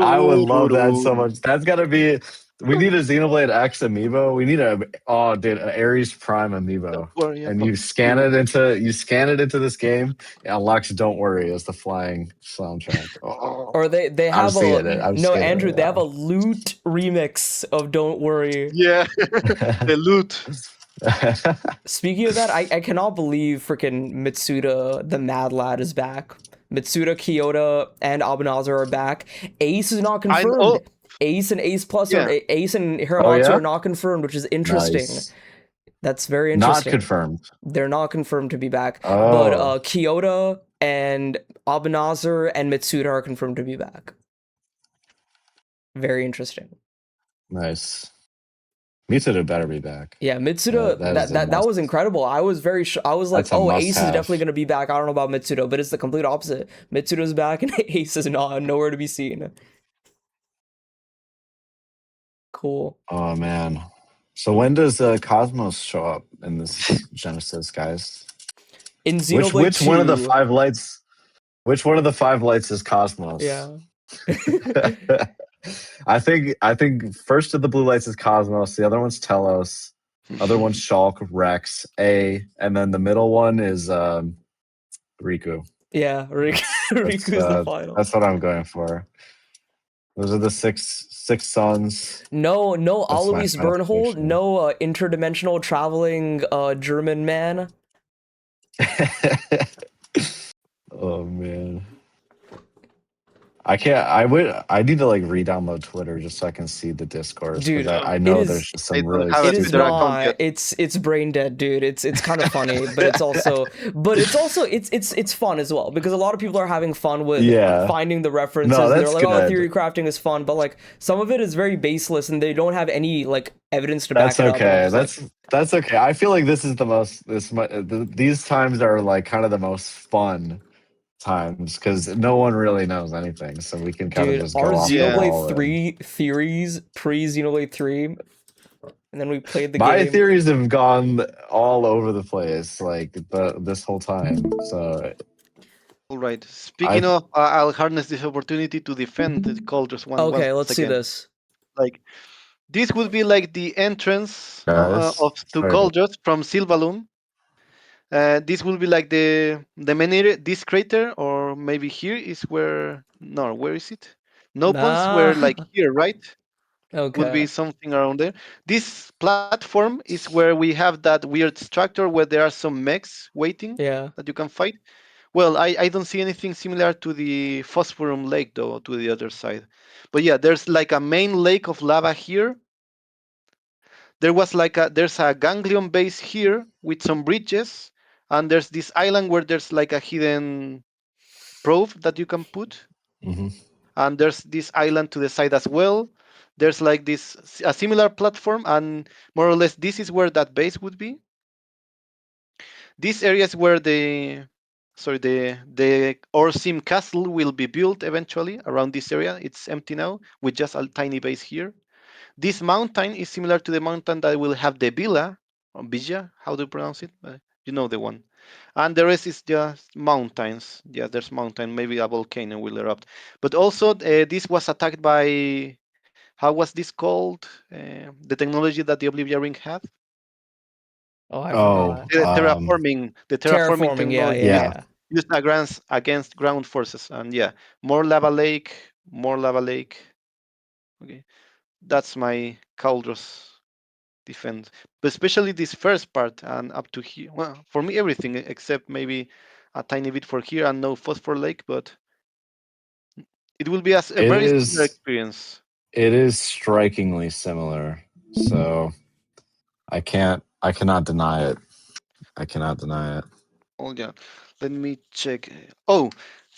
I would love that so much. That's gotta be. We need a Xenoblade X amiibo. We need an Ares Prime amiibo. Don't worry And about you. you scan it into this game. It unlocks "Don't Worry" as the flying soundtrack. Oh, Or they I'm have just a getting it. I'm just no getting Andrew. it They have right a loot remix of "Don't Worry." Yeah, now. the loot. Speaking of that, I cannot believe freaking Mitsuda the Mad Lad is back. Mitsuda, Kyoto, and Abanazar are back. Ace is not I confirmed. know. Ace and Ace Plus Yeah, or Ace and Oh Hiramatsu yeah, are not confirmed, which is interesting. nice. That's very Not interesting. confirmed. They're not confirmed to be back, but Oh, Kyoto and Abanazar and Mitsuda are confirmed to be back. Very interesting. nice. Mitsuda better be back. Yeah, Mitsuda, That is a that was must. incredible. I was very I was like, That's a oh, Ace is must-have. definitely gonna be back. I don't know about Mitsuda, but it's the complete opposite. Mitsuda's back and Ace is not nowhere to be seen. Cool. Oh man. So when does Cosmos show up in this Genesis, guys? In Xenoblade Which one of the 2, five lights? Which one of the five lights is Cosmos? Yeah. I think first of the blue lights is Cosmos. The other one's Telos. Other one's Shulk, Rex, A, and then the middle one is Riku. Yeah, That's Riku's the final. that's what I'm going for. Those are the six suns. No, no That's my Alois final Bernhold, prediction. no interdimensional traveling German man. Oh man. I can't. I need to like re-download Twitter just so I can see the discourse because Dude, I it know is there's just I some don't really have a it is Twitter stupid. account not. yet. It's brain dead, dude. It's kind of funny, but it's also it's fun as well because a lot of people are having fun with Yeah. finding the references No, and they're that's like, "Oh, good. theory crafting is fun," but like some of it is very baseless and they don't have any like evidence to That's back it up. And I'm okay. just like, That's okay. I feel like this is the most. These times are like kind of the most fun times because no one really knows anything, so we can kind of dude, just our go off the Yeah. Xenoblade wall. And 3 theories pre Xenoblade 3, and then we played the my game. theories have gone all over the place like this whole time. So All right. I Speaking of, I'll harness this opportunity to defend the Cauldrons once Okay, let's see again. this. Like this would be like the entrance guys. of to Sorry. Cauldrons from Silvaloon. This will be like the main area. This crater, or maybe here is where. No, where is it? Nopons, where like Nah. here, right? Would be Okay. something around there. This platform is where we have that weird structure where there are some mechs waiting Yeah. that you can fight. Well, I don't see anything similar to the Phosphorum Lake though, to the other side. But yeah, there's like a main lake of lava here. There's a ganglion base here with some bridges, and there's this island where there's like a hidden probe that you can put, Hmm. and there's this island to the side as well. There's like a similar platform, and more or less this is where that base would be. This area is where the Orsim castle will be built eventually around this area. It's empty now with just a tiny base here. This mountain is similar to the mountain that will have the villa or villa. How do you pronounce it? You know the one. And the rest is just mountains. Yeah, there's mountain. Maybe a volcano will erupt. But also, this was attacked by, how was this called? The technology that the Oblivion Ring had. Oh, I Oh, forgot. The terraforming Terraforming, yeah, technology yeah, used yeah. yeah. used against ground forces. And yeah, more lava lake, more lava lake. Okay, that's my Cauldros defense, but especially this first part and up to here. Well, for me, everything except maybe a tiny bit for here and no phosphor lake, but it will be a It very similar is. experience. It is strikingly similar. So I cannot deny it. I cannot deny it. Oh yeah, let me check. Oh,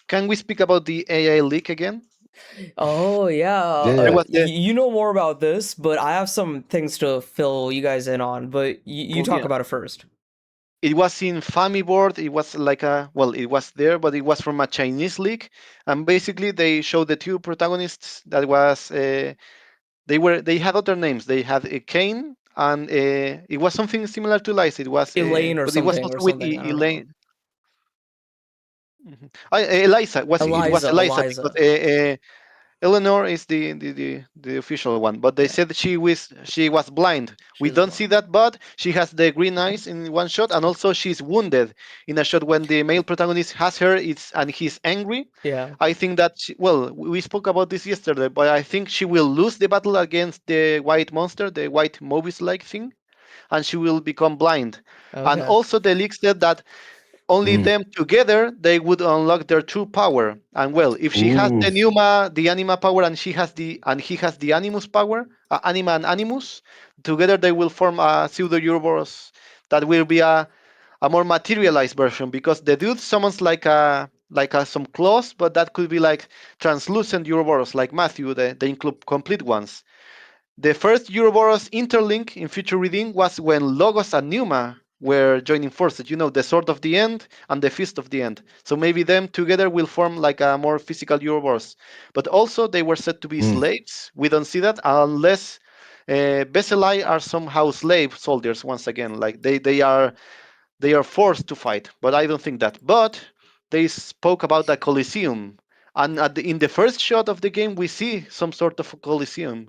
can we speak about the AI leak again? Oh, yeah. There Yeah. was the You know more about this, but I have some things to fill you guys in on. But you well, talk yeah. about it first. It was in Famiboard. It was like it was there, but it was from a Chinese leak, and basically they showed the two protagonists. That was they had other names. They had a Kane, and it was something similar to Lice. It was, Elaine or but it was something or also with something. I don't know. Elaine. Mhm. Eliza was it was Eliza, Eliza because Eliza. Eleanor is the official one, but they Yeah. said she was blind. She We is don't see blind. that, but she has the green eyes in one shot, and also she's wounded in a shot when the male protagonist has her. And he's angry. Yeah. I think that well, we spoke about this yesterday, but I think she will lose the battle against the white monster, the white Mobius-like thing, and she will become blind. And Okay. also, the leak said that only Mm. them together they would unlock their true power. And well, if she has Ooh. the Numa, the Anima power, and he has the Animus power, Anima and Animus, together they will form a pseudo Uroboros that will be a more materialized version, because the dude summons some claws, but that could be like translucent Uroboros, like Matthew, the complete ones. The first Uroboros interlink in future reading was when Logos and Numa were joining forces. The Sword of the End and the Fist of the End. So maybe them together will form like a more physical Uroboros. But also they were said to be Mm. slaves. We don't see that unless Besselai are somehow slave soldiers once again. Like they are forced to fight. But I don't think that. But they spoke about the Colosseum, and in the first shot of the game, we see some sort of a Colosseum.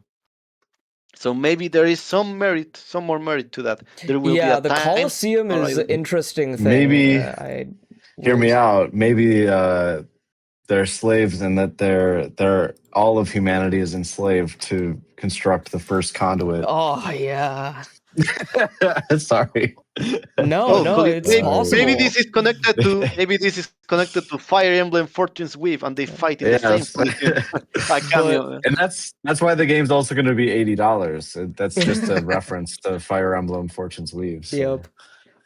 So maybe there is some merit, some more merit to that. There will be a Yeah, the time. Colosseum Or is I an don't know. interesting thing. Maybe I hear will. me out. Maybe they're slaves, and that they're all of humanity is enslaved to construct the first conduit. Oh yeah. Sorry. No, Oh, no, it's maybe possible. this is connected to Fire Emblem Fortune's Weave, and they fight in the same Yes. Colosseum. A But cameo. And that's why the game's also going to be $80. That's just a reference to Fire Emblem Fortune's Weave. So. yep.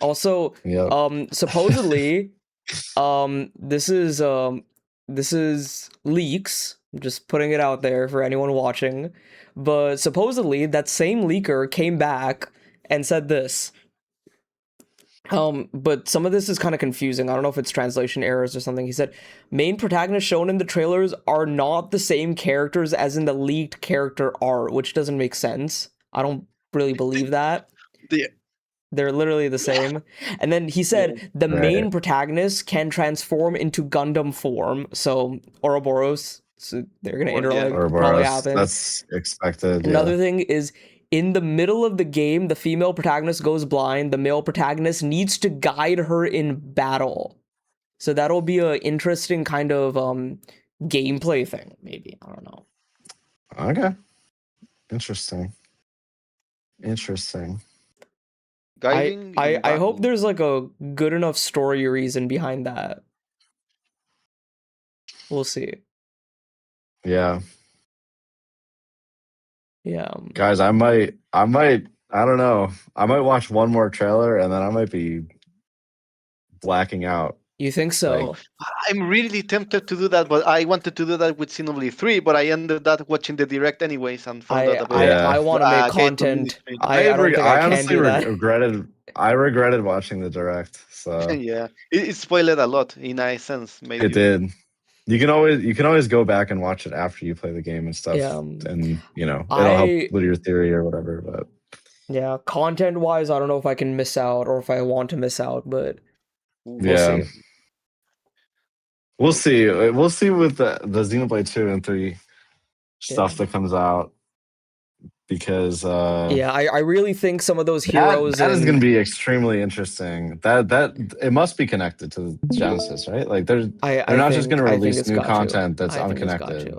Also, Yep. supposedly, this is leaks. I'm just putting it out there for anyone watching. But supposedly that same leaker came back and said this. But some of this is kind of confusing. I don't know if it's translation errors or something. He said, main protagonists shown in the trailers are not the same characters as in the leaked character art, which doesn't make sense. I don't really believe that. The, They're literally the same. And then he yeah, said the Right. main protagonist can transform into Gundam form. So Ouroboros, so they're gonna or yeah, interlink, probably Ouroboros. happen. That's expected. Another thing is in the middle of the game, the female protagonist goes blind. The male protagonist needs to guide her in battle. So that'll be a interesting kind of gameplay thing, maybe. I don't know. Okay. Interesting. guiding in I hope battle. there's like a good enough story reason behind that. We'll see. Yeah. Yeah. Guys, I might I don't know. I might watch one more trailer and then I might be blacking out. You think so? Like, I'm really tempted to do that, but I wanted to do that with Xenoblade 3, but I ended up watching the direct anyways and found out about Yeah. I want to make Gate Community content. Stream. I don't think I can honestly do that. regretted watching the direct. So Yeah, it spoiled a lot in a sense. Made it you. did. You can always go back and watch it after you play the game and stuff. Yeah. And it'll help with your theory or whatever. But Yeah, content wise, I don't know if I can miss out or if I want to miss out, but we'll yeah. see. We'll see. We'll see with the Xenoblade 2 and 3 stuff that comes out. Because yeah, I really think some of those heroes that is going to be extremely interesting. That it must be connected to Genesis, right? Like they're not just going to release new content that's unconnected.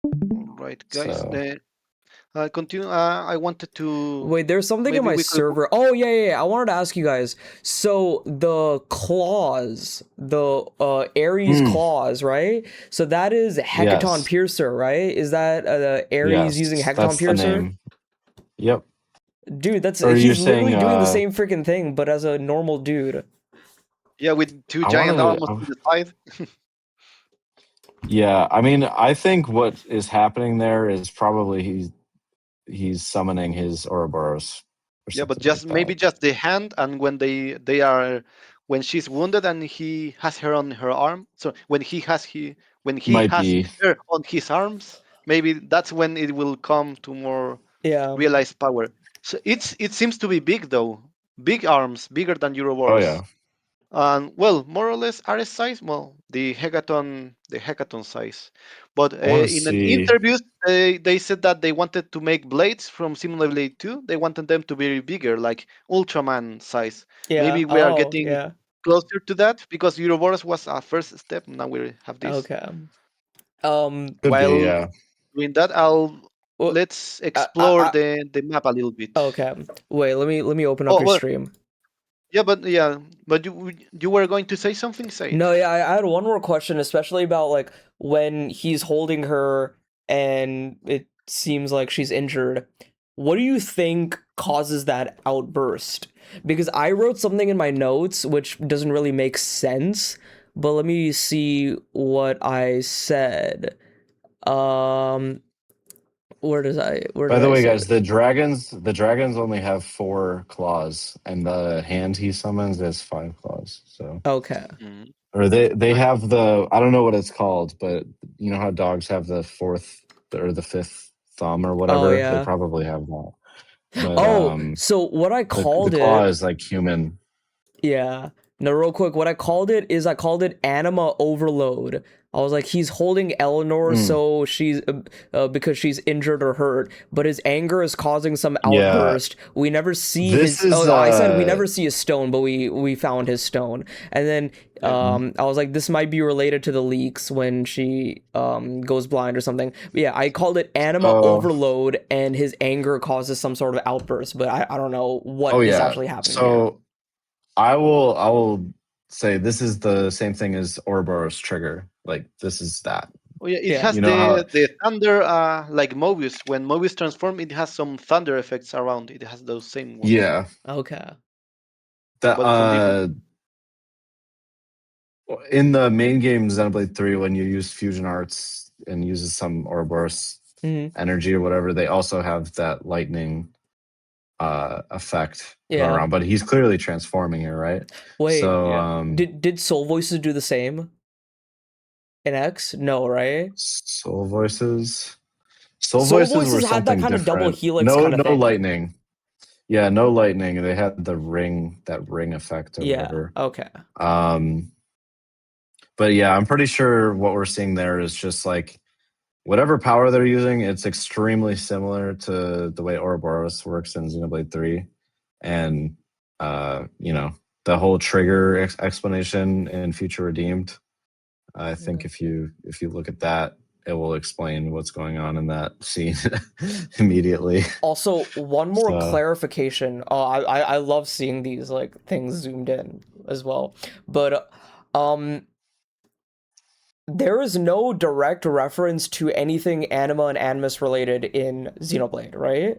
Right, guys. So. Continue. I wanted to. Wait, there's something in my server. Oh yeah. I wanted to ask you guys. So the claws, the Ares claws, right? So that is Hecaton Piercer, right? Is that Ares using Hecaton Piercer? Yep. Dude, he's literally doing the same freaking thing, but as a normal dude. Yeah, with two giant arms to the side. Yeah, I mean, I think what is happening there is probably he's summoning his Ouroboros. Yeah, but maybe just the hand, and when when she's wounded and he has her on her arm. So when he has her on his arms, maybe that's when it will come to more realized power. So it seems to be big though, big arms, bigger than Ouroboros. Oh yeah. And well, more or less Ares size. Well, the Hecaton size. But in an interview, they said that they wanted to make blades from Xenoblade 2. They wanted them to be bigger, like Ultraman size. Yeah. Maybe we are getting closer to that because Ouroboros was a first step. Now we have this. Okay. While doing that, let's explore the map a little bit. Okay. Wait, let me open up your stream. Yeah, but you were going to say something. Say it. No, yeah, I had one more question, especially about like when he's holding her and it seems like she's injured. What do you think causes that outburst? Because I wrote something in my notes which doesn't really make sense, but let me see what I said. By the way, guys, the dragons only have 4 claws, and the hand he summons has 5 claws. So okay. Or they have I don't know what it's called, but you know how dogs have the 4th or the 5th thumb or whatever? Oh, yeah. They probably have that. But, so what I called the claw is like human. Yeah. No, real quick, what I called it is I called it anima overload. I was like, he's holding Eleanor so she's because she's injured or hurt, but his anger is causing some Yeah. outburst. We never see This his. is, Oh, I said we never see his stone, but we found his stone. And then I was like, this might be related to the leaks when she goes blind or something. But yeah, I called it anima overload, and his anger causes some sort of outburst, but I don't know what is actually happening here. So I will say this is the same thing as Ouroboros trigger. Like this is that. Oh yeah, it Yeah. has You know how- the thunder like Mobius. When Mobius transform, it has some thunder effects around. It has those same ones. Yeah. Okay. That But from different. in the main game Xenoblade 3, when you use fusion arts and uses some Ouroboros energy or whatever, they also have that lightning effect going around. But he's clearly transforming here, right? Wait, so did Soul Voices do the same in X? No, right? Soul Voices. Soul were Voices had that something kind of double different. helix kind of No thing. lightning. Yeah, no lightning. They had the ring, that ring effect or whatever. Okay. But yeah, I'm pretty sure what we're seeing there is just like whatever power they're using, it's extremely similar to the way Ouroboros works in Xenoblade 3. And you know, the whole trigger explanation in Future Redeemed. I think if you look at that, it will explain what's going on in that scene immediately. Also, one more clarification. I love seeing these like things zoomed in as well. But there is no direct reference to anything anima and animus related in Xenoblade, right?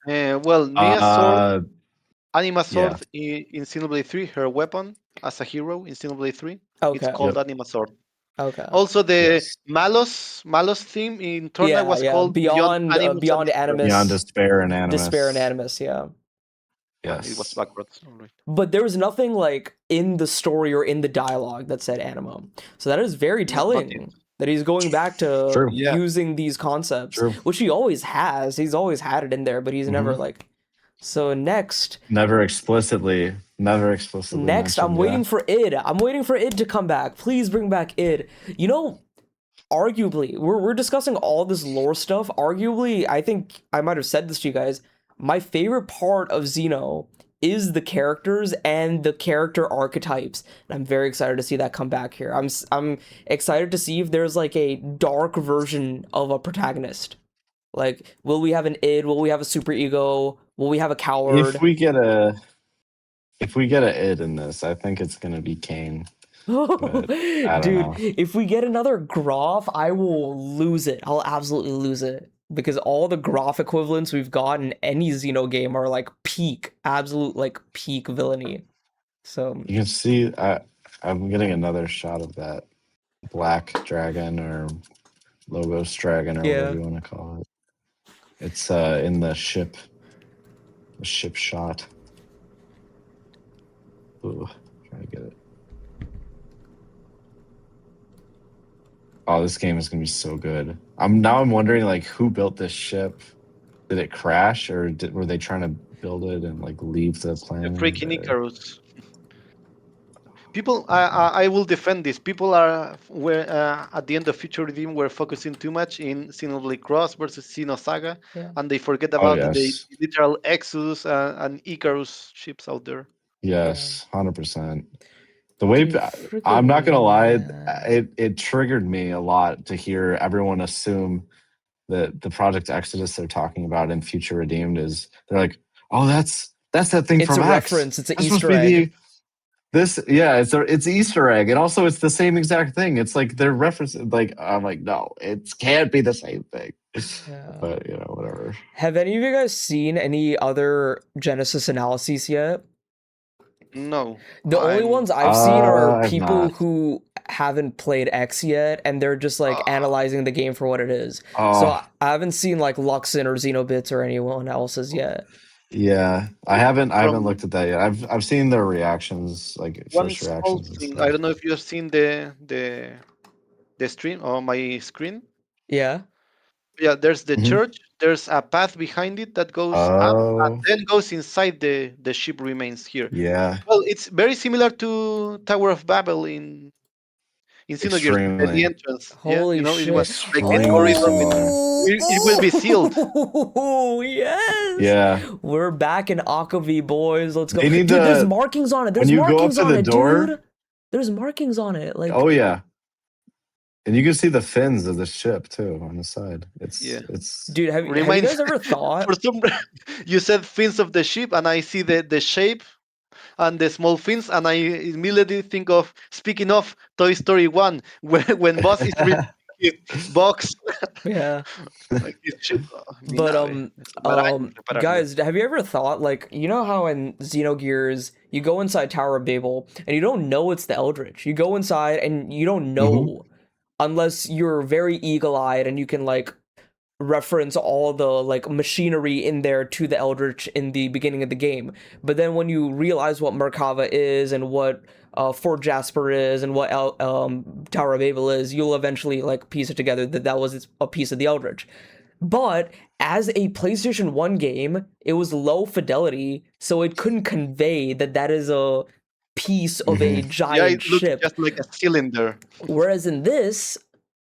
Well, Mia's sword, Anima sword in Xenoblade 3, her weapon as a hero in Xenoblade 3, it's called Anima sword. Okay. Also, the Malos theme in Torna was called Beyond Animus Beyond Despair and Animus. Despair and Animus, yeah. Yes. It was backwards. Right. But there was nothing like in the story or in the dialogue that said anima. So that is very telling that he's going back to using these concepts, which he always has. He's always had it in there, but he's never like. So next. Never explicitly. Next, I'm waiting for id. I'm waiting for id to come back. Please bring back id. You know, arguably, we're discussing all this lore stuff. Arguably, I think I might have said this to you guys. My favorite part of Xeno is the characters and the character archetypes. And I'm very excited to see that come back here. I'm excited to see if there's like a dark version of a protagonist. Like, will we have an id? Will we have a super ego? Will we have a coward? If we get a id in this, I think it's gonna be Kane. Dude, if we get another Graph, I will lose it. I'll absolutely lose it. Because all the Graph equivalents we've got in any Xeno game are like absolute like peak villainy. So you can see I'm getting another shot of that black dragon or Logos dragon or whatever you want to call it. It's in the ship shot. Ooh, trying to get it. Oh, this game is gonna be so good. I'm wondering like who built this ship. Did it crash or were they trying to build it and like leave the planet? Freaking Icarus. People, I will defend this. People are at the end of Future Redeem were focusing too much in Xenoblade Cross versus Xenosaga, and they forget about the literal Exodus and Icarus ships out there. Yes, 100%. The way I'm not gonna lie, it triggered me a lot to hear everyone assume that the Project Exodus they're talking about in Future Redeemed is they're like, oh, that's that thing from X. Reference. It's an Easter egg. It's Easter egg, and also it's the same exact thing. It's like they're referencing. Like I'm like, no, it can't be the same thing. But you know, whatever. Have any of you guys seen any other Genesis analyses yet? No. The only ones I've seen are people who haven't played X yet, and they're just like analyzing the game for what it is. So I haven't seen like Luxon or Xenobits or anyone else's yet. Yeah, I haven't looked at that yet. I've seen their reactions, like first reactions. I don't know if you've seen the stream on my screen. Yeah. Yeah, there's the Mhm. church. There's a path behind it that goes up and Oh, then goes inside the ship remains here. yeah, Well, it's very similar to Tower of Babel in Xenogears, the extremely, entrance. Yeah, Holy it was shit. like a extremely corridor. similar. It will be sealed. Oh, yes. Yeah, We're back in Akavi, boys. Let's go. they need Dude, there's to markings on it. when There's you go up markings to on the it, door. dude. There's markings on it. Like, Oh yeah, and you can see the fins of the ship too on the side. Yeah, It's dude, have you reminds guys ever for thought? some. You said fins of the ship, and I see the shape and the small fins, and I immediately think of speaking of Toy Story 1, when Buzz is removing his box, Yeah. like his ship, mi But nave, maraña, repararle. guys, have you ever thought, like, you know how in Xenogears you go inside Tower of Babel and you don't know it's the Eldritch. You go inside and you don't Mhm. know unless you're very eagle-eyed and you can like reference all the like machinery in there to the Eldritch in the beginning of the game. But then when you realize what Merkava is and what Fort Jasper is and what Tower of Babel is, you'll eventually like piece it together that that was a piece of the Eldritch. But as a PlayStation 1 game, it was low fidelity, so it couldn't convey that that is a piece of a Mhm. Yeah, it giant looks ship. just like a cylinder. Whereas in this,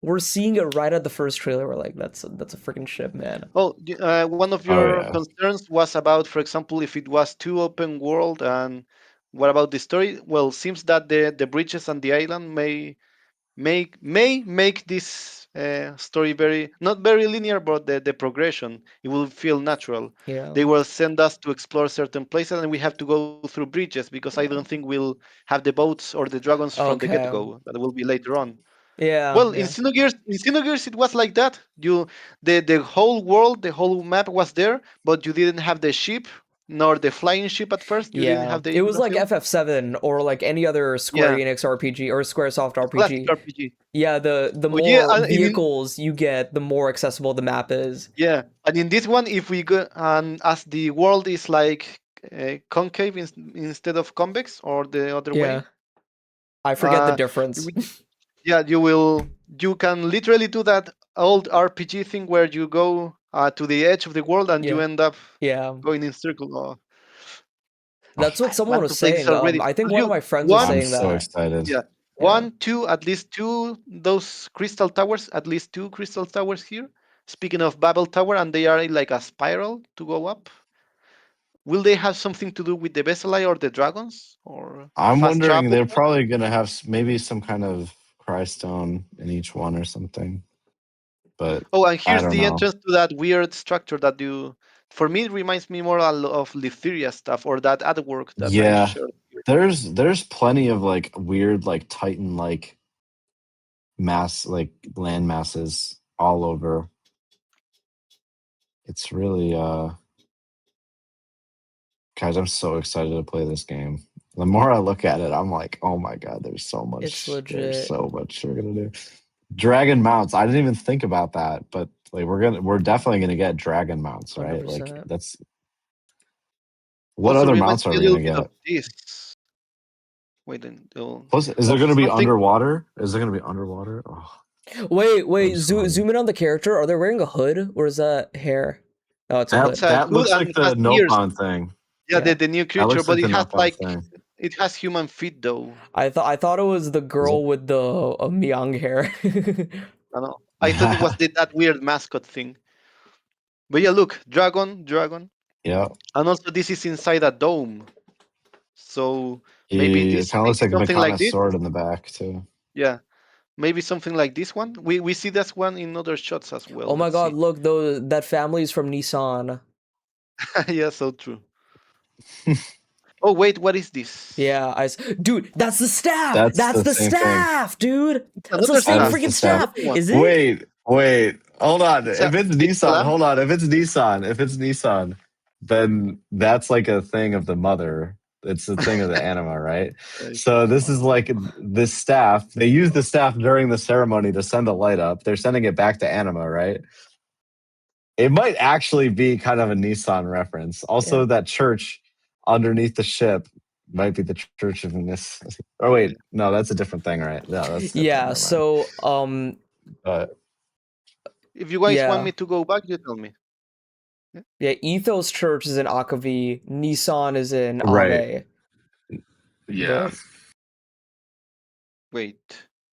we're seeing it right at the first trailer. We're like, that's a freaking ship, man. Oh, one of Oh your yeah. concerns was about, for example, if it was too open world, and what about the story? Well, seems that the bridges and the island may make this story very not very linear, but the progression it will feel natural. Yeah. They will send us to explore certain places, and we have to go through bridges because I don't Yeah. think we'll have the boats or the dragons from the get Okay. go. That will be later on. Yeah. Well, Yeah. In Xenogears, it was like that. The whole world, the whole map was there, but you didn't have the ship nor the flying ship at first. You didn't Yeah. have the It was like Yggdrasil. FF7 or like any other Square Yeah, Enix RPG or Squaresoft the classic RPG. RPG. Yeah, the Oh yeah, more and vehicles you get, the more accessible the map is. yeah, and in this one, if we go and as the world is like concave instead of convex, or the other Yeah. way, I forget the uh, difference. you- yeah, you can literally do that old RPG thing where you go to the edge of the world and you Yeah. end up Yeah. going in circle. Oh, That's what I someone want was to play this saying. already. I think Could one of you my friends was one? I'm saying so that. excited. Yeah, Yeah. one, two, those crystal towers, at least two crystal towers here. Speaking of Babel Tower, and they are like a spiral to go up. Will they have something to do with the Vesselai or the dragons or I'm fast wondering travel? they're probably gonna have maybe some kind of cry stone in each one or something, but Oh, and I here's don't the know. entrance to that weird structure that you. For me, it reminds me more of Litheria stuff or that artwork that I Yeah, shared here. there's plenty of like weird like Titan like mass like land masses all over. It's really guys, I'm so excited to play this game. The more I look at it, I'm like, oh my god, It's there's legit. so much we're gonna do. Dragon mounts. I didn't even think about that, but like we're definitely gonna get dragon mounts, right? Like 100%. that's what Also other reminds mounts are me a we little gonna bit of get? this. Wait, Plus, is there of gonna be something. underwater? Is there gonna be underwater? Oh, Wait, I'm so hyped. zoom in on the character. Are they wearing a hood or is that hair? Oh, it's a It's hood. a That hood looks and like it has the ears. Nopon thing. Yeah, Yeah. the new That creature, looks but like the Nopon thing. it has human feet though. I thought it was the Is girl with the Miang hair. I know. I thought it was it? that weird mascot thing. But yeah, look, dragon, Yeah. and also this is inside a dome. So It kind of looks maybe like something like Makana's this. sword in the back too. Yeah, maybe something like this one. We see this one in other shots as well. Oh my Let's god, see. look, though that family's from Nissan. Yeah, so true. Oh wait, what is this? Yeah, dude, that's the staff. That's That's the the same thing. staff, dude. That's the Another That same staff. is the freaking staff. staff. Another one. Is it? Wait. Hold on. It's a If it's it's a Nissan, lamp. hold on. If it's Nissan, then that's like a thing of the mother. It's a thing of the anima, right? So this is like this staff. They use the staff during the ceremony to send the light up. They're sending it back to anima, right? It might actually be kind of a Nissan reference. Also, Yeah. that church underneath the ship might be the Church of Nis. Oh Yeah. wait, no, that's a different thing, right? No, that's different. Yeah, Never mind. so But If you guys want Yeah. me to go back, you tell me. Yeah, Ethos Church is in Akavi, Nissan is in Right. Abe. Yeah. Wait,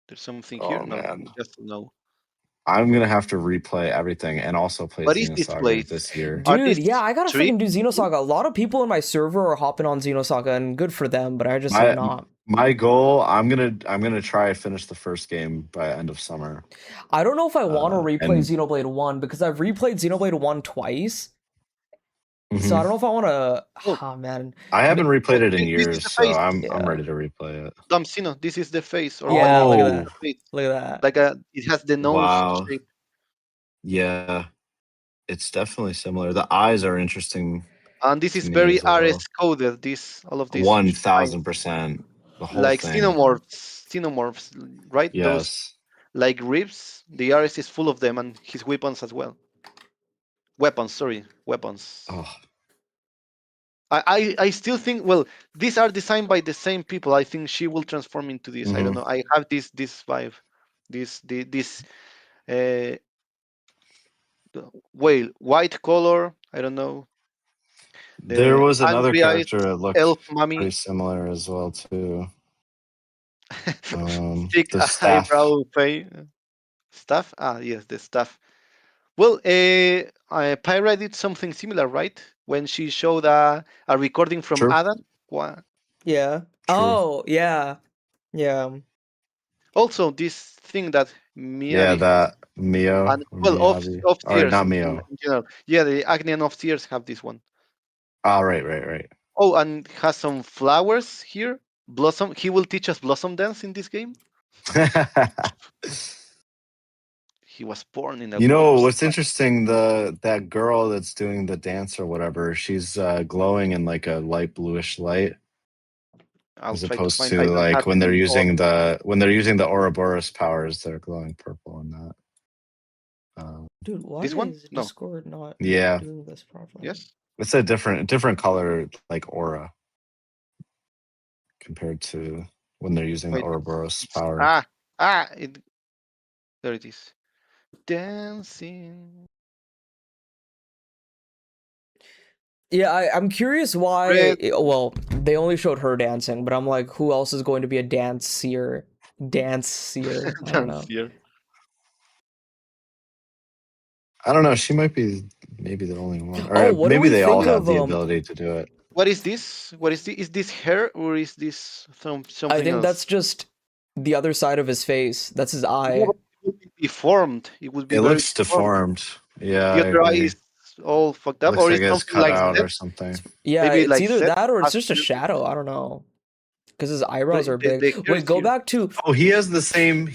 there's something here? Oh No, man. just no. I'm gonna have to replay everything and also play What is this Xenosaga place? this year. Are Dude, these yeah, I gotta trees? freaking do Xenosaga. A lot of people in my server are hopping on Xenosaga, and good for them, but I just am My not. my goal, I'm gonna try to finish the first game by end of summer. I don't know if I want to replay And Xenoblade 1 because I've replayed Xenoblade 1 twice. So I mhm. don't know if I want to. Oh, Ah, man. I haven't replayed oh, it in this is years, the so face. I'm Yeah. ready to replay it. Damsino, this is the face, or Yeah, look at Oh that. the face. Look at that. Like it has the nose wow. shape. Yeah, it's definitely similar. The eyes are interesting And this to is me very as well. RS coded, this all of these eyes. 1000%. The whole Like thing. xenomorphs, right? Those Yes. like ribs. The RS is full of them, and his weapons as well. Weapons, sorry, weapons. Oh. I still think, well, these are designed by the same people. I think she will transform into this. I don't Mhm. know. I have this vibe, this uh whale white color. I don't know. There was another Angry eyes, character that looked elf mummy, pretty similar as well too. thick The staff. eyebrow staff. Ah, yes, the staff. Well, Pyra did something similar, right? When she showed a recording from True. Adam. Yeah. True. Oh, yeah. Yeah. Also, this thing that Yeah, Miyabi has, that Mio and or well, Miyabi. of Or tears not Mio. in general. Yeah, the Agnian of tears have this one. Oh, right. Oh, and has some flowers here. Blossom. He will teach us blossom dance in this game. He was born in a You know corpse. what's interesting? That girl that's doing the dance or whatever, she's glowing in like a light bluish light, I'll as try to opposed find. I to don't have like when they're the using the Ouroboros powers, they're glowing purple in that. Dude, why this one. is No. Discord not Yeah, doing this properly? Yes. it's a different color like aura compared to when they're using the Wait. Ouroboros power. Ah. Ah. There it is. Dancing. Yeah, I'm curious why. Red. Well, they only showed her dancing, but I'm like, who else is going to be a dance seer? Dance seer. I don't Dance know. here. I don't know. She might be maybe the only one, Oh, or what do maybe we they all think have of the ability to do it. What is this? What is this? Is this hair or is this I something think that's else? just the other side of his face. That's his Yeah, eye. but it would be deformed. It would be It very looks deformed. deformed. Yeah, The I other eye agree. is all fucked up, Looks or like is it's something cut like out Set? or something. Yeah, Maybe it's like either Set that or it's has just a to shadow. I don't know. Because his eyebrows are big. the hairs Wait, go here. back to. Oh, he has the same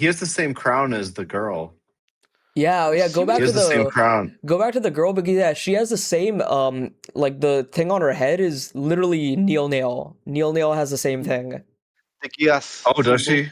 crown as the girl. Yeah, Oh, yeah, He has the same seriously? crown. go back to the girl because yeah, she has the same like the thing on her head is literally Neil Nail. Neil Nail has the same thing. The Kias Oh, does symbol. she?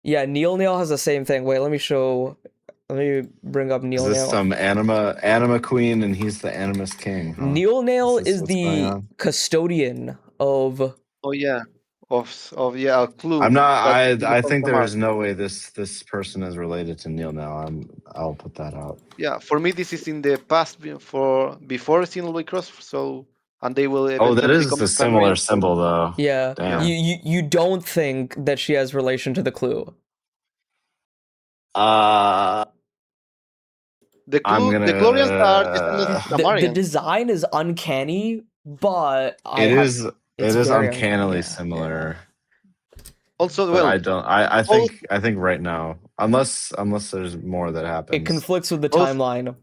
Yeah, Neil Nail has the same thing. Wait, let me bring up Is Neil this Nail. some anima queen and he's the animus king, huh? Neil Is Nail this is what's going the on? custodian of. Oh yeah, of yeah, a I'm clue not. that I Unicorn think Samar. there's no way this person is related to Neil now. I'll put that out. Yeah, for me this is in the past for before Xenoblade Cross. So and they will Oh, that eventually is become the the primary. similar So symbol though. Yeah, yeah, Damn. you don't think that she has relation to the Clue. Uh, I'm The Glorians are descendants of gonna. The Tamarians. design is uncanny, but I It have is. it's It is very uncanny. uncannily Yeah. similar, Also, but well, I don't. I both think. I think right now, unless there's more that It happens. conflicts with the both timeline.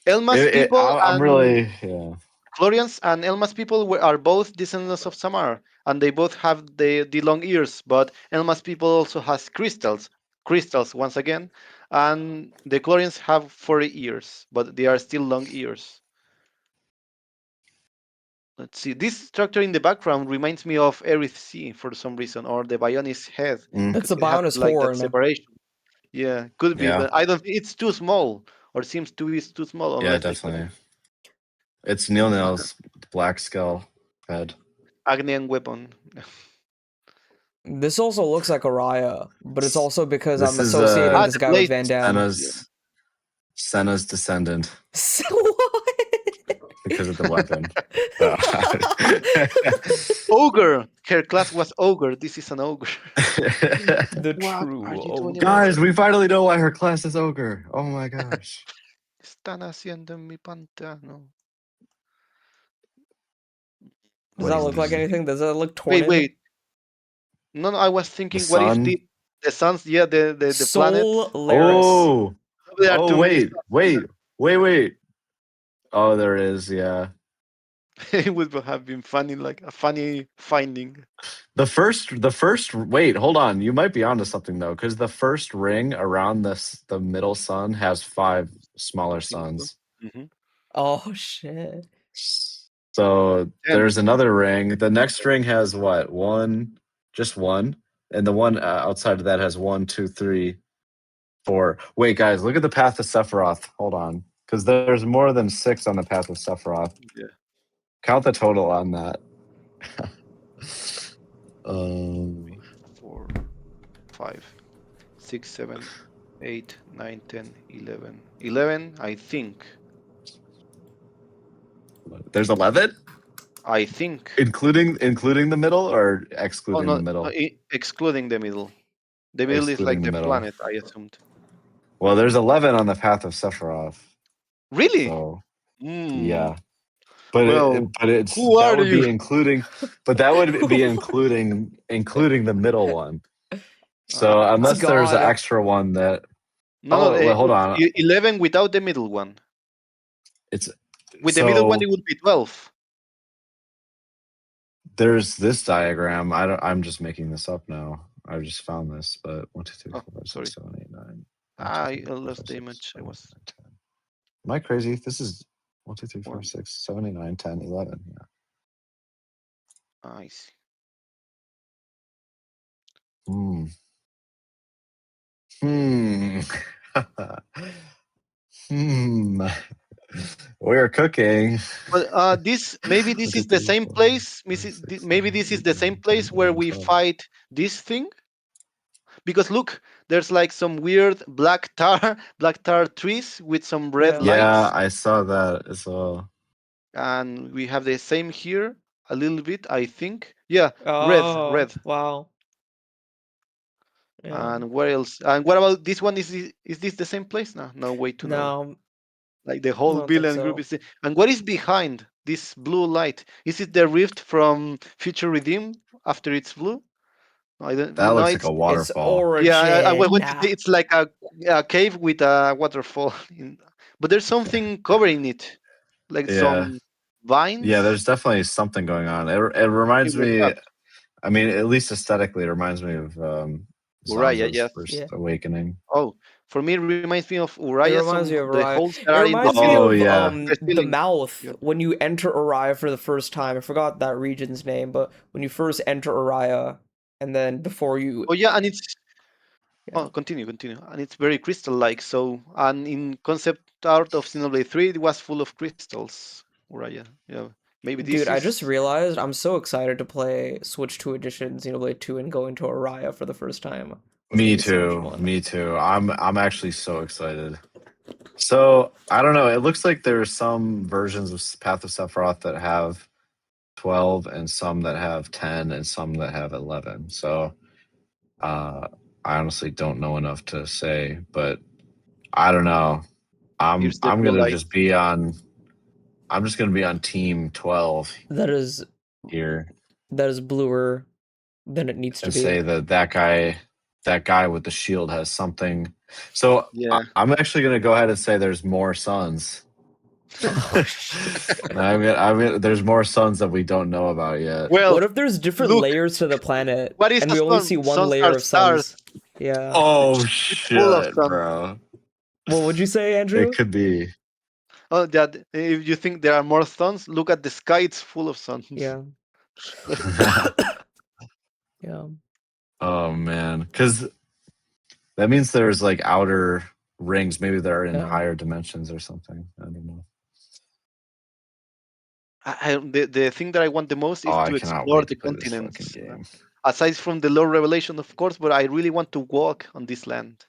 Elmas people I'm and really. Yeah. Glorians and Elmas people are both descendants of Samar, and they both have the long ears. But Elmas people also has crystals once again, and the Glorians have 40 ears, but they are still long ears. Let's see. This structure in the background reminds me of Erith Sea for some reason, or the Bionis head, Mm, That's because the it has Bionis like that horn. separation. Yeah, could be, yeah. but I don't. It's too small, or seems to be too small, Yeah. unless they put Definitely. It's Neil Nail's black skull head. Agnian weapon. This also looks like Araya, but it's also because I'm This is associating this The guy with blade. Van Damme. Yeah. Senna's descendant So what? because of the weapon. Ogre. Her class was ogre. This is an ogre. The What are true you doing in my ogre. Guys, we finally know why her class is ogre. Oh my gosh. Están haciendo en mi pantano. Does What that he's look like doing. anything? Does that look Wait, torned? wait. No, I was The thinking, what if sun. the suns? Yeah, the planet. Solaris. Oh. There are Oh too many wait. Oh, there is, yeah. stars. It would have been funny, like a funny finding. The first wait, hold on. You might be onto something though, because the first ring around the middle sun has 5 smaller suns. Mm-hmm. Oh shit. So And there's another ring. The next ring has what? One, just one, and the one outside of that has 1, 2, 3, 4. Wait, guys, look at the path of Sephiroth. Hold on, because there's more than 6 on the path of Sephiroth. yeah, Count the total on that. 4, 5, 6, 7, 8, 9, 10, 11. 11, I think. There's 11, I think. including the middle or Oh excluding the no, middle. excluding the middle. The middle is Excluding like the the middle. planet, I assumed. Well, there's 11 on the path of Sephiroth. Really? So Hmm. yeah, but Well, it's who that are would you? be including, but that would be including the middle one. So Uh, unless there's an God. extra one that, no, oh wait, hold on, 11 without the middle one. it's With the middle one, so it would be 12. there's this diagram. I'm just making this up now. I just found this, but 1, 2, 3, Oh, 4, 5, 6, sorry. 7, 8, 9. 1, 2, I 3, 4, lost 5, the 6, image. I 7, 8, was 9, 10. Am I crazy? This is 1, 2, 3, 4, one. 6, 7, 8, 9, 10, 11. Yeah. I see. Hmm. Hmm. Hmm. We're cooking. But this maybe 1, this 2, is the 3, same 4, place. 5, 6, Maybe 7, this is 8, the same 9, 10, place where 11, we 12. fight this thing. Because look, there's like some weird black tar, black tar trees with some red Yeah. Yeah, lights, I saw that as well. and we have the same here a little bit. I think. Yeah, red, Oh, red. wow. Yeah. And where else? And what about this one? Is this the same place? No, no way to know. No, Like the I whole don't think villain group so. is. And what is behind this blue light? Is it the rift from Future Redeem after it's blue? I don't. That No, looks like it's a It's waterfall. yeah. I was origin. going to say it's like a cave with a waterfall. But there's something covering it, like Yeah. some Yeah, vines. there's definitely something going on. It Something reminds like me, that. I mean, at least aesthetically, it reminds me of Uraya, Zanza's yes. first Yeah. awakening. Oh, for me, it reminds me of It Uraya. reminds Some me of the Araya. holes that It are in the reminds me ceiling. Oh of yeah. The the ceiling. mouth Yeah. when you enter Araya for the first time. I forgot that region's name, but when you first enter Araya, and then before you, Oh yeah, and it's yeah, oh, continue. And it's very crystal-like. So, and in concept art of Xenoblade 3, it was full of crystals. Uraya. Yeah. Maybe this dude, I just is. realized I'm so excited to play Switch 2 Edition Xenoblade 2 and go into Araya for the first time. It's gonna Me be so much too. fun. Me too. I'm actually so excited. So I don't know. It looks like there's some versions of Path of Sephiroth that have 12 and some that have 10 and some that have 11. So uh, I honestly don't know enough to say, but I don't know. Here's the I'm blue gonna light. just be on. I'm just gonna be on team 12 That is here that is bluer than it needs to and be. say that guy with the shield has something. So Yeah. I'm actually gonna go ahead and say there's more suns. Oh shit. There's more suns that we don't know about yet. Well, What if there's different look, layers to the planet what is and a we only sun? see one Suns layer are of stars. suns? Yeah. Oh It's full of shit, sun. bro! What would you say, It Andrew? could be. Oh, that if you think there are more suns, look at the sky. It's full of suns. Yeah. Yeah. Oh man, because that means there's like outer rings. Maybe they're in Yeah. higher dimensions or something. I don't know. The thing that I want the most Oh, is I to cannot explore wait the to play this fucking continents. game. Aside from the lore revelation, of course, but I really want to walk on this land.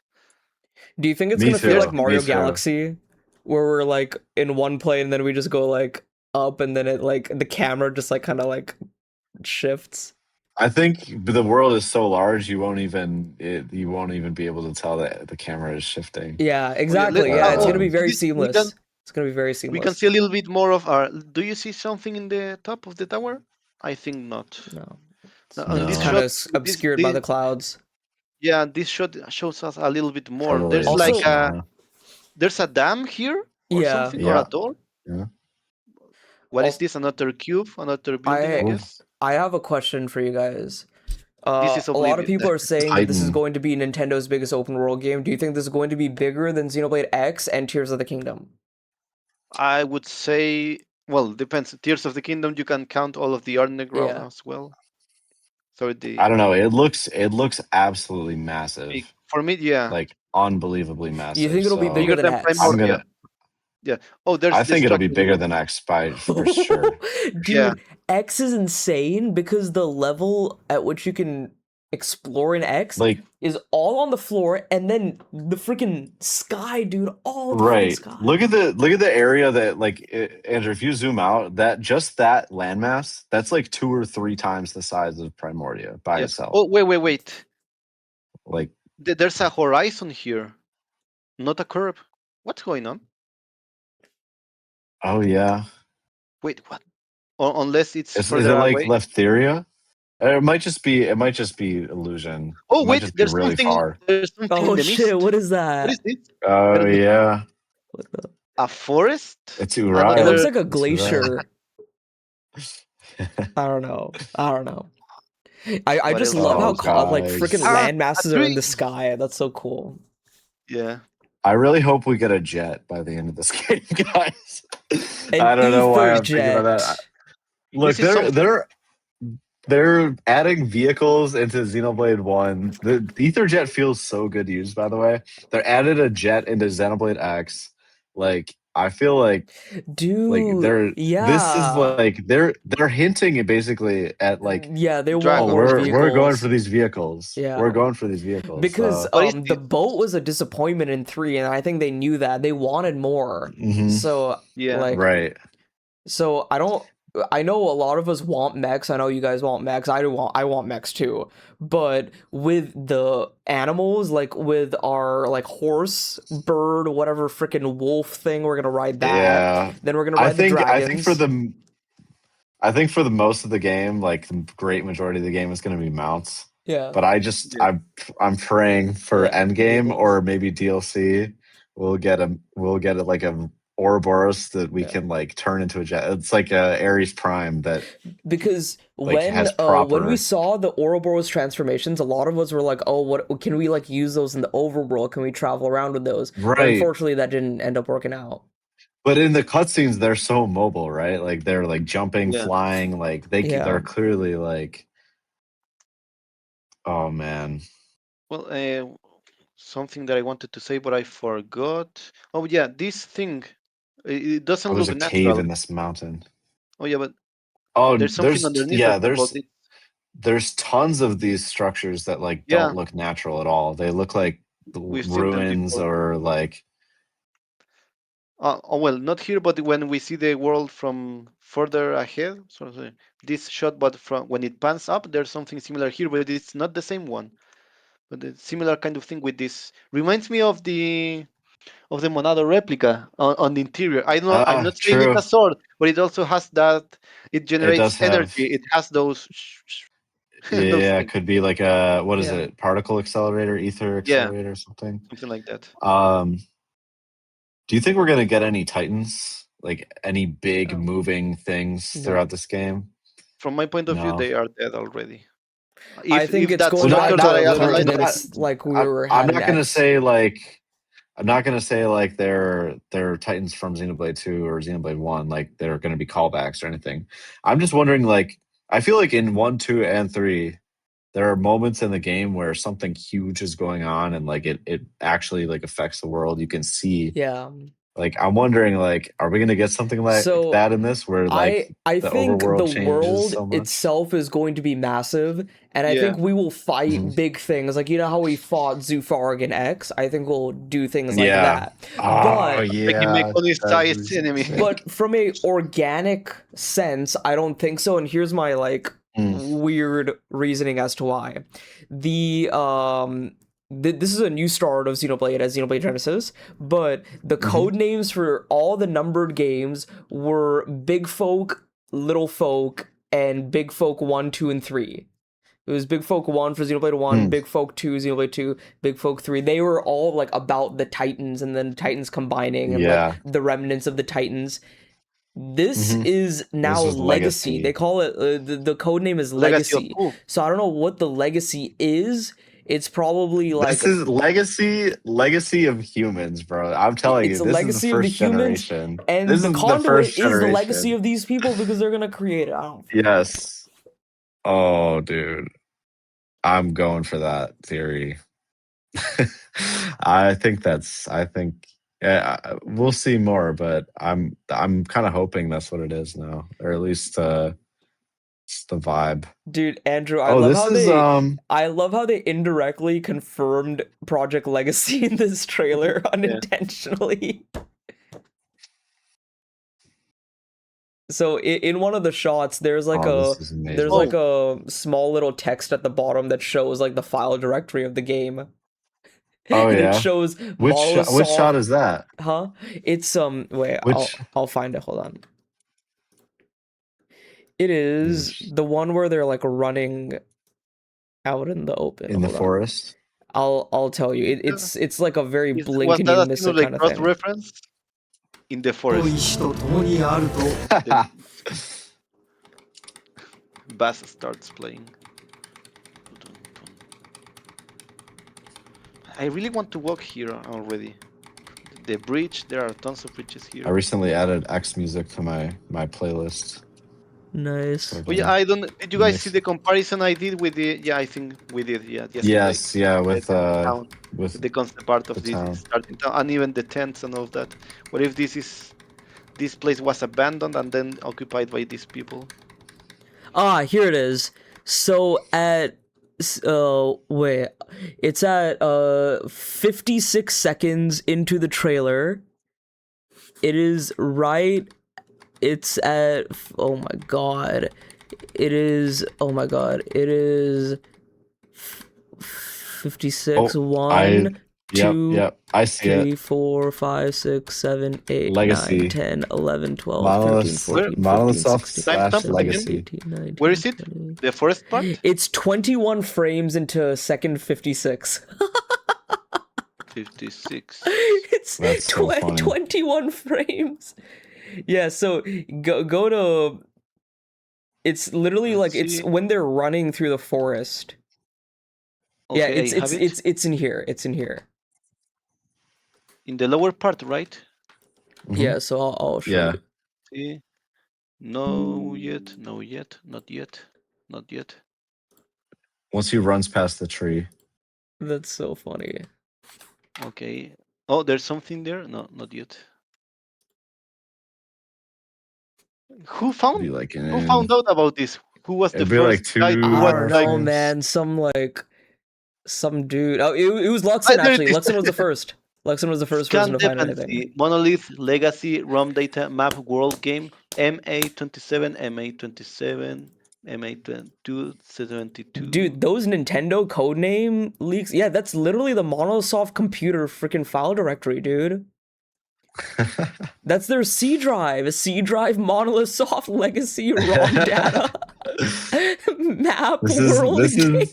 Do you think it's Me gonna feel too, like me Mario too. Galaxy, where we're like in one plane and then we just go like up and then it like the camera just like kind of like shifts? I think the world is so large you won't even be able to tell that the camera is shifting. Yeah, Oh, yeah, exactly. Yeah, it's gonna be very we can seamless. It's gonna be very we can seamless. see a little bit more of our. Do you see something in the top of the tower? I think not. No, On it's this No, kind shot, of obscured by the clouds. yeah, this shot shows us a little bit more. totally There's like Also, intentional. there's a dam here or yeah. something or a Yeah, door. yeah. What is Also, this? Another cube, another building, I Oof. guess. I have a question for you guys. This is A lot of Oblivion. people are saying that this is Titan. going to be Nintendo's biggest open world game. Do you think this is going to be bigger than Xenoblade X and Tears of the Kingdom? I would say, well, depends. Tears of the Kingdom, you can count all of the underground Yeah. as well. So I don't know. It looks absolutely massive. for me, yeah, Like unbelievably You massive. think it'll be So bigger bigger than than X? I'm Primordia. gonna Yeah. Oh, there's I the think it'll be structure. bigger than X for sure. Yeah. Dude, X is insane because the level at which you can explore in X Like is all on the floor and then the freaking sky, dude, all the freaking right. sky. Look at the area that Andrew, if you zoom out, that landmass, that's like 2 or 3 times the size of Primordia by Yeah. itself. Oh, wait. Like There's a horizon here, not a curve. What's going on? oh yeah. Wait, what? Unless it's Is further it like away. Leftheria? It might just be illusion. Oh, It might wait, just be really far. there's something in Oh the shit, mist. what is What that? is this? Oh There's yeah. What the... a forest? It's It Uriah. looks Another. like a It's Uriah. glacier. I don't know. I What just else love can how Oh we see? like freaking guys. land A masses are in tree. the sky. That's so cool. Yeah. I really hope we get a jet by the end of this game, guys. An I don't know why ether I'm thinking about that. jet. Look, This is something. they're adding vehicles into Xenoblade 1. The Ether Jet feels so good to use, by the way. They added a jet into Xenoblade X. Like, I feel like Dude, this is yeah. like they're hinting it basically at like, Yeah, they want oh, Dragon. more we're going vehicles. for these vehicles. Yeah. We're going for these vehicles. Because So What is the this? boat was a disappointment in 3 and I think they knew that. They wanted more. mhm, So Yeah. like right. so I know a lot of us want mechs. I know you guys want mechs. I want mechs too. But with the animals, like with our like horse, bird, whatever freaking wolf thing, we're gonna ride that. Yeah. Then we're gonna I ride the think dragons. I think for the most of the game, like the great majority of the game is going to be mounts. Yeah. But Yeah. I'm praying for Yeah, endgame vehicles. or maybe DLC. We'll get like a Ouroboros that we Yeah. can like turn into a jet. It's like a Ares Prime that Because like has when we proper saw the Ouroboros transformations, a lot of us were like, "Oh, what can we like use those in the overworld? Can we travel around with those?" But right. unfortunately, that didn't end up working out. But in the cutscenes, they're so mobile, right? Like they're like jumping, Yeah. flying. Like Yeah. they're clearly like, oh man, Well, something that I wanted to say, but I forgot. Oh, yeah, this thing. It doesn't oh, there's look a cave natural. in this mountain. Oh, yeah, but Oh, there's something underneath of there's it. there's tons of these structures that like Yeah, don't look natural at all. They look like we've seen them ruins before. or like Oh, well, not here, but when we see the world from further ahead. This shot, but from when it pans up, there's something similar here, but it's not the same one. But a similar kind of thing with this reminds me of the Monado replica on the interior. I'm not saying it's true. a sword, but it also has that. It It generates does have energy. It has those those yeah, it things. could be like a what is Yeah. it? Particle accelerator, ether Yeah, accelerator or something. something like that. Do you think we're gonna get any titans? Like any big Um, moving things No. throughout this game? from my point of view, No. they are dead already. I If think if it's that going Well, back structure not that to I have not highlighted, not. maintenance like we were I'm had in not gonna X. say like I'm not gonna say like they're Titans from Xenoblade 2 or Xenoblade 1, like they're gonna be callbacks or anything. I'm just wondering, like, I feel like in 1, 2, and 3, there are moments in the game where something huge is going on and like it actually like affects the world. You can see Yeah. Like, I'm wondering, like, are we gonna get something like So, that in this, where like I the think overworld the changes world so much? itself is going to be massive, and I Yeah. think we will fight Mhm. big things. Like, you know how we fought Zufarg and X? I think we'll do things like Yeah. that. Oh But Making yeah, Mekoni that would be sized enemy. sick. but from a organic sense, I don't think so. And here's my like weird reasoning as to why. This is a new start of Xenoblade as Xenoblade Genesis, but the code names for all the numbered games were Big Folk, Little Folk, and Big Folk 1, 2, and 3. It was Big Folk 1 for Xenoblade 1, Big Folk 2, Xenoblade 2, Big Folk 3. They were all like about the Titans and then Titans combining and like Yeah. the remnants of the Titans. This is now This is Legacy. Legacy. They call it the code name is Legacy of Legacy. who? So I don't know what the Legacy is. It's probably like This is legacy of humans, bro. I'm telling you, it's a this is the legacy of the first humans, generation. and This the is the conduit first is the legacy generation. of these people because they're gonna create it. I don't. Yes. Oh, dude. I'm going for that theory. I think yeah, we'll see more, but I'm kind of hoping that's what it is now, or at least it's the vibe. Dude, Andrew, Oh, this is I love how they indirectly confirmed Project Legacy in this trailer unintentionally. So in one of the shots, there's like this is amazing. like a small little text at the bottom that shows like the file directory of the game. Oh And yeah. it shows Which shot is that? Huh? It's wait, I'll find it. Hold on. It is the one where they're like running out in the open. In the forest? I'll tell you. It's like a very blink Was and that you a miss thing it of like kind of cross thing. reference? In the forest. Bass starts playing. I really want to walk here already. The bridge, there are tons of bridges here. I recently added X music to my playlist. Nice. So Oh yeah, did you guys see the comparison I did with the? Yeah, I think we did. Yeah, yesterday. Yes, yeah, with the concept part of this starting town, and even the tents and all that. What if this place was abandoned and then occupied by these people? Ah, here it is. So at wait, it's at 56 seconds into the trailer. It is right. It's at oh my god. It is 56 1 2 I see 3 it. 4 5 6 7 8 Legacy. 9 10 11 12 13 14 Monolith 15 Soft 16 / Legacy. 18 19 Where is it? 20. The forest part? It's 21 frames into second 56. 56. It's That's so funny. 21 frames. Yeah, so go to. It's literally like it's when they're running through the forest. Okay, yeah, it's in here. It's in here. In the lower part, right? Yeah, so I'll show you. See? No yet, not yet. Once he runs past the tree. That's so funny. Okay. Oh, there's something there? No, not yet. Who found out about this? Who was the first guy? I don't know, man. Some dude. Oh, it was Luxon actually. Luxon was the first. Luxon was the first person to find anything. Monolith, Legacy, ROM data, map, world game, MA27, MA27, MA272. Dude, those Nintendo codename leaks. Yeah, that's literally the Monosoft computer freaking file directory, dude. That's their C drive. A C drive, Monolith Soft, Legacy, ROM data, map, world game.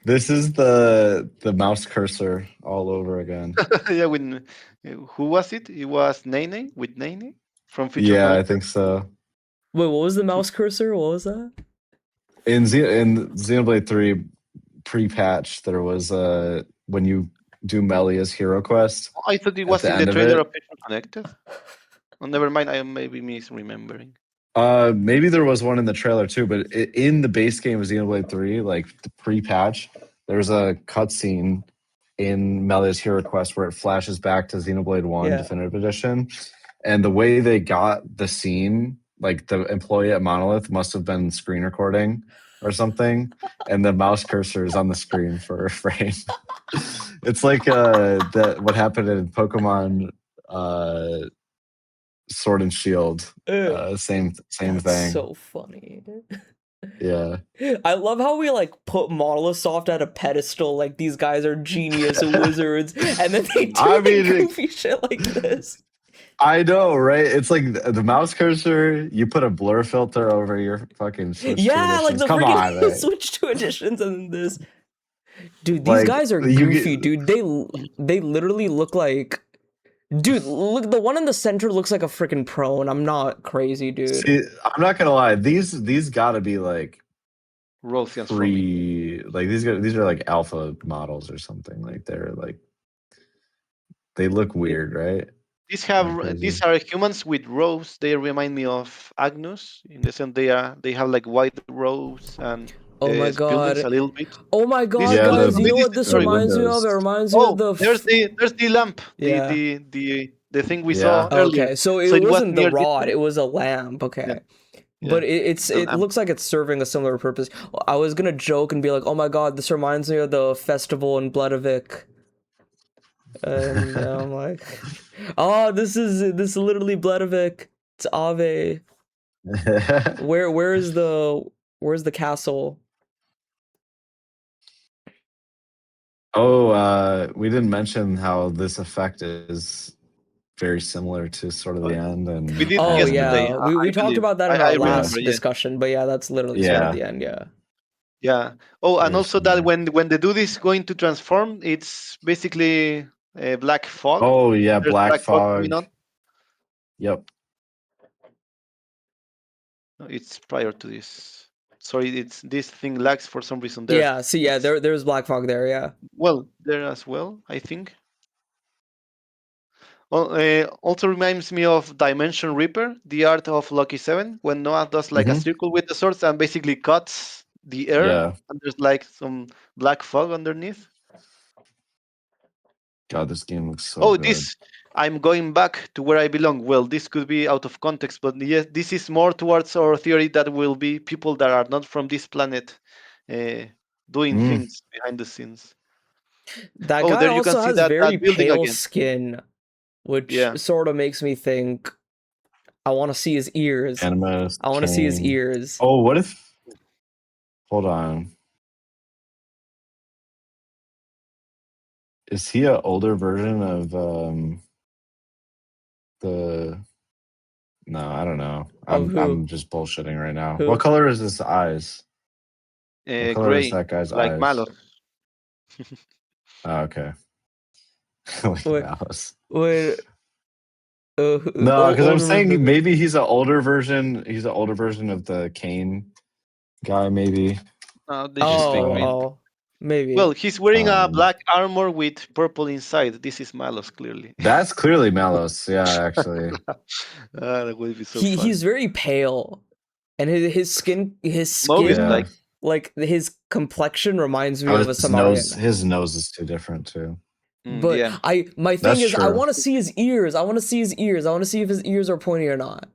This is the mouse cursor all over again. Yeah, who was it? It was Nene with Nene from Future. Yeah, I think so. Wait, what was the mouse cursor? What was that? In Xenoblade 3 pre-patch, there was when you do Melia's Hero Quest. I thought it was in the trailer of Future Connected. Oh, never mind. I am maybe misremembering. Maybe there was one in the trailer too, but in the base game of Xenoblade 3, like the pre-patch, there's a cutscene in Melia's Hero Quest where it flashes back to Xenoblade 1 Yeah. Definitive Edition. And the way they got the scene, like the employee at Monolith must have been screen recording or something, and the mouse cursor is on the screen for a frame. It's like what happened in Pokemon Sword and Shield. Same That's thing. so funny. Yeah. I love how we like put Monolith Soft at a pedestal, like these guys are genius wizards, and then they do goofy shit like this. I know, right? It's like the mouse cursor. You put a blur filter over your fucking Switch 2 editions. Like the Come on, freaking right? Switch 2 editions and this. Dude, these guys are goofy, dude. They literally look like. Dude, look, the one in the center looks like a freaking pro, and I'm not crazy, dude. See, I'm not gonna lie. These gotta be like Rothians like these are like alpha models or something. Like they're like they look weird, right? These are humans with rows. They remind me of Agnus in the sense they have like white rows and oh my god, a little bit. Oh my god, guys! You know what this reminds me of? It reminds me of the. There's the lamp. Yeah. The thing we saw earlier. Okay, so it wasn't the rod; it was a lamp. Okay. Yeah. But it looks like it's serving a similar purpose. I was gonna joke and be like, "Oh my god, this reminds me of the festival in Bledavik," and I'm like, "Oh, this is literally Bledavik. It's Ave. Where's the castle?" Oh, we didn't mention how this effect is very similar to Sword of the End, and we did yesterday. We talked about that in our last discussion, but yeah, that's literally Sword of the End. Yeah. Oh, and also that when the dude is going to transform, it's basically a black fog. Oh yeah, black fog. Yep. It's prior to this. Sorry, it's this thing lags for some reason there. Yeah, so yeah, there's black fog there, yeah. Well, there as well, I think. Well, also reminds me of Dimension Reaper, the art of Lucky 7, when Noah does like a circle with the swords and basically cuts the air, and there's like some black fog underneath. God, this game looks so good. I'm going back to where I belong. Well, this could be out of context, but yes, this is more towards our theory that will be people that are not from this planet doing things behind the scenes. That guy also has very pale skin, which sort of makes me think I want to see his ears. I want to see his ears. Oh, what if... Hold on. Is he an older version of the... No, I don't know. I'm just bullshitting right now. What color is his eyes? What color gray, is that guy's like eyes? Malos. Oh, okay. Like Malos. Wait. No, because I'm saying maybe he's an older version. He's an older version of the Kane guy, maybe. Maybe. Well, he's wearing a black armor with purple inside. This is Malos, clearly. That's clearly Malos. Yeah, actually. That would be so fun. He's very pale, and his skin, like his complexion reminds me of a Samaritan. His nose is too different too. But my thing is, I want to see his ears. I want to see his ears. I want to see if his ears are pointy or not.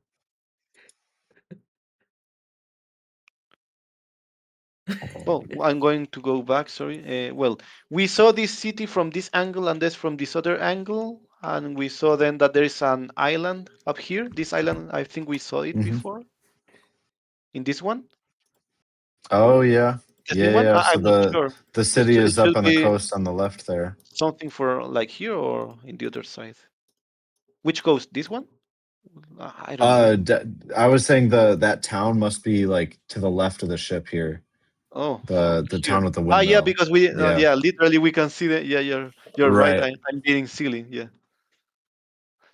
Well, I'm going to go back. Sorry. Well, we saw this city from this angle and this from this other angle, and we saw then that there is an island up here. This island, I think we saw it before. In this one. Oh yeah. Yeah. So I'm not sure. The city is up on the coast on the left there. Something for like here or in the other side. Which coast? This one? I don't know. I was saying that town must be like to the left of the ship here. Oh, the town with the window. Yeah, because we literally we can see that. Yeah, you're right. I'm being silly. Yeah.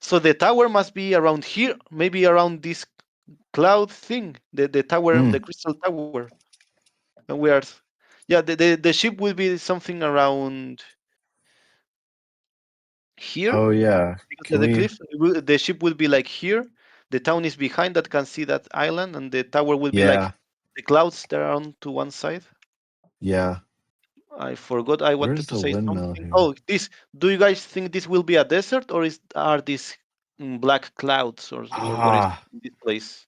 So the tower must be around here, maybe around this cloud thing, the tower, the crystal tower. And we are, the ship will be something around here. Oh yeah. Cliff, the ship will be like here. The town is behind that can see that island, and the tower will be like the clouds that are on to one side. Yeah. I forgot. I Where's wanted to the say windmill something. here? Oh, this. Do you guys think this will be a desert, or are these black clouds, or what is Ah, this place?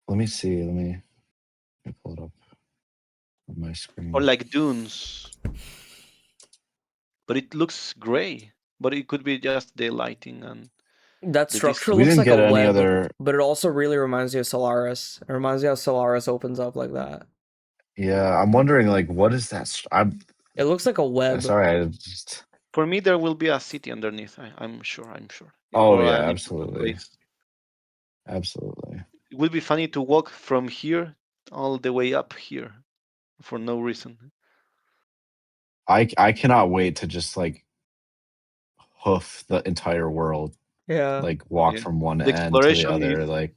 let me see. Let me pull it up on my Or screen. like dunes? But it looks gray. But it could be just the lighting and That the structure distance. We looks didn't like a get any web, other. but it also really reminds me of Solaris. It reminds me how Solaris opens up like that. Yeah, I'm wondering like what is that? It looks like a web. Sorry. I just. For me, there will be a city underneath. I'm sure. I'm sure. Oh Or yeah, an important absolutely, place. absolutely. It will be funny to walk from here all the way up here for no reason. I cannot wait to just like hoof the entire world, Yeah. like walk Yeah. from one The end to the exploration other. is. Like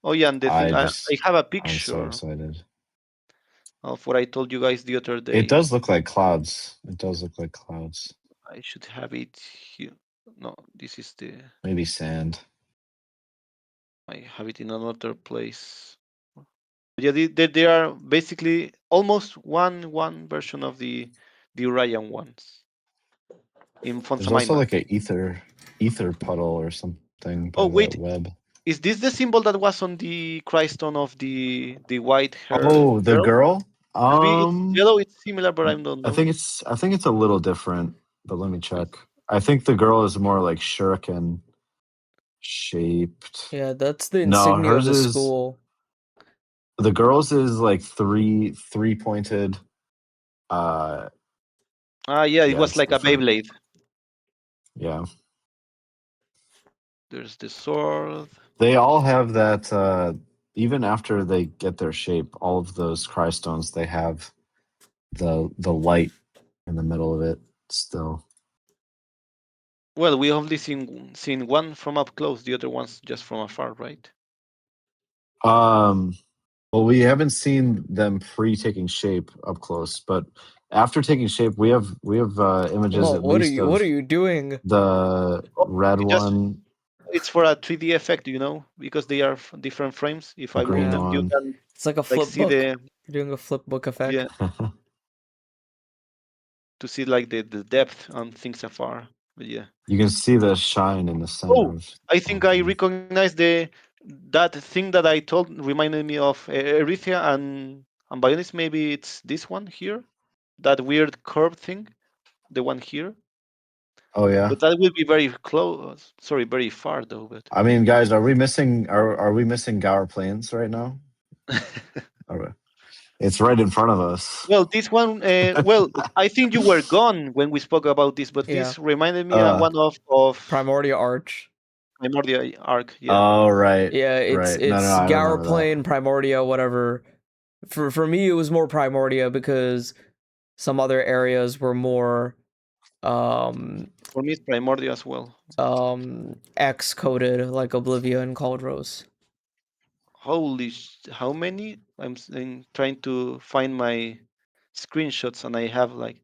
Oh yeah, and the thing I have a I'm so picture excited. of what I told you guys the other It day. does look like clouds. It does look like clouds. I should have it here. No, this is the. Maybe sand. I have it in another place. Yeah, they are basically almost one version of the Orion ones in There's also Fonsamaina. like a ether puddle or something Oh by the wait, web. is this the symbol that was on the Christone of the white hair Oh, the girl? girl. Could be it's yellow. It's similar, but I don't I know. think it's a little different, but let me check. I think the girl is more like shuriken shaped. Yeah, that's the No, insignia of hers the is school. the girl's is like three pointed. Yeah, it Yeah, was it's like a different. Beyblade. Yeah. There's the sword. They all have that even after they get their shape, all of those crystones they have the light in the middle of it still. Well, we only seen one from up close. The other one's just from afar, right? Well, we haven't seen them pre taking shape up close, but after taking shape, we have images Oh, at least what of are you doing? the Oh, red it just one, it's for a 3D effect, because they are different frames. If the I move green them, you one. can It's like a like flip see book. the You're doing a flip book effect. yeah to see like the depth on things afar. But yeah. You can see the shine in the center Oh, of I all think of I them. recognize that thing that I told reminded me of Erythia and Bionis. Maybe it's this one here, that weird curve thing, the one here. Oh yeah. But that will be very close. Sorry, very far though. But I mean, guys, are we missing Gower Plains right now? All right. It's right in front of us. well, this one. Well, I think you were gone when we spoke about this, but Yeah. this reminded me Uh one of Primordia Arch. Primordial Arc. Yeah. oh right. Yeah, Right. No, it's I Gower remember that. Plane, Primordia, whatever. For me, it was more Primordia because some other areas were more um For me, it's Primordial as well. X coded like Oblivia and Cauldros. Holy, how many? Trying to find my screenshots, and I have like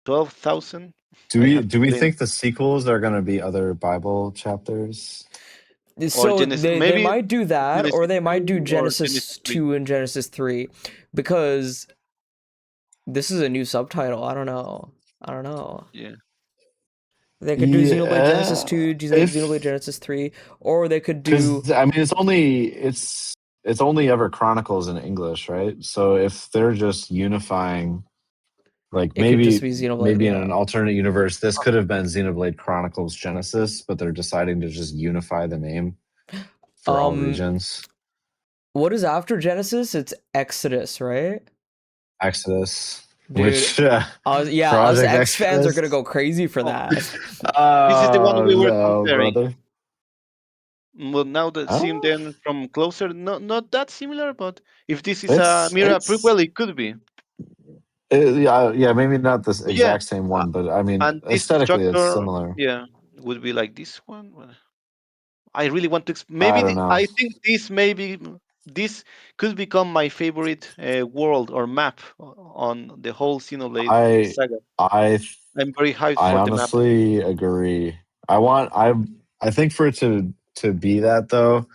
12,000. I have to Do we put in think the sequels are going to be other Bible chapters? or So Genesis. they Maybe might do that, or Genesis they might do 2 or Genesis Genesis 3. 2 and Genesis 3, because this is a new subtitle. I don't know. I don't know. Yeah. They could do Xenoblade Genesis Yeah. 2, Xenoblade Genesis 3, or they could do. Because I mean, it's only ever Chronicles in English, right? So if they're just unifying, like It could just be Xenoblade, maybe in yeah. an alternate universe, this could have been Xenoblade Chronicles Genesis, but they're deciding to just unify the name for all regions. What is after Genesis? It's Exodus, right? Exodus, Dude, which yeah, us Project X fans are Exodus. gonna go crazy for Oh, that. this is the one Oh we were no, comparing. brother! Well, now that seeing Oh, them from closer, not that similar, but if this is a it's mirror prequel, it could be. yeah, maybe not this Yeah, exact same one, but I mean, and this aesthetically, it's structure, similar. yeah, would be like this one. Well, I really want to. I Maybe don't know. I think this could become my favorite world or map on the whole Xenoblade I saga. I I'm very hyped I for the map. honestly agree. I think for it to be that though,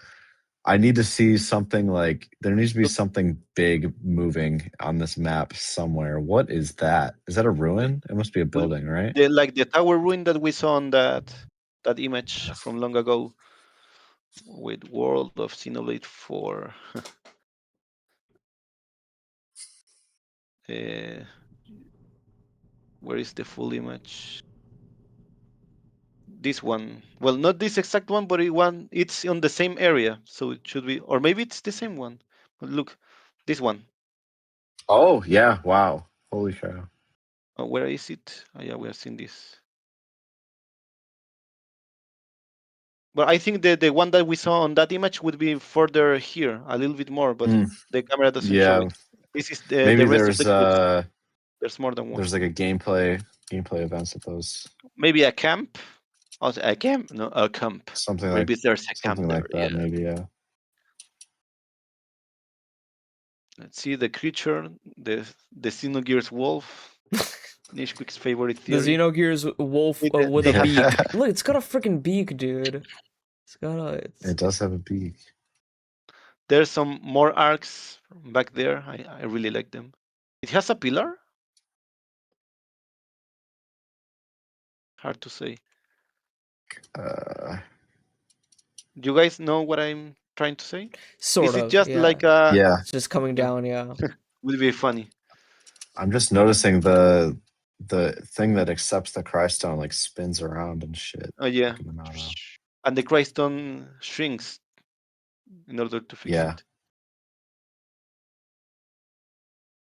I need to see something like there needs to be something big moving on this map somewhere. What is that? Is that a ruin? It must be a building, right? Like the tower ruin that we saw on that image from long ago with World of Xenoblade 4. Where is the full image? This one. Well, not this exact one, but it's on the same area, so it should be, or maybe it's the same one. But look, this one. Oh yeah! Wow! Holy cow! Where is it? Oh, yeah, we have seen this. But I think the one that we saw on that image would be further here, a little bit more, but the camera doesn't show it. This is the maybe rest of there's the clips. There's more than one. there's like a gameplay events at those. Maybe a camp. Also, a camp? No, a camp. Something Maybe there's a camp something there. like that. Yeah. Maybe yeah. Let's see the creature, the Xenogears wolf. Nishquick's favorite theory. The Xenogears wolf with a beak. Look, it's got a freaking beak, dude. It does have a beak. There's some more arcs back there. I really like them. It has a pillar? Hard to say. Do you guys know what I'm trying to say? Sort of. Is it just yeah. like a... Yeah. It's just coming down, yeah. Would be funny. I'm just noticing the thing that accepts the Crystone like spins around and shit. Oh yeah. And the Crystone shrinks in order to fix it.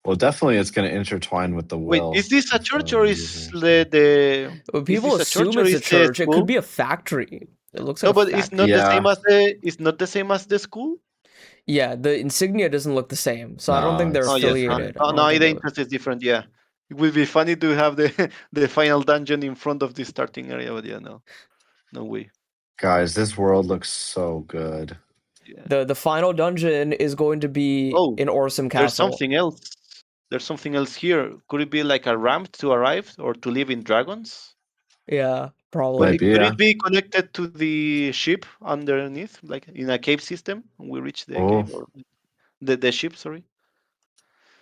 Well, definitely it's going to intertwine with the will. Wait, is this a church or is the people assume it's a church? It could be a factory. It looks like no, but it's not the same as the school. Yeah, the insignia doesn't look the same, so I don't think they're affiliated. No, the interest is different. Yeah, it would be funny to have the final dungeon in front of the starting area, but yeah, no way. Guys, this world looks so good. Yeah. The final dungeon is going to be in Orsum Castle. There's something else. There's something else here. Could it be like a ramp to arrive or to live in dragons? Yeah, probably. Could it be connected to the ship underneath, like in a cave system? When we reach the cave or the ship? Sorry.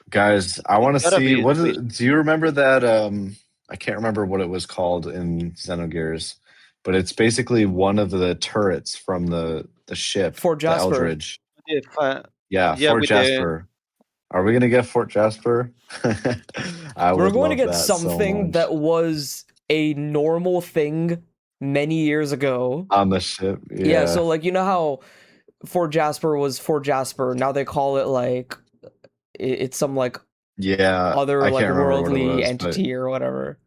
Guys, I want to see do you remember that? I can't remember what it was called in Xenogears, but it's basically one of the turrets from the ship, Fort Jasper. The Eldridge. Yeah, Fort Jasper. Are we gonna get Fort Jasper? We're going to get something that was a normal thing many years ago on the ship. Yeah, so like you know how Fort Jasper was Fort Jasper. Now they call it like it's some like other like worldly entity or whatever.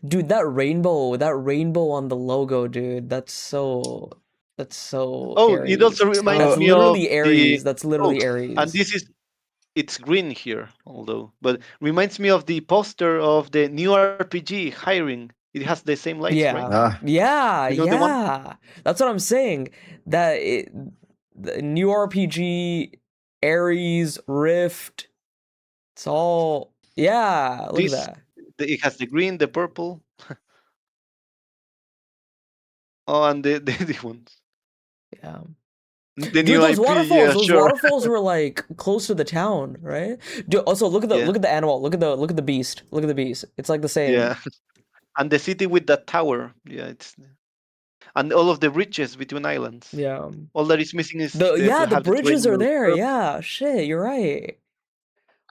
Dude, that rainbow on the logo, dude. That's so. Aries. It also reminds me of Aries. That's literally Aries. And it's green here, although, but reminds me of the poster of the new RPG Hiring. It has the same lights, right? Yeah. That's what I'm saying. The new RPG, Aries, Rift. It's all look at that. It has the green, the purple. And the ones. Yeah. Dude, those waterfalls were like close to the town, right? Dude, also look at the animal, look at the beast. Look at the beast. It's like the same. Yeah. And the city with that tower. Yeah, and all of the bridges between islands. Yeah. All that is missing is the bridges are there. Yeah, shit, you're right.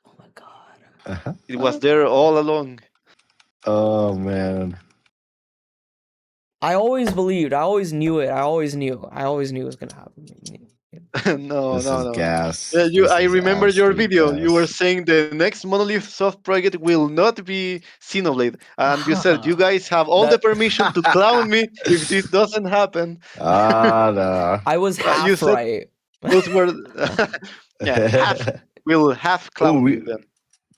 Oh my god. It was there all along. Oh man. I always believed. I always knew it. I always knew it was gonna happen. No. Gas. I remember your video. Gas. You were saying the next Monolith Soft project will not be Xenoblade, and you said you guys have all the permission to clown me if this doesn't happen. No. I was half right. Those were half clown me then.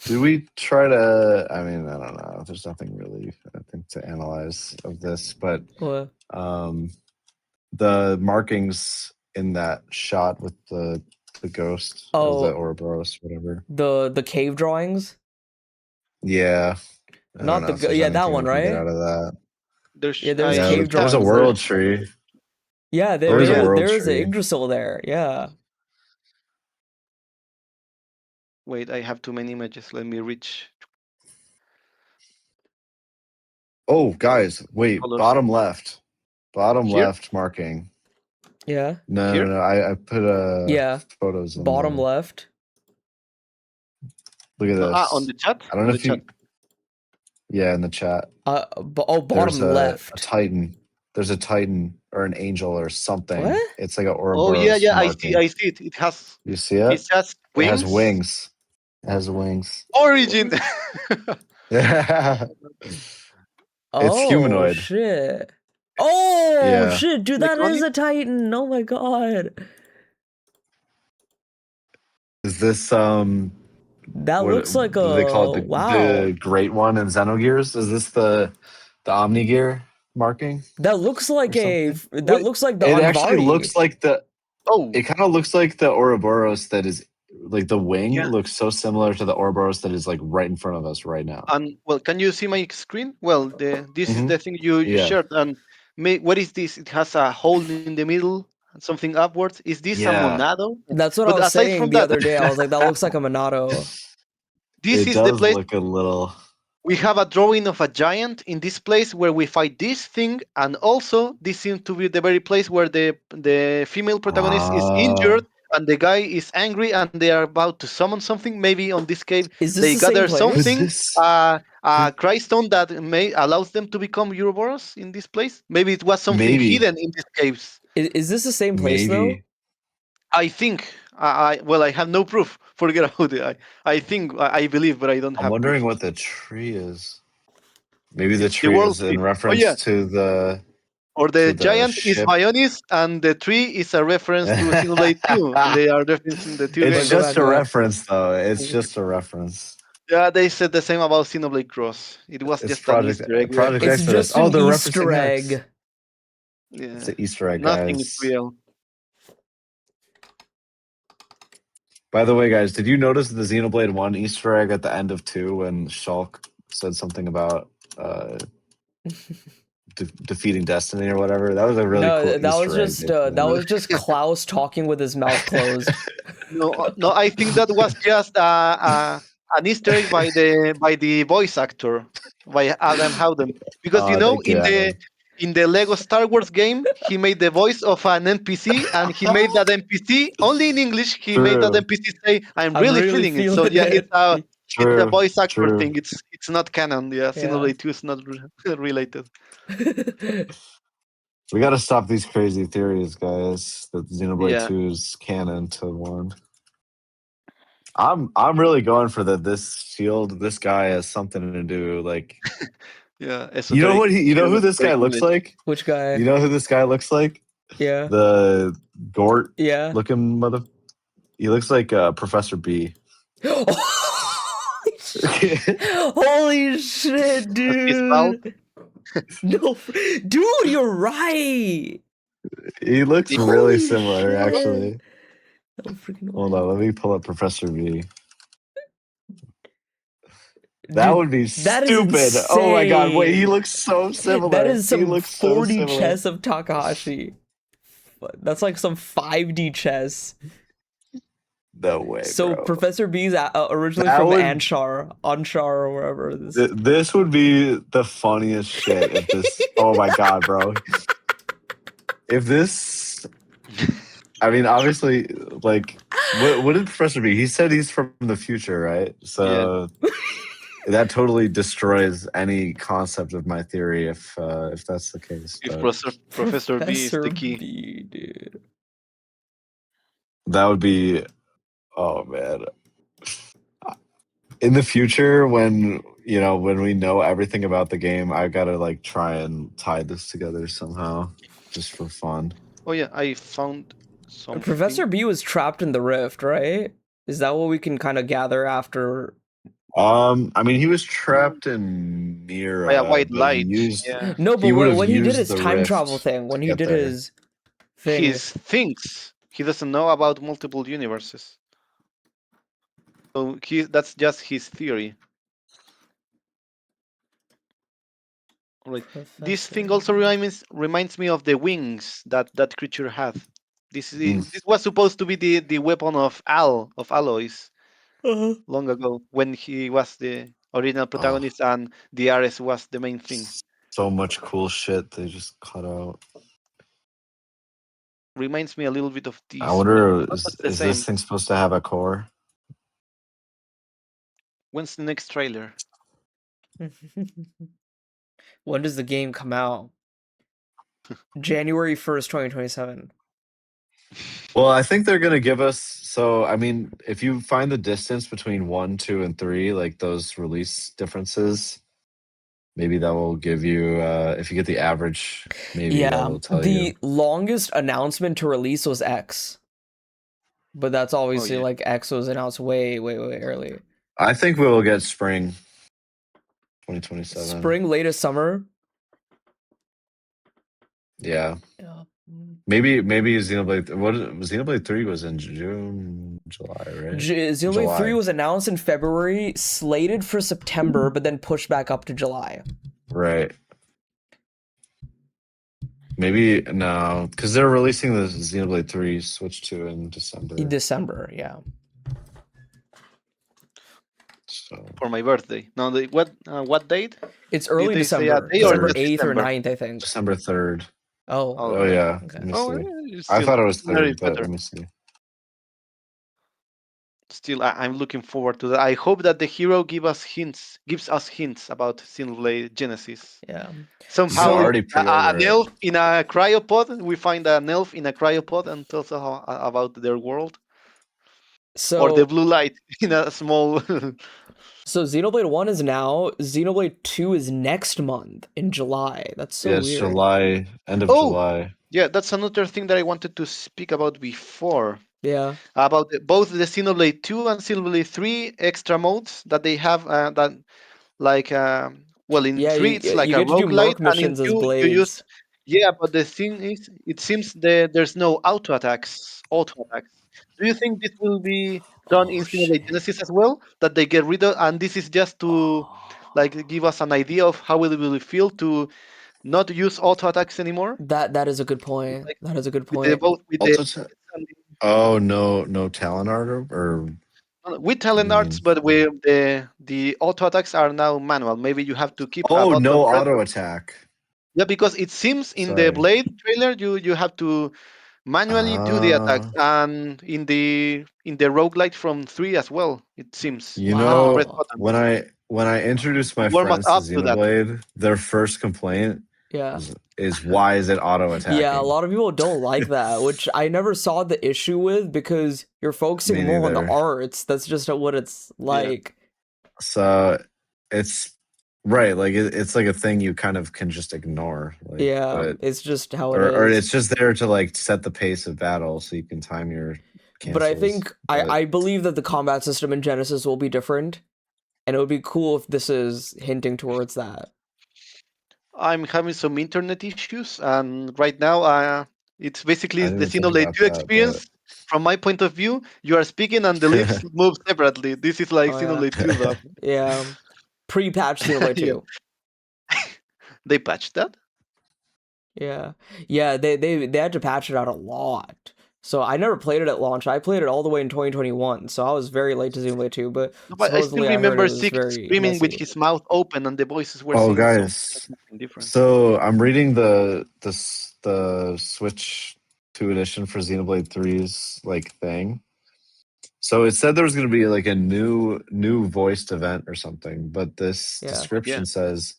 Did we try to? I mean, I don't know. There's nothing really, I think, to analyze of this, but the markings in that shot with the ghost of the Ouroboros, whatever. The cave drawings. Yeah. Not the that one, right? Out of that. There's cave drawings. There's a world tree. Yeah, There is a world there's an tree. Yggdrasil there. Yeah. Wait, I have too many images. Let me reach Oh, guys, wait, colors. bottom left. Bottom Here? left marking. Yeah. No, Here? no, no. I put Yeah. photos in Bottom the. left. Look at No, on this. the chat? I don't On know the if you. chat. Yeah, in the chat. Bottom There's a left. Titan. There's a Titan or an angel or something. What? It's like an Oh yeah, Ouroboros yeah, marking. I see it. It has You see it? It has wings. wings. It has wings. Origin. Yeah. It's Oh humanoid. shit. Oh Yeah. shit, dude, Click that on is it. a Titan. Oh my god. Is this That what looks like do they call it? a wow. The great one in Xenogears? Is this the Omni Gear marking That looks like or something? that looks like the It actually Anvari. looks like the. Oh, It kind of looks like the Ouroboros that is like the wing yeah. looks so similar to the Ouroboros that is like right in front of us right now. And well, can you see my screen? Well, this is Hmm. the thing you Yeah. shared. And what is this? It has a hole in the middle, and something upwards. Is this a Yeah. monado? That's what I But was aside saying from the that, other day. I was like, that looks like a Monado. this It is the does place. look a little. We have a drawing of a giant in this place where we fight this thing, and also this seems to be the very place where the female protagonist is Ah. injured and the guy is angry and they are about to summon something. Maybe on this cave Is this they the same gather Could place? something, this? a Could, cry stone that may allows them to become Ouroboros in this place. Maybe it was something maybe. hidden in these caves. Is this the same place though? Maybe. I think. Well, I have no proof. Forget about it. I think I believe, but I don't I'm have wondering proof. what the tree is. Maybe the It's the tree world is tree. in Oh reference yeah, or to the the giant is ship. Bionis, and the tree is a reference to Xenoblade 2. They are referencing the two It's Go games. back, just a go back. reference, though. It's just a reference. Yeah, they said the same about Xenoblade Cross. It was It's just an Easter egg. Project It's Exodus. just Oh, an they're Easter referencing X. egg. It's Yeah, an Easter egg, nothing is guys. real. By the way, guys, did you notice the Xenoblade 1 Easter egg at the end of 2 when Shulk said something about defeating Destiny or whatever? That was a really cool No, Easter egg they put that in. was just Klaus talking with his mouth closed. No, no, I think that was just an Easter egg by the voice actor, by Adam Howden, because Thank you, Adam. in the Lego Star Wars game, he made the voice of an NPC, and he made that NPC only in English. He made that True, NPC say, "I'm I'm really really feeling it." So feeling yeah, it. it's a true, voice actor true. thing. It's not canon. Yeah, Yeah. Xenoblade 2 is not related. We got to stop these crazy theories, guys. That Xenoblade Yeah, 2 is canon to 1. I'm really going for this shield. This guy has something to do. Like, yeah, you know esoteric, what? You know pure who this guy esoteric looks knowledge. like? Which You guy? know who this guy looks like? Yeah. The Gort Yeah. looking mother. He looks like Professor B. Holy shit. Holy shit, His mouth, dude. No, dude, you're right. He looks the really Holy similar, shit. actually. Oh, freaking Hold way. on, let me pull up Professor B. That Dude, would be that is stupid. Oh my god, wait, he insane. looks so That similar. is He some looks so 4D similar. chess of Takahashi. That's like some 5D chess. No way, So bro. Professor B's originally That from would Anshar or wherever this. this would be the funniest shit if this. Oh my god, bro. If this, I mean, obviously, like, what did Professor B? He said he's from the future, right? yeah. So that totally destroys any concept of my theory if that's the case. If But Professor B is Professor the key. B, dude. that would be, oh man. In the future, when when we know everything about the game, I gotta like try and tie this together somehow, just for fun. Oh yeah, I found Professor something. B was trapped in the rift, right? Is that what we can kind of gather after? I mean, he was trapped in By a Mira, white but light. Yeah. No, but he would have when he did used his the time travel rift thing, when to he get did there. his thing, His thinks he doesn't know about multiple universes. So that's just his theory. All right. This thing Professor. also reminds me of the wings that creature had. Mm. This was supposed to be the weapon of Aloys Uh-huh. long ago when he was the original Oh, protagonist and the Ares was the main thing. so much cool shit they just cut out. Reminds me a little bit of I this, but wonder, not the is this same. thing supposed to have a core? When's the next trailer? When does the game come out? January 1st, 2027. Well, I think they're gonna give us. So, I mean, if you find the distance between 1, 2, and 3, like those release differences, maybe that will give you. If you get the average, maybe that Yeah, will tell the you. longest announcement to release was X. But that's Oh obviously yeah. like X was announced way, way, way early. I think we will get spring 2027. Spring, latest summer. Yeah. Yeah. Maybe Xenoblade. Xenoblade 3 was in June, July, right? Xenoblade 3 was announced in February, slated for September, but then pushed back up to July. Right. Maybe no, because they're releasing the Xenoblade 3 Switch 2 in December. In December, yeah. So For my birthday. No, what date? It's early Did they say a December. day or December just 8th or December? 9th, I think. December 3rd. Oh. Oh yeah. Okay. Let me Oh, see. it's I still, thought it was sooner is 3rd, but better. let me see. Still, I'm looking forward to that. I hope that the hero gives us hints about Xenoblade Genesis. Yeah. You can Somehow, already an pre-order it. elf in a cryopod. We find an elf in a cryopod and tells us about their world, or the So blue light in a small. Xenoblade 1 is now, Xenoblade 2 is next month in July. That's so Yeah, it's weird. July, end of Oh, July. yeah, that's another thing that I wanted to speak about before. Yeah. About both the Xenoblade 2 and Xenoblade 3 extra modes that they have that like well, in Yeah, 3 it's like you a get to do roguelite, merc and in missions as 2 you use. blades. Yeah, but the thing is, it seems there's no auto attacks. Do you think this will be done Oh in shit. Xenoblade Genesis as well, that they get rid of, and this is just to like give us an idea of how it will feel to not use auto attacks anymore, That is a good point. like That is a good with the point. both with the Also, oh no talent art or with what do talent you mean? arts, but where the auto attacks are now manual. Maybe you have to keep a Oh, button no pressed. auto attack. Yeah, because it seems in the Sorry. Blade trailer you have to manually do the attacks, Uh, and in the roguelite from 3 as well. It seems you you have to press know, Wow. buttons. when I introduced You my warm us friends to up to that. Xenoblade, their first complaint Yeah. is why is it auto Yeah, a attacking? lot of people don't like that, which I never saw the issue with because you're Me focusing more on the neither. arts. That's just what it's Yeah, like. So it's right, like it's like a thing you kind of can just ignore, like, Yeah, but it's just how it or is. it's just there to like set the pace of battle so you can time your But I cancels. think But I believe that the combat system in Genesis will be different, and it would be cool if this is hinting towards that. I'm having some internet issues, and right now it's basically I the didn't even think Xenoblade about 2 that. experience. From my point of view, you are speaking and the lips move separately. This is like Oh yeah. Xenoblade 2, but Yeah. Pre-patch Xenoblade yeah, 2. they patched that. Yeah. Yeah, they had to patch it out a lot. So I never played it at launch. I played it all the way in 2021. So I was very late to Xenoblade 2, but No, but I still supposedly I heard it remember was Six very screaming with messy. his mouth open, and the voices were Oh, saying guys. something different. So I'm reading the Switch 2 edition for Xenoblade 3's like thing. So it said there was going to be like a new voiced event or something, but this Yeah. description Yeah, says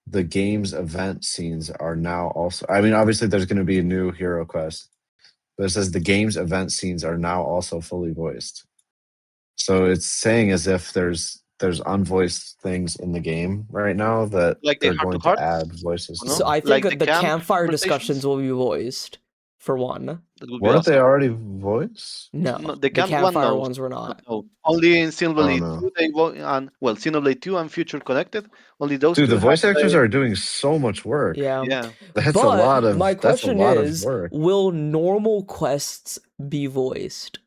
the game's event scenes are now also. I mean, obviously there's going to be a new hero quest, but it says the game's event scenes are now also fully voiced. So it's saying as if there's unvoiced things in the game right now that like the they're heart to going to hearts, add voices or So no? to. I think Like the the camp campfire discussions conversations. will be voiced for one. That would be Weren't they awesome. already voiced? No, No, the the camp one, campfire no, ones were not. no. Only in Oh Xenoblade no. 2 and well, Xenoblade 2 and Future Connected. Only those Dude, the two have voice actors are doing so much work. Yeah. yeah. But my That's a question lot of is, work. will normal quests be voiced?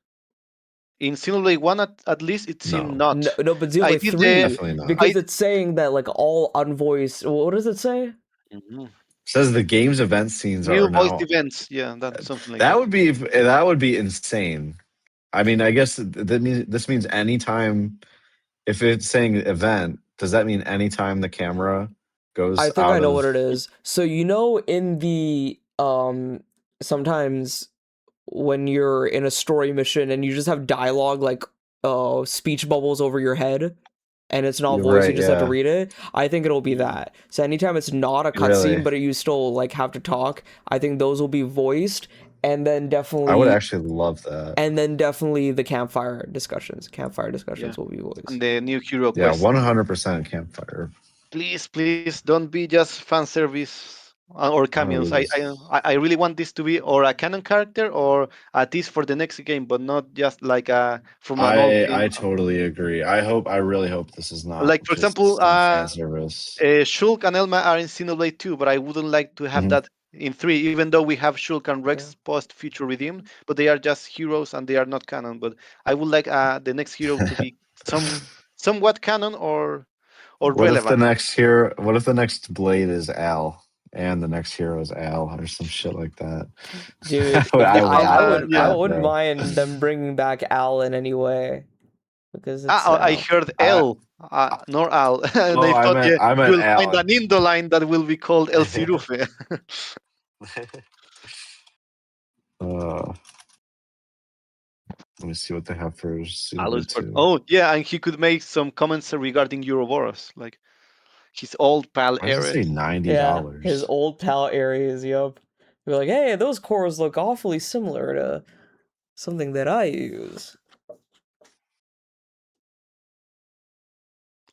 In Xenoblade 1, at least it seemed No. not. No, but I Xenoblade did the 3, Definitely not. I because it's saying that like all unvoiced. What does it say? Mhm. Says the game's event scenes New are voiced now. events. Yeah, that's something like That that. would be insane. I mean, I guess this means anytime. If it's saying event, does that mean anytime the camera goes I think I out know what of? it is. So in the sometimes when you're in a story mission and you just have dialogue like speech bubbles over your head and it's not You're voice, you right. just have to Yeah. read it. I think it'll be Mhm. that. So anytime it's not a cutscene Really. but you still like have to talk, I think those will be voiced, and then I would definitely actually love that. the campfire discussions. Campfire Yeah, discussions will be and voiced. the new hero Yeah, quest. 100% campfire. Please don't be just fan service or cameos. Oh, I really want this to be or a canon character or a tease for the next game, but not just like from an old game. I totally agree. I really hope this is not Like for example, just some fan service. Shulk and Elma are in Xenoblade 2, but I wouldn't like to have Mhm. that in 3, even though we have Shulk and Yeah. Rex post future redeemed, but they are just heroes and they are not canon. But I would like the next hero to be somewhat canon or What if the relevant. next hero? What if the next blade is Al, and the next hero is Al, or some shit like that? Dude, They call I yeah. wouldn't bro. mind them bringing back Al in any way because it's I Al. heard I, L, nor Al, and oh, I thought, yeah, I you meant will find an Al. Indoline that will be called El Cirufe. uh, let me see what they have for Alois Xenoblade Bird. 2. Oh, yeah, and he could make some comments regarding Ouroboros, like his old pal Why does it say Ares. $90? Yeah, his old pal Ares, yup. We're like, hey, those cores look awfully similar to something that I use.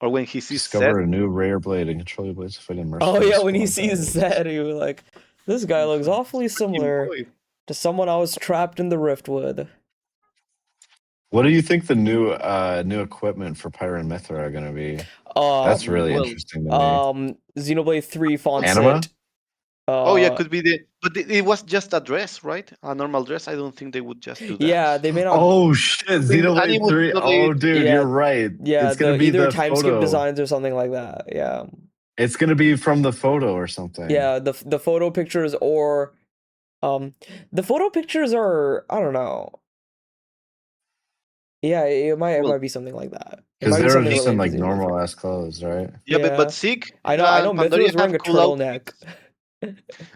Or when he sees Seth. Discover a new rare blade and control your blades to fight in Oh mercenary yeah, when he squad sees battles. Zed, he was like, this guy looks awfully Fucking similar boy. to someone I was trapped in the rift with. What do you think the new equipment for Pyra and Mithra are going to be? That's really Well, interesting to me. Xenoblade 3 font Anima? sit. oh yeah, could be but it was just a dress, right? A normal dress. I don't think they would just do that. Yeah, they may not. Oh shit, I think Xenoblade Animus 3. Oh Xenoblade. dude, Yeah, you're right. yeah, It's gonna the be either the time skip photo. designs or something like that. Yeah, It's gonna be from the photo or something. yeah, the photo pictures or um, the photo pictures are, I don't know. Yeah, it Well, might be something like that. It Because might be they were something just in related to like Xenoblade normal 3. ass clothes, right? yeah, but Yeah, Zeke I know and Mithra Pandoria is wearing have a cool turtleneck. outfits,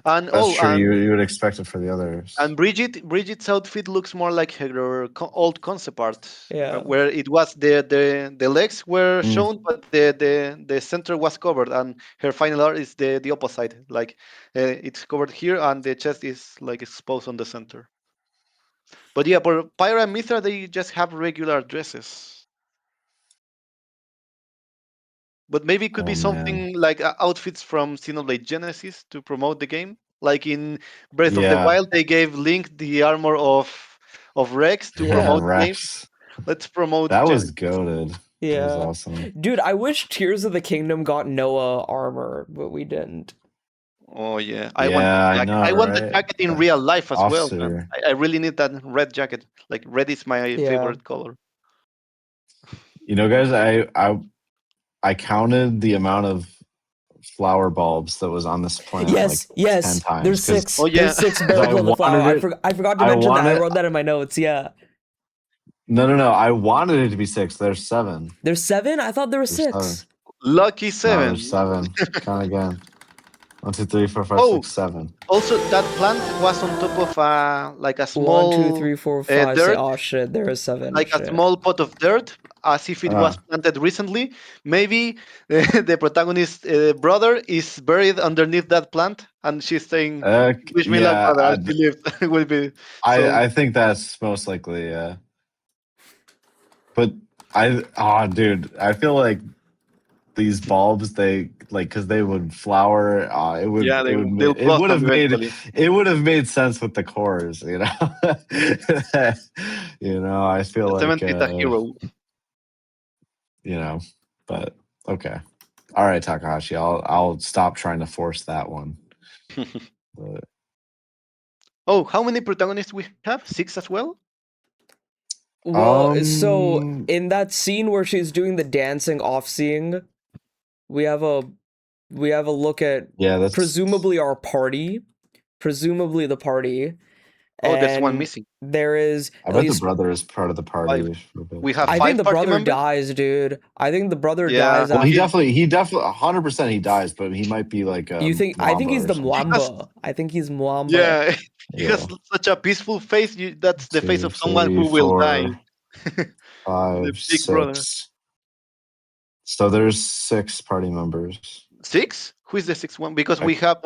and That's oh, true. You would expect it for the others. and Bridget's outfit looks more like her old concept art, Yeah. where it was the legs were Mm. shown, but the center was covered, and her final art is the opposite. Like it's covered here, and the chest is like exposed on the center. But yeah, for Pyra and Mithra, they just have regular dresses. But maybe it could be Oh man. something like outfits from Xenoblade Genesis to promote the game. Like in Breath of the Yeah. Wild, they gave Link the armor of Rex to Yeah, Yeah. promote the game. Rex. Let's promote That was Genesis. goated. That was Yeah. awesome. Dude, I wish Tears of the Kingdom got Noah armor, but we didn't. Oh yeah, I want Yeah, the I jacket. know, I want the right? jacket in real life as well, man. Officer. I really need that red jacket. Like red is my Yeah. favorite color. You know, guys, I counted the amount of flower bulbs that was on this planet like Yes, 10 yes. times because Oh There's yeah, six barrels I of the flower. wanted it. I forgot to I mention that. I wanted wrote that in my notes. Yeah. no. I wanted it to be 6. There's 7. There's 7? I thought there were There's 7. 6. lucky No, there's 7. 7. Count again. 1, 2, 3, 4, 5, Oh, 6, 7. also that plant was on top of like a 1, 2, small 3, 4, 5, 6. dirt, Oh shit, there is 7. like a Shit. small pot of dirt, as if it was Uh, planted recently. Maybe the protagonist brother is buried underneath that plant, and she's saying, "Wish me luck, yeah, brother." As she lived, it will be so. I think that's most likely. But dude, I feel like these bulbs they like because they would flower. Yeah, they'll It would blossom have made eventually. sense with the cores. You know, I feel The like seventh is a hero. you know, but okay. All right, Takahashi, I'll stop trying to force that one. But, Oh, how many protagonists we have? 6 as well. Well, so in that scene where she's doing the dancing off seeing, we have a we have a look at that's presumably our party, presumably the party. Oh, there's one And missing. there is I at bet the least brother is part of the party. For a bit, We have I too. think 5 the party brother members. dies, dude. I think the brother Yeah. dies Well, after. he definitely 100% he dies, but he might be like You think? I think Mwamba he's or the something. Mwamba. I think he's Mwamba. Yeah, he has Yeah. such a peaceful face. That's the face 2, of someone 3, who will 4, die. The 5, big brother. 6. So there's 6 party members. 6? Who is the sixth one? Because we have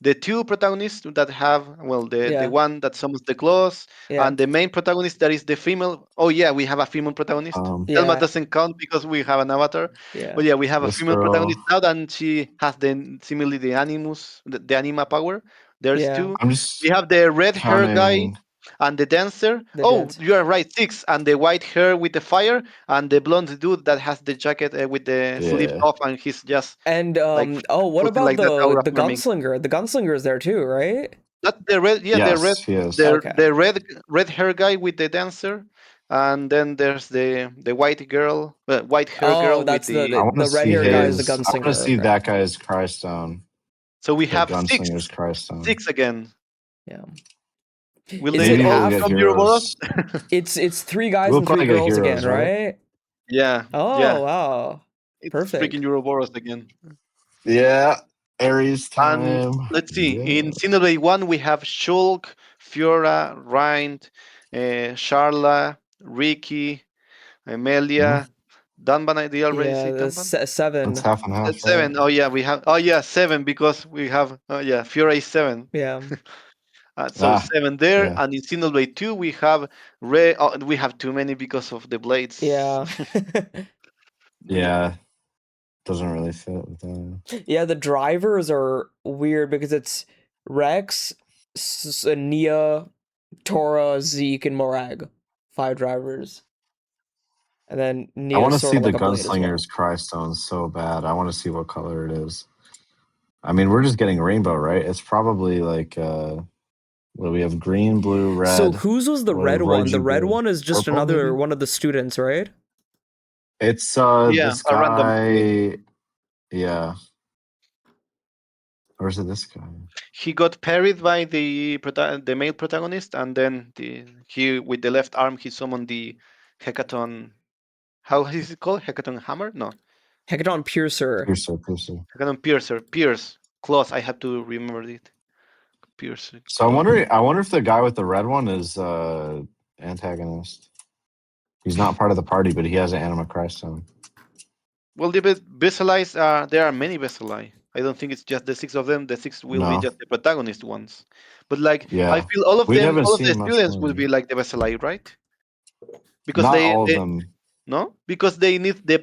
the 2 protagonists that have the Yeah. one that summons the claws, Yeah. and the main protagonist that is the female. Oh yeah, we have a female protagonist. Thelma Yeah. doesn't count because we have an avatar. Yeah. But yeah, we have a This female girl. protagonist now, and she has similarly the animus, the anima power. There's Yeah. 2. I'm We just have the red hair guy counting. and the dancer. The Oh, dancer. you are right, 6. And the white hair with the fire, and the blonde dude that has the jacket with the sleeves Yeah. off, and he's just And like what floating about like that tower of the mermaid. gunslinger? The gunslinger is there too, right? That's the red. Yeah, Yes, he is. Okay. the red hair guy with the dancer, and then there's the white girl, white hair Oh, girl with that's the. I want to red see hair guy is the his. I want to gunslinger. see Okay. that guy's cry stone. So we The have gunslinger's cry stone. 6 again. Yeah. Will Is they it Maybe we'll all half? get from heroes. Euroboros? It's 3 guys We'll and 3 probably get girls again, heroes, right? right? Yeah. Oh Yeah. wow. It's Perfect. freaking Euroboros again. Yeah. Aries And time. let's see. Yeah. In Xenoblade 1, we have Shulk, Fiora, Rind, Sharla, Ricky, Amelia, Danban. Did I already Yeah, say the Danban? 7. That's half and half, right? 7. Oh yeah, we have. Oh yeah, 7 because we have. Fiora is 7. Yeah. So Ah, 7 there, yeah. and in Xenoblade 2 we have Red. Oh, we have too many because of the blades. Yeah. Yeah. Doesn't really fit with that. Yeah, the drivers are weird because it's Rex, Nia, Tora, Zeke, and Morag. 5 drivers. And then I Nia's want to sort see of the like a blade as well. gunslinger's cry stone so bad. I want to see what color it is. I mean, we're just getting rainbow, right? It's probably like what do we have? Green, blue, red. So whose was the red one? The red one is just Purple, another maybe? one of the students, right? It's Yeah, this a random guy. Yeah. Or is it this guy? he got parried by the male protagonist, and then he with the left arm he summoned the Hecaton. How is it called? Hecaton hammer? No, Hecaton Piercer. Piercer. Hecaton piercer. Pierce claws. I have to remember it. Pierce. So I'm wondering. I wonder if the guy with the red one is antagonist. He's not part of the party, but he has an anima cry stone. Well, the Veselites there are many Veseli. I don't think it's just the 6 of them. The 6 will be No. just the protagonist ones. But like, Yeah. I feel all of We them, haven't all of the seen much students more. will be like the Veseli, right? Because Not all of them. no, because they need the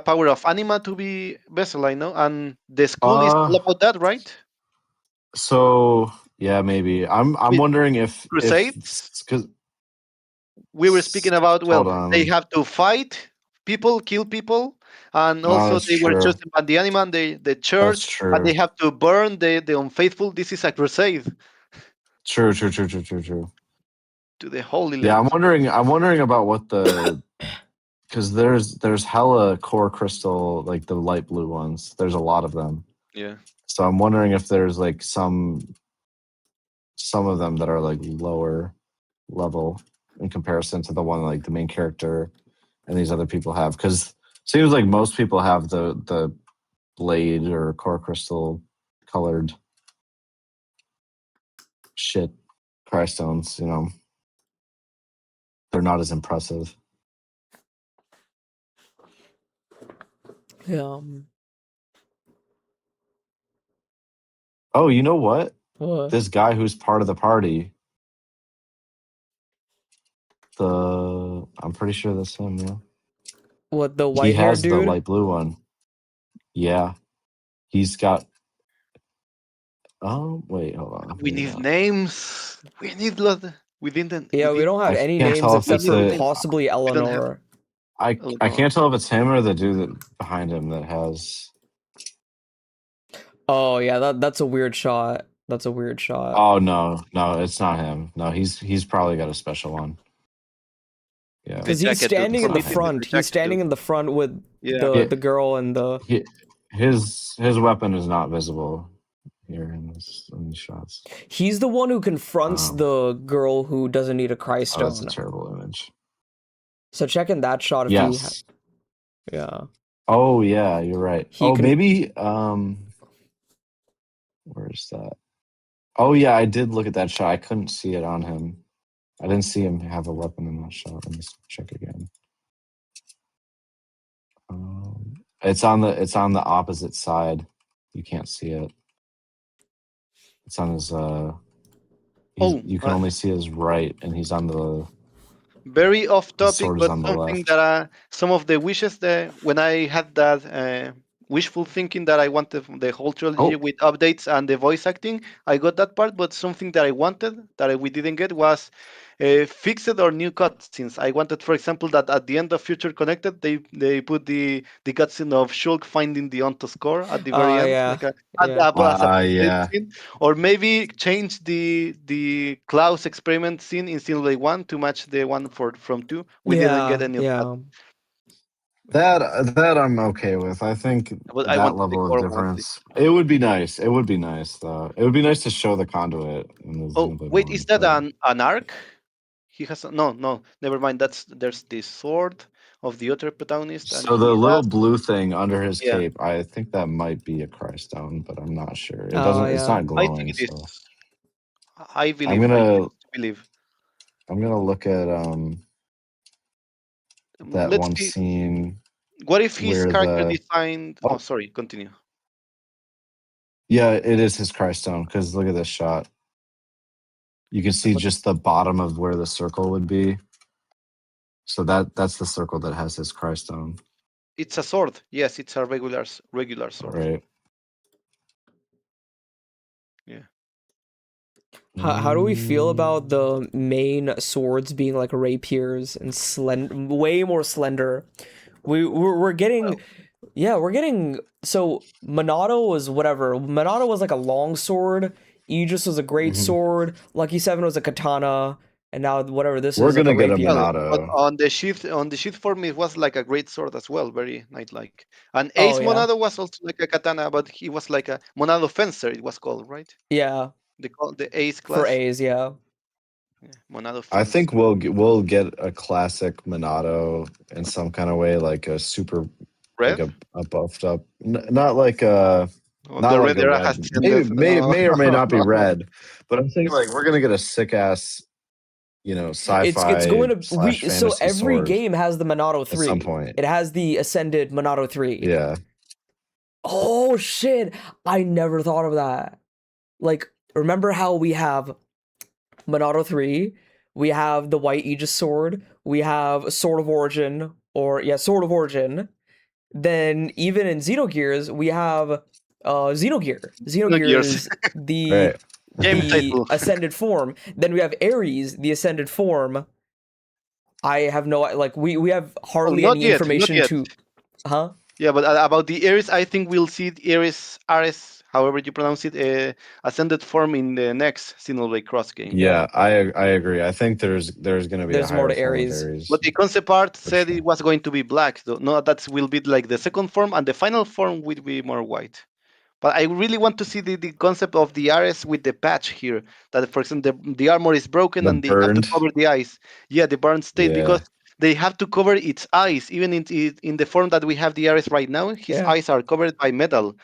power of anima to be Veseli, no, and the school is all about that, right? So yeah, maybe. I'm With wondering if Crusades, because we were speaking about. hold They on. have to fight people, kill people, and also That's they were true. chosen by the anima, and the That's church, and true. they have to burn the unfaithful. This is a crusade True. to the Holy Yeah, Land. I'm wondering about what the because there's hella core crystal, like the light blue ones. There's a lot of them. Yeah. So I'm wondering if there's like some of them that are like lower level in comparison to the one like the main character and these other people have, because seems like most people have the blade or core crystal colored shit cry stones. They're not as impressive. Yeah. Oh, you know what? What? This guy who's part of the party, I'm pretty sure that's him. Yeah. What, the He white hair has the dude? light blue one. Yeah. He's got. Oh wait, hold on. We need names. We need within the. Yeah, we don't have I any can't names tell if except it's for a. possibly We don't have. Eleanor. I can't tell if it's him or the dude behind him that has. Oh yeah, that's a weird shot. That's a weird shot. Oh no, it's not him. No, he's probably got a special one. Yeah, because he's standing in the front. He's standing in the front with Yeah. the girl and the. His weapon is not visible here in these shots. He's the one who confronts the girl who doesn't need a Oh, that's a Crystone. terrible image. So check in that shot if Yes. yeah. Oh yeah, you're right. He maybe where's that? Oh yeah, I did look at that shot. I couldn't see it on him. I didn't see him have a weapon in that shot. Let me check again. It's on the opposite side. You can't see it. It's on his you can only see his right, and he's on the very off his topic, sword is but on the something left. that some of the wishes that when I had that wishful thinking that I wanted the whole trilogy Oh. with updates and the voice acting, I got that part. But something that I wanted that we didn't get was fixed or new cutscenes. I wanted, for example, that at the end of Future Connected, they put the cutscene of Shulk finding the Onto score at the very end, yeah. like a Yeah. as a Yeah. scene, or maybe change the Klaus experiment scene in Xenoblade 1 to match the one from 2. We didn't get any of that. That I'm okay with. I think But I that wanted the level of core one at least. difference. It would be nice. It would be nice though. It would be nice to show the conduit in the Oh, Xenoblade wait, is 1. that But an arc? He has no, never mind. There's the sword of the other protagonist, and so the he little has blue thing under his yeah. cape, I think that might be a Crystone, but I'm not sure. It Oh doesn't. It's yeah. not I think glowing. it So is. I I'm believe. I gonna choose to believe. I'm gonna look at that Let's one see. scene What if his where character the designed? Oh, oh sorry. Continue. yeah, it is his Crystone. Because look at this shot. You can see But just the bottom of where the circle would be. So that's the circle that has his Crystone. it's a sword. Yes, it's a regular sword. Right. Yeah. How do we feel about the main swords being like rapiers and way more slender? We're getting we're getting so Monado was whatever. Monado was like a long sword. Aegis was a great sword. Lucky Seven was a katana, and now whatever this We're is like a gonna get a rapier. Well, but Monado. on the sheath form, it was like a great sword as well, very knight-like. And Oh Ace yeah, Monado was also like a katana, but he was like a Monado Fencer. It was called right. yeah. The Ace For class. A's, yeah. Yeah, Monado I think Fencer. we'll get a classic Monado in some kind of way, like a super, like Red. a buffed up, Oh, not the like red a era red. has Maybe ended. No. may or may not be red, but I'm thinking like we're gonna get a sick ass, It's sci-fi going to slash so fantasy every sword game has the Monado at some 3. point. It has the Ascended Monado 3. Yeah. Oh shit. I never thought of that. Like, remember how we have Monado 3, we have the White Aegis Sword, we have Sword of Origin, Sword of Origin. Then even in Xenogears, we have Xenogear. No gears. Xenogears, the Right. Game the title. ascended form. Then we have Ares, the ascended form. I have no like we have Oh, hardly not any yet. Not information yet. to huh? Yeah, but about the Ares, I think we'll see the Ares, however you pronounce it, ascended form in the next Xenoblade Cross game. Yeah. Yeah, I agree. I think there's gonna be a There's more higher to form of Ares. Ares But the concept art for said sure. it was going to be black. Though. No, that will be like the second form, and the final form will be more white. But I really want to see the concept of the Ares with the patch here. That, for example, the armor is broken The and they have to burned. cover the eyes. Yeah, the burned state, because Yeah. they have to cover its eyes. Even in the form that we have the Ares right now, his Yeah. eyes are covered by metal.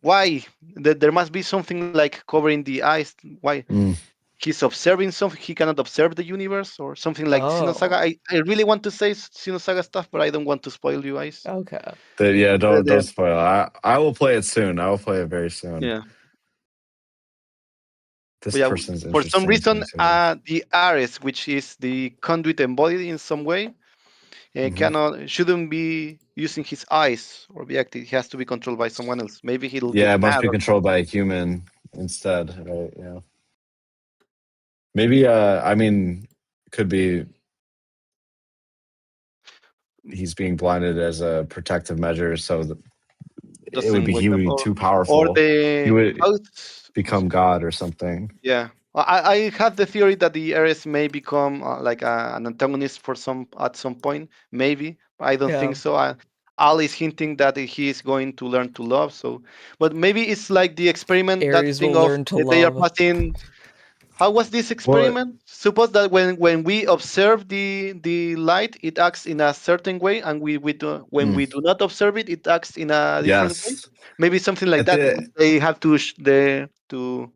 Why? There must be something like covering the eyes. Why? Mm. He's observing something. He cannot observe the universe or something like Xenosaga. Oh. I really want to say Xenosaga stuff, but I don't want to spoil you guys. Okay. Yeah, But, don't spoil. I will play it soon. I will play it very soon. yeah. This But yeah, person's for some interesting to me reason, too. the Ares, which is the conduit embodied in some way, Mhm. shouldn't be using his eyes or be active. He has to be controlled by someone else. Maybe he'll Yeah, get it must mad be or controlled by a human instead, right? Yeah. Maybe I mean could be he's being blinded as a protective measure, so doesn't he wake would up, be too or powerful. He the would how become God or something. yeah. I have the theory that the Ares may become like an antagonist for some at some point. Maybe I don't think Yeah. so. Al is hinting that he is going to learn to love. So, but maybe it's like the experiment, that Aries thing will of learn to they are love. passing. How was this What? experiment? Suppose that when we observe the light, it acts in a certain way, and we do, when Mm, we do not observe it, it acts in a different way. yes. Maybe something like At that. the They have to the to.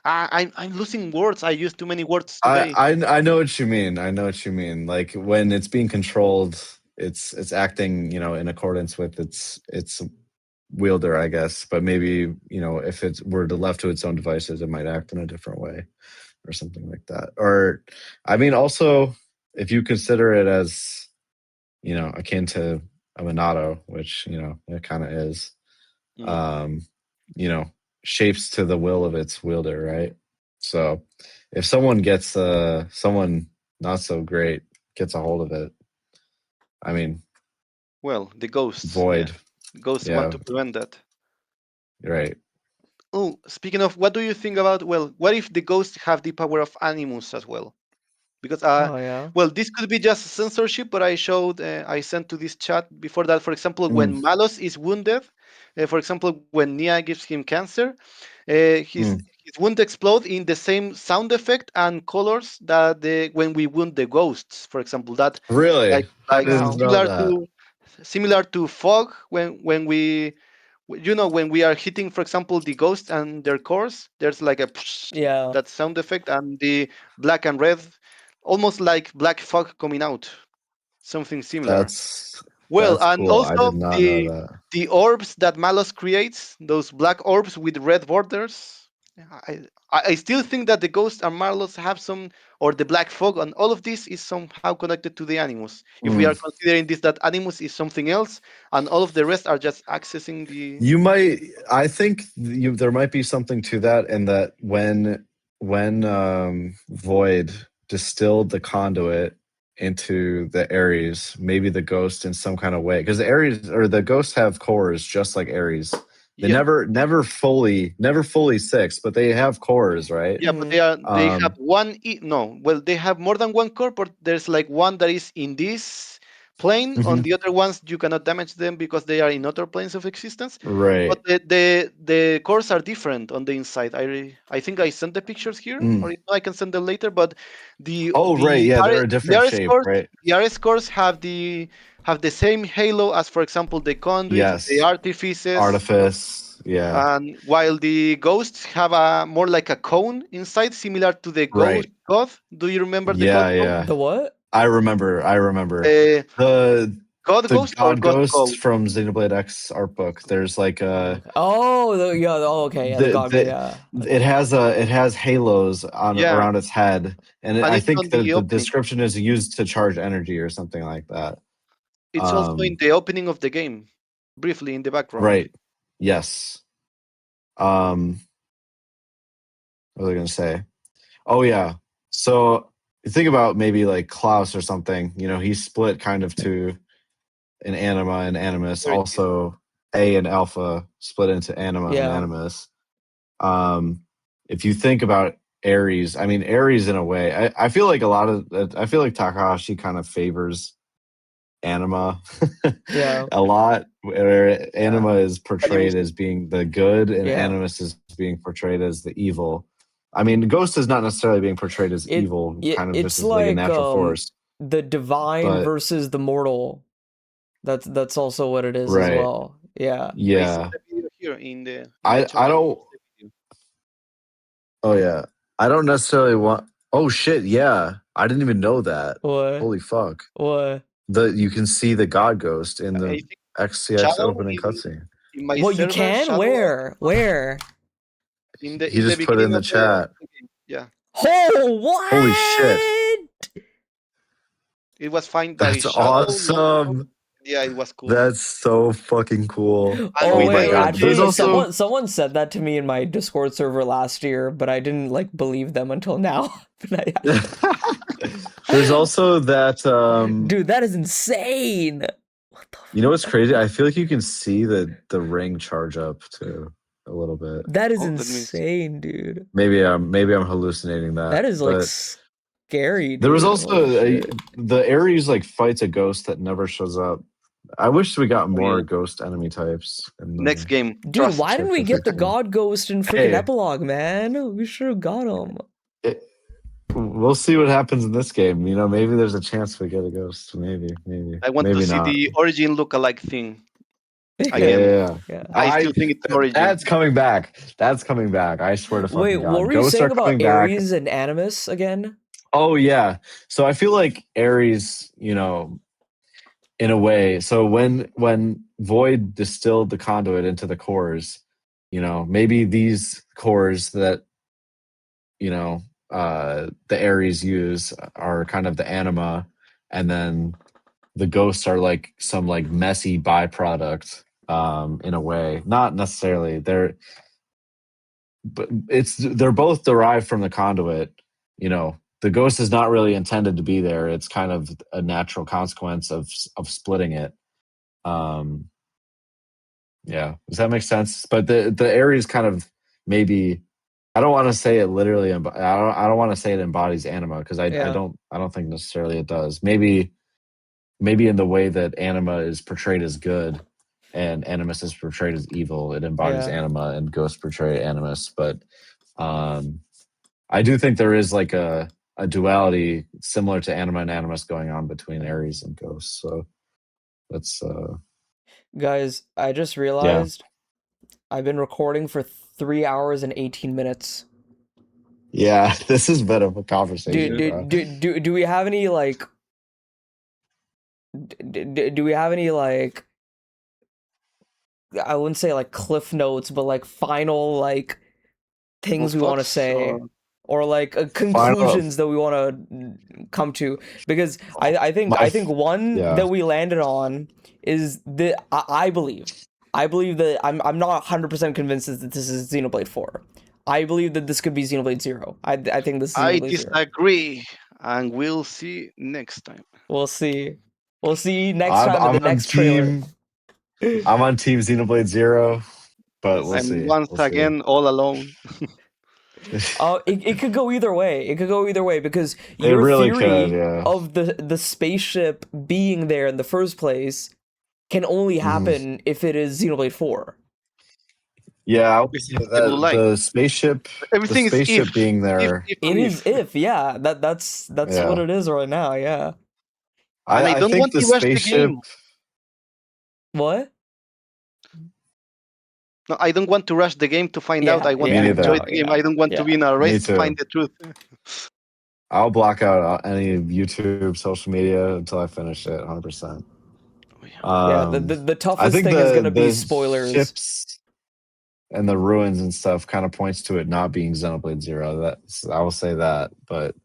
I'm losing words. I used too many words today. I know what you mean. I know what you mean. Like when it's being controlled, it's acting, in accordance with its wielder, I guess. But maybe, if it were to left to its own devices, it might act in a different way or something like that. Or I mean, also if you consider it as, akin to a Monado, which, it kind of is, Mm. um, you know, shapes to the will of its wielder, right? So if someone not so great gets a hold of it, I mean, Well, the ghosts. Yeah, void. ghosts want Yeah, to prevent that. right. Oh, speaking of, what do you think about? Well, what if the ghosts have the power of animus as well? Because Oh yeah. well, this could be just censorship, but I sent to this chat before that, for example, Mm, when Malos is wounded, for example, when Nia gives him cancer, mm. his wound explode in the same sound effect and colors that when we wound the ghosts, for example, that Really? like I like didn't Wow. know that. similar to fog, when we, when we are hitting, for example, the ghosts and their cores, there's like a Yeah. that sound effect, and the black and red, almost like black fog coming out, something similar. That's Well, that's and cool. I also did not know the that. the orbs that Malos creates, those black orbs with red borders. I still think that the ghosts and Malos have some, or the black fog, and all of this is somehow connected to the animus. If we Mm. are considering this, that animus is something else, and all of the rest are just accessing the. You might. I think there might be something to that, in that when Void distilled the conduit into the Ares, maybe the ghost in some kind of way, because the Ares or the ghosts have cores just like Ares. They Yeah, never fully six, but they have cores, right? yeah, but Mm. they have Um, one. No, well, they have more than one core, but there's like one that is in this plane. On mhm, the other ones, you cannot damage them because they are in other planes of existence. But right. the cores are different on the inside. I think I sent the pictures here, Mm. or if not, I can send them later. But the Oh, right. the Yeah, R, they're a the different RS shape, cores, right? the RS cores have the same halo as, for example, the conduit, the Yes. artifices. Artifice. Yeah. And while the ghosts have a more like a cone inside, similar to the ghost Right. god. Do you remember the god Yeah, cone? yeah. The what? I remember. I remember. The The god the ghost or God ghost Ghost cone? from Xenoblade X art book. There's like Oh, a okay. Oh, yeah. Oh, okay. Yeah, the the, God. the Yeah, the it has halos on Yeah, around its head, and and I it's think on that the the opening. description is used to charge energy or something like that. It's also in the opening of the game, briefly in the background. Right. Yes. Um, what was I gonna say? Oh yeah. So you think about maybe like Klaus or something. He's split kind of to an anima and animus. Very deep. Also, A and alpha split into anima and yeah. animus. Um, if you think about Ares, I mean Ares in a way, I feel like I feel like Takahashi kind of favors anima Yeah. a lot, where Yeah, anima is portrayed animus. as being the good and Yeah. animus is being portrayed as the evil. I mean, Ghost is not necessarily being portrayed as evil, kind of just It's as like a like natural force, the divine but versus the mortal. That's also what it is as right, well. Yeah. I sent yeah. the video here in the chat. I don't. Oh yeah, I don't necessarily want. Oh shit, yeah, I didn't even know that. What? Holy fuck! What? You can see the God Ghost in I the think XCX shadow opening cutscene. in my What you server, can? shadow Where? Where? He in the just put it in beginning the of the chat. game. Yeah, Oh, Holy shit, what? it was found by that's shadow. No, awesome. yeah, it was cool. That's so fucking cool. And Oh Oh we my wait, never god. There's actually changed that. also someone said that to me in my Discord server last year, but I didn't like believe them until now. there's also that Dude, that is insane. What the you know what's crazy? I feel like you can see the ring charge up too a little bit. That is Oh, let me see. insane, dude. Maybe I'm hallucinating That that. is like But scary, there was dude. Holy also shit. the Ares like fights a ghost that never shows up I wish we got more yeah. ghost enemy types. In the Next game, Dude, trust. why didn't we Chapter get the 15. God Ghost in freaking Hey. Epilogue, man? We should have got him. We'll see what happens in this game. You know, maybe there's a chance we get a ghost. Maybe. I want Maybe to see not. the Origin lookalike thing Yeah, again. Yeah. I still think it's Origin. That's coming back. That's coming back. I swear to fucking Wait, God. what were you Ghosts saying are about coming back. Ares and Animus again? Oh yeah. So I feel like Ares, you know, in a way. So when Void distilled the conduit into the cores, you know, maybe these cores that, you know, the Ares use are kind of the anima, and then the ghosts are like some like messy byproduct, in a way. Not necessarily. They're both derived from the conduit. You know, the ghost is not really intended to be there. It's kind of a natural consequence of splitting it. Um, yeah, does that make sense? But the Ares kind of maybe, I don't want to say it literally. I don't want to say it embodies anima, because I don't think necessarily it does. Maybe in the way that anima is portrayed as good and animus is portrayed as evil, it embodies anima, and ghosts portray animus. But I do think there is like a duality similar to anima and animus going on between Ares and ghosts. So that's Guys, I just realized I've been recording for 3 hours and 18 minutes. Yeah, this is a bit of a conversation, bro. Do we have any like do we have any like, I wouldn't say like cliff notes, but like final like things we want to say, or like conclusions that we want to come to? Because I think one that we landed on is that I believe that I'm not 100% convinced that this is Xenoblade 4. I believe that this could be Xenoblade 0. I think this is I Xenoblade 0. disagree, and we'll see next time. We'll see. We'll see next time in the next trailer. I'm on Team Xenoblade 0, but we'll I'm see. once We'll see. again all alone. It could go either way. It could go either way, because It your really theory could, yeah. of the spaceship being there in the first place can only happen if it is Xenoblade 4. Yeah, I would say The blue that light. the spaceship Everything is if. being there. It is if, yeah. That's what it is right now, yeah. And I don't think want the to rush the spaceship. game. What? No, I don't want to rush the game to find out. I want Me to neither. enjoy the game. I don't want to be in a race to find the truth. I'll block out any YouTube, social media until I finish it 100%. Yeah, the toughest thing is going to be spoilers. Ships and the ruins and stuff kind of points to it not being Xenoblade 0. I will say that, but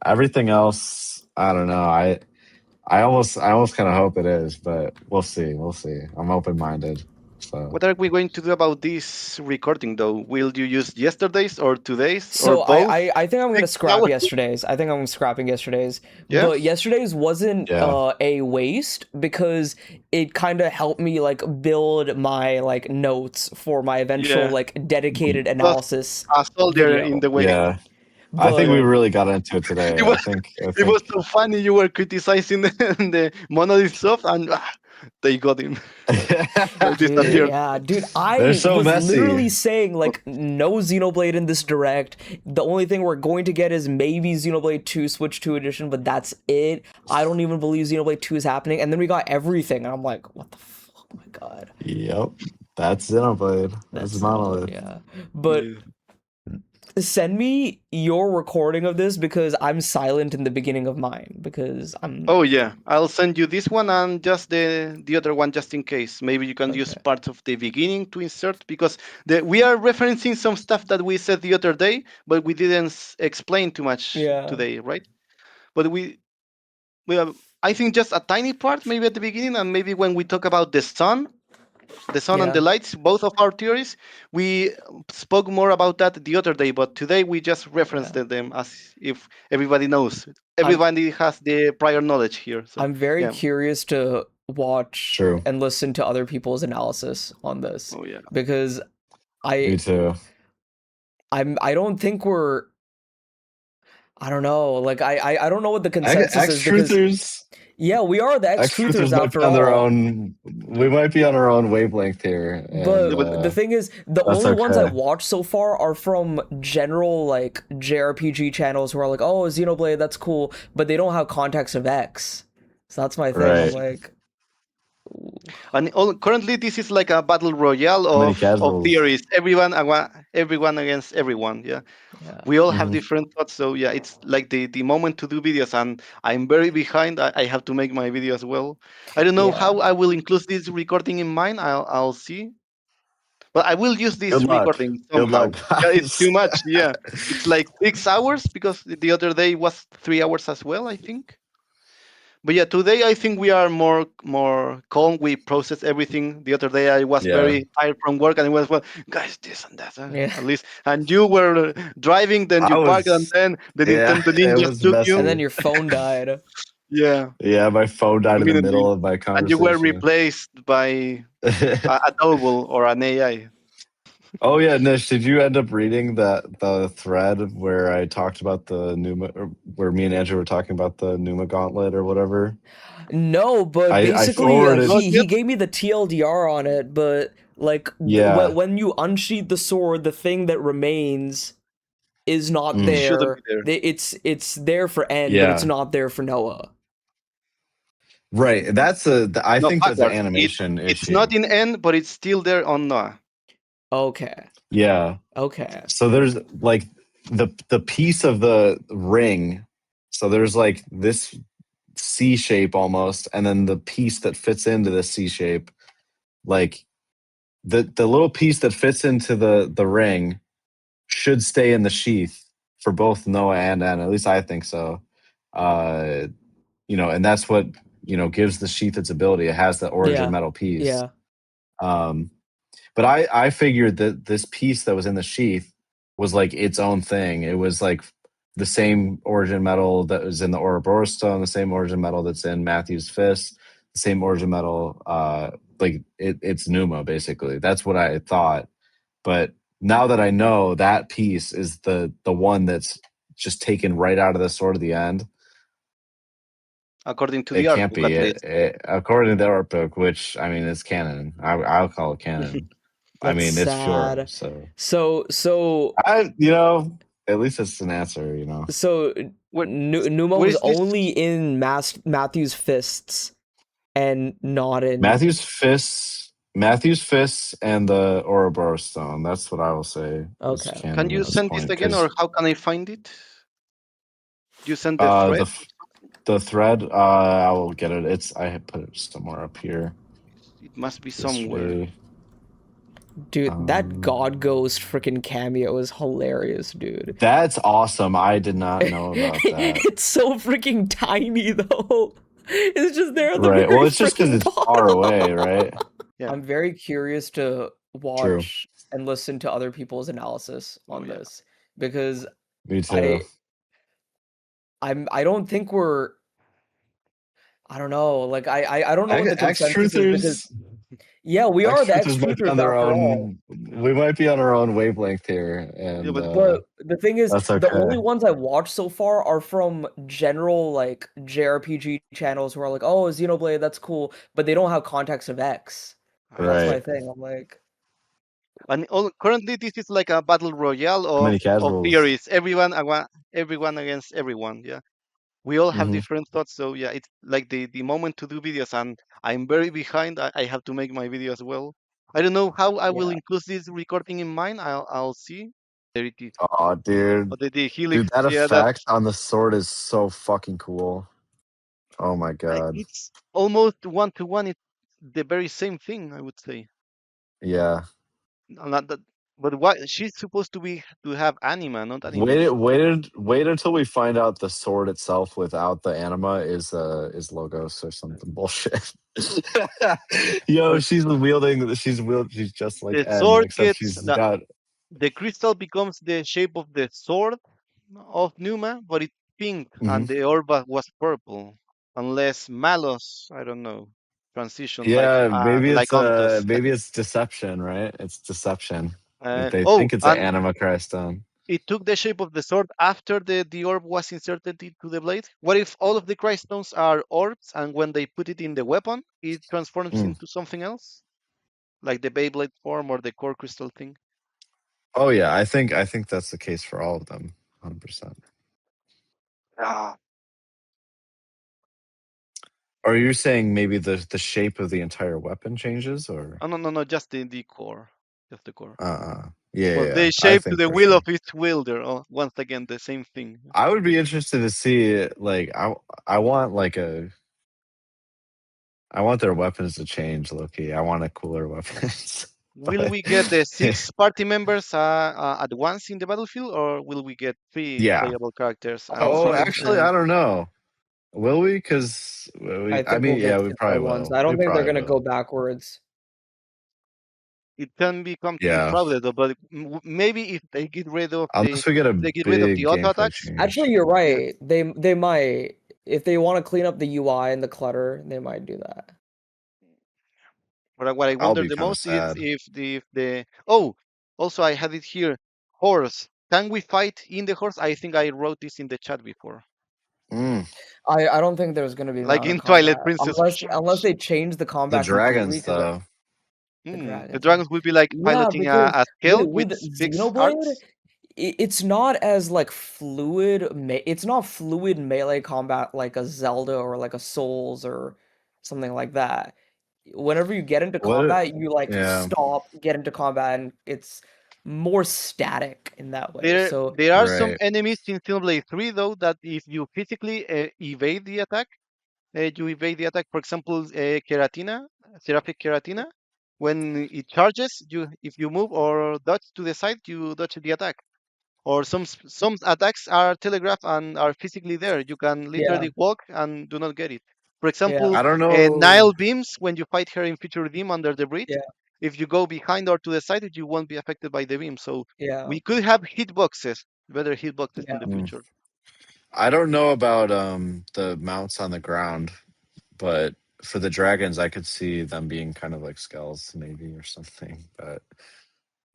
everything else, I don't know. I almost kind of hope it is, but we'll see. I'm open-minded. So what are we going to do about this recording, though? Will you use yesterday's or today's or both? I think I'm going to scrap yesterday's. I think I'm scrapping yesterday's. Yeah? But yesterday's wasn't a waste, because it kind of helped me like build my like notes for my eventual like dedicated analysis. A soldier in the way. Yeah. But I think we really got into it today. I think it was so funny. You were criticizing the Monolith stuff, and they got him. Dude, I was literally saying like no Xenoblade in this Direct. The only thing we're going to get is maybe Xenoblade 2 Switch 2 edition, but that's it. I don't even believe Xenoblade 2 is happening. And then we got everything, and I'm like, what the fuck? Oh my god. Yep, that's Xenoblade. That's Monolith. Yeah, but. Send me your recording of this, because I'm silent in the beginning of mine, because I'm. Oh yeah, I'll send you this one and just the other one, just in case. Maybe you can use part of the beginning to insert, because we are referencing some stuff that we said the other day, but we didn't explain too much today, right? But we have, I think, just a tiny part maybe at the beginning, and maybe when we talk about the sun and the lights, both of our theories, we spoke more about that the other day, but today we just referenced them as if everybody knows. Everybody has the prior knowledge here. So, I'm very curious to watch and listen to other people's analysis on this. Oh yeah. Because Me too. I don't think we're I don't know. Like I don't know what the consensus X is because truthers. yeah, we are the X X-truthers truthers might be after on their all. own. We might be on our own wavelength here, and But But the thing is, the that's only ones I've okay. watched so far are from general like JRPG channels who are like, oh, Xenoblade, that's cool, but they don't have context of X. So that's my thing. I'm Right. like, and currently this is like a battle royale Many of casuals. theories. Everyone against everyone. Yeah. yeah, We all have Hmm. different thoughts, so yeah, it's like the moment to do videos, and I'm very behind. I have to make my video as well. I don't know yeah, how I will include this recording in mine. I'll see, but I will use Good this luck. recording Good somehow. luck, Yeah, it's guys. too much. Yeah, it's like 6 hours because the other day was 3 hours as well, I think. But yeah, today I think we are more calm. We process everything. The other day I was Yeah, very tired from work, and it was, well, guys, this and that, yeah. at least. And you were driving, then I you parked, and was. then the Yeah, Nintendo it Ninjas was took And you. then messy. your phone died. Yeah, Yeah, my phone died in the immediately, middle of my and you were conversation. replaced by a double or an AI. Oh yeah, Nish, did you end up reading the thread where I talked about the Numa, or where me and Andrew were talking about the Numa Gauntlet or whatever? No, but I basically, forwarded. Not he yet. gave me the TLDR on it. But like, Yeah. when you unsheath the sword, the thing that remains is not It Mm, shouldn't be there. there. It's there for N, but it's yeah. not there for Noah. Right. I No, think that's an backwards. animation It's issue. not in N, but it's still there on Noah. Okay, Yeah. okay, So there's like the piece of the ring. So there's like this C shape almost, and then the piece that fits into the C shape, like the little piece that fits into the ring should stay in the sheath for both Noah and Anna. At least I think so. Uh, and that's what gives the sheath its ability. It has the origin yeah, metal piece. yeah, Um, but I figured that this piece that was in the sheath was like its own thing. It was like the same origin metal that was in the Ouroboros stone, the same origin metal that's in Matthew's fist, the same origin metal. Like it's Numa basically. That's what I thought. But now that I know that piece is the one that's just taken right out of the sword at the end, According to it the art can't book, be. at least. According to the art book, which I mean is canon. I'll call it canon. I that's mean it's pure. sad. So So at least it's an answer. so Where Numa where was is this? only in Matthew's fists and not in. Matthew's fists, and the Ouroboros stone. That's what I will say is Okay, Can canon you at this send this point. again, Because or how can I find it? You send the the thread? the thread, I will get it. I had put it somewhere up here It must be somewhere. yesterday. dude, that Um, God Ghost freaking cameo is hilarious, dude. that's awesome. I did not know about that. It's so freaking tiny though. It's just there at the Right. Well, very it's just because freaking it's far away, bottom. right? Yeah. I'm very curious to True. watch and listen to other people's analysis Oh on yeah. this because Me too. I I don't think we're I don't know, like I don't know what the X consensus is because truthers. yeah, we are X the truthers might be X-truthers on their after all. own. We might be on our own wavelength here, Yeah, and but But the thing is, that's the okay. only ones I watched so far are from general like JRPG channels who are like, "Oh, Xenoblade, that's cool," but they don't have context of X. That's my Right. thing. I'm like, currently this is like a battle royale Many of casuals. theories. Everyone against everyone. Yeah. We all have Hmm. different thoughts, so yeah, it's like the moment to do videos, and I'm very behind. I have to make my video as well. I don't know how I will yeah. include this recording in mine. I'll see. There it is. Oh, Oh, dude. the helix. Dude, that Yeah, that effect on the sword is so fucking cool. Oh my god. it's almost one to one. It's the very same thing, I would say. Yeah. Not that, but why she's supposed to have anima, not Wait, animation. wait until we find out the sword itself without the anima is logos or something bullshit. Yo, But she's just like the N, sword except gets she's got. the crystal becomes the shape of the sword of Numa, but it's pink, Mhm. and the orb was purple. Unless Malos, I don't know, transition Yeah, like Ontos. maybe it's deception, right? It's deception. They Oh, think it's an and anima crystone. it took the shape of the sword after the orb was inserted into the blade? What if all of the Cry Stones are orbs, and when they put it in the weapon, it transforms Mm. into something else, like the Beyblade form or the core crystal thing? Oh yeah, I think that's the case for all of them, 100%. Ah, Or you're saying maybe the shape of the entire weapon changes, or oh, no, just the core, just the core. Well, yeah, they I shape to think the for will sure. of its wielder. Oh, once again, the same thing. I would be interested to see like I want like I want their weapons to change, Loki. I want a cooler weapons. Will But we get the 6 party members at once in the battlefield, or will we get 3 yeah. playable characters and Oh, some? actually, I don't know. Will we? Because I I think we'll mean, get yeah, we 6 probably at once. will. I We don't think they're probably gonna go will. backwards. It can become too Yeah. crowded, though, but maybe if they get rid of Unless we get a the big auto gameplay attacks. Actually, change. you're Yeah. right. They might, if they want to clean up the UI and the clutter, they might do that. But what I I'll wonder be the kind of most is sad. if the also I had it here, horse. Can we fight in the horse? I think I wrote this in the chat before. Mm. I don't think there's gonna be Like mounted in Twilight combat Princess. unless they change the The combat completely dragons, to the though. The dragons. Yeah, dragons will be like yeah, piloting because a scale with with big Xenoblade, hearts. it's not as like fluid. It's not fluid melee combat like a Zelda or like a Souls or something like that. Whenever you get into What? combat, you like Yeah. stop, get into combat, and it's more static in that way. There So there are some Right. enemies in Xenoblade 3 though that if you physically evade the attack, you evade the attack. For example, Keratina, Seraphic Keratina, when it charges, you if you move or dodge to the side, you dodge the attack. Or some attacks are telegraphed and are physically there. You can yeah, literally walk and do not get it. For yeah, example, I don't know. Nile beams when you fight her in Future Redeem under the bridge. yeah, If you go behind or to the side, you won't be affected by the beam. So yeah, we could have hitboxes, better hitboxes in yeah. the Mm. future. I don't know about the mounts on the ground, but for the dragons, I could see them being kind of like skulls, maybe, or something. But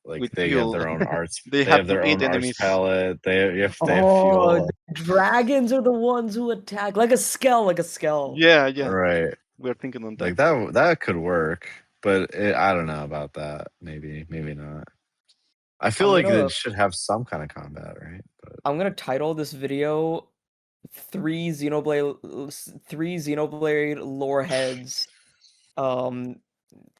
like With they have fuel, their own arts. they They have have to their eat own arts enemies. palette. They have Oh, the fuel. dragons are the ones who attack like a skell, like a skell. Yeah, Right. we're thinking on that. Like that could work, but I don't know about that. Maybe not. I feel I'm like gonna it should have some kind of combat, right? But I'm gonna title this video three Xenoblade lore heads um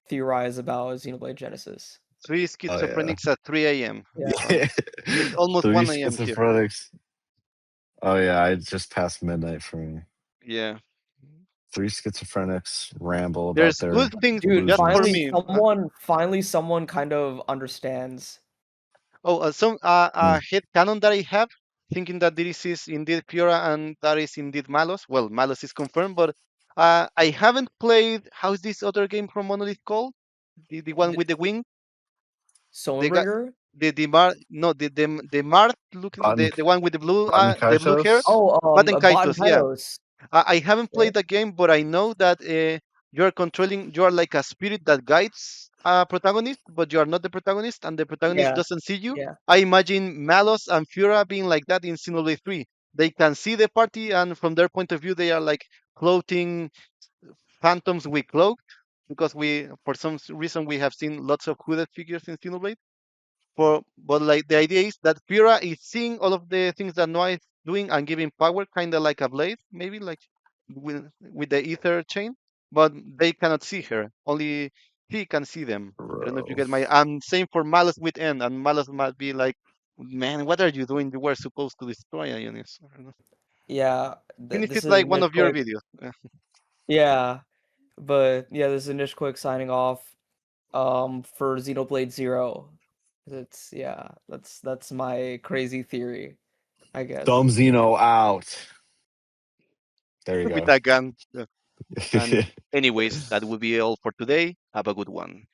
theorize about Xenoblade Genesis. Three oh yeah. schizophrenics at 3 a.m. Yeah. It's almost Three 1 a.m. here. schizophrenics. Oh yeah, I just passed midnight for me. Yeah. Three schizophrenics ramble about There's their good things Dude, just for delusions. me. finally someone kind of understands. Some Mm. head canon that I have, thinking that this is indeed Fiora and that is indeed Malos. Well, Malos is confirmed, but I haven't played. How's this other game from Monolith called? The one D with the wing. The guy, Stonebringer? the Mar, no, the Marth looking, Button, the one with button the blue hair. Kaitos. Oh, Baten Bot Kaitos, yeah. Kaitos. I haven't Yeah. played the game, but I know that you are like a spirit that guides a protagonist, but you are not the protagonist, and the protagonist Yeah. doesn't see you. Yeah. I imagine Malos and Fura being like that in Xenoblade 3. They can see the party, and from their point of view, they are like floating phantoms with cloak, because for some reason, we have seen lots of hooded figures in Xenoblade. But like the idea is that Pyrrha is seeing all of the things that Noah is doing and giving power, kind of like a blade, maybe like with the ether chain. But they cannot see her. Only he can see them. I don't know if you Bro. get my. I'm saying for Malice with N, and Malice might be like, "Man, what are you doing? You were supposed to destroy Ionis." I don't know. Yeah. Finish This it is like one Nish of your Quick. videos. Yeah. But yeah, this is Nish Quick signing off for Xenoblade Zero. It's yeah, that's my crazy theory, I guess. Dumb Zeno out. There you With go. that gun. And anyways, that will be all for today. Have a good one.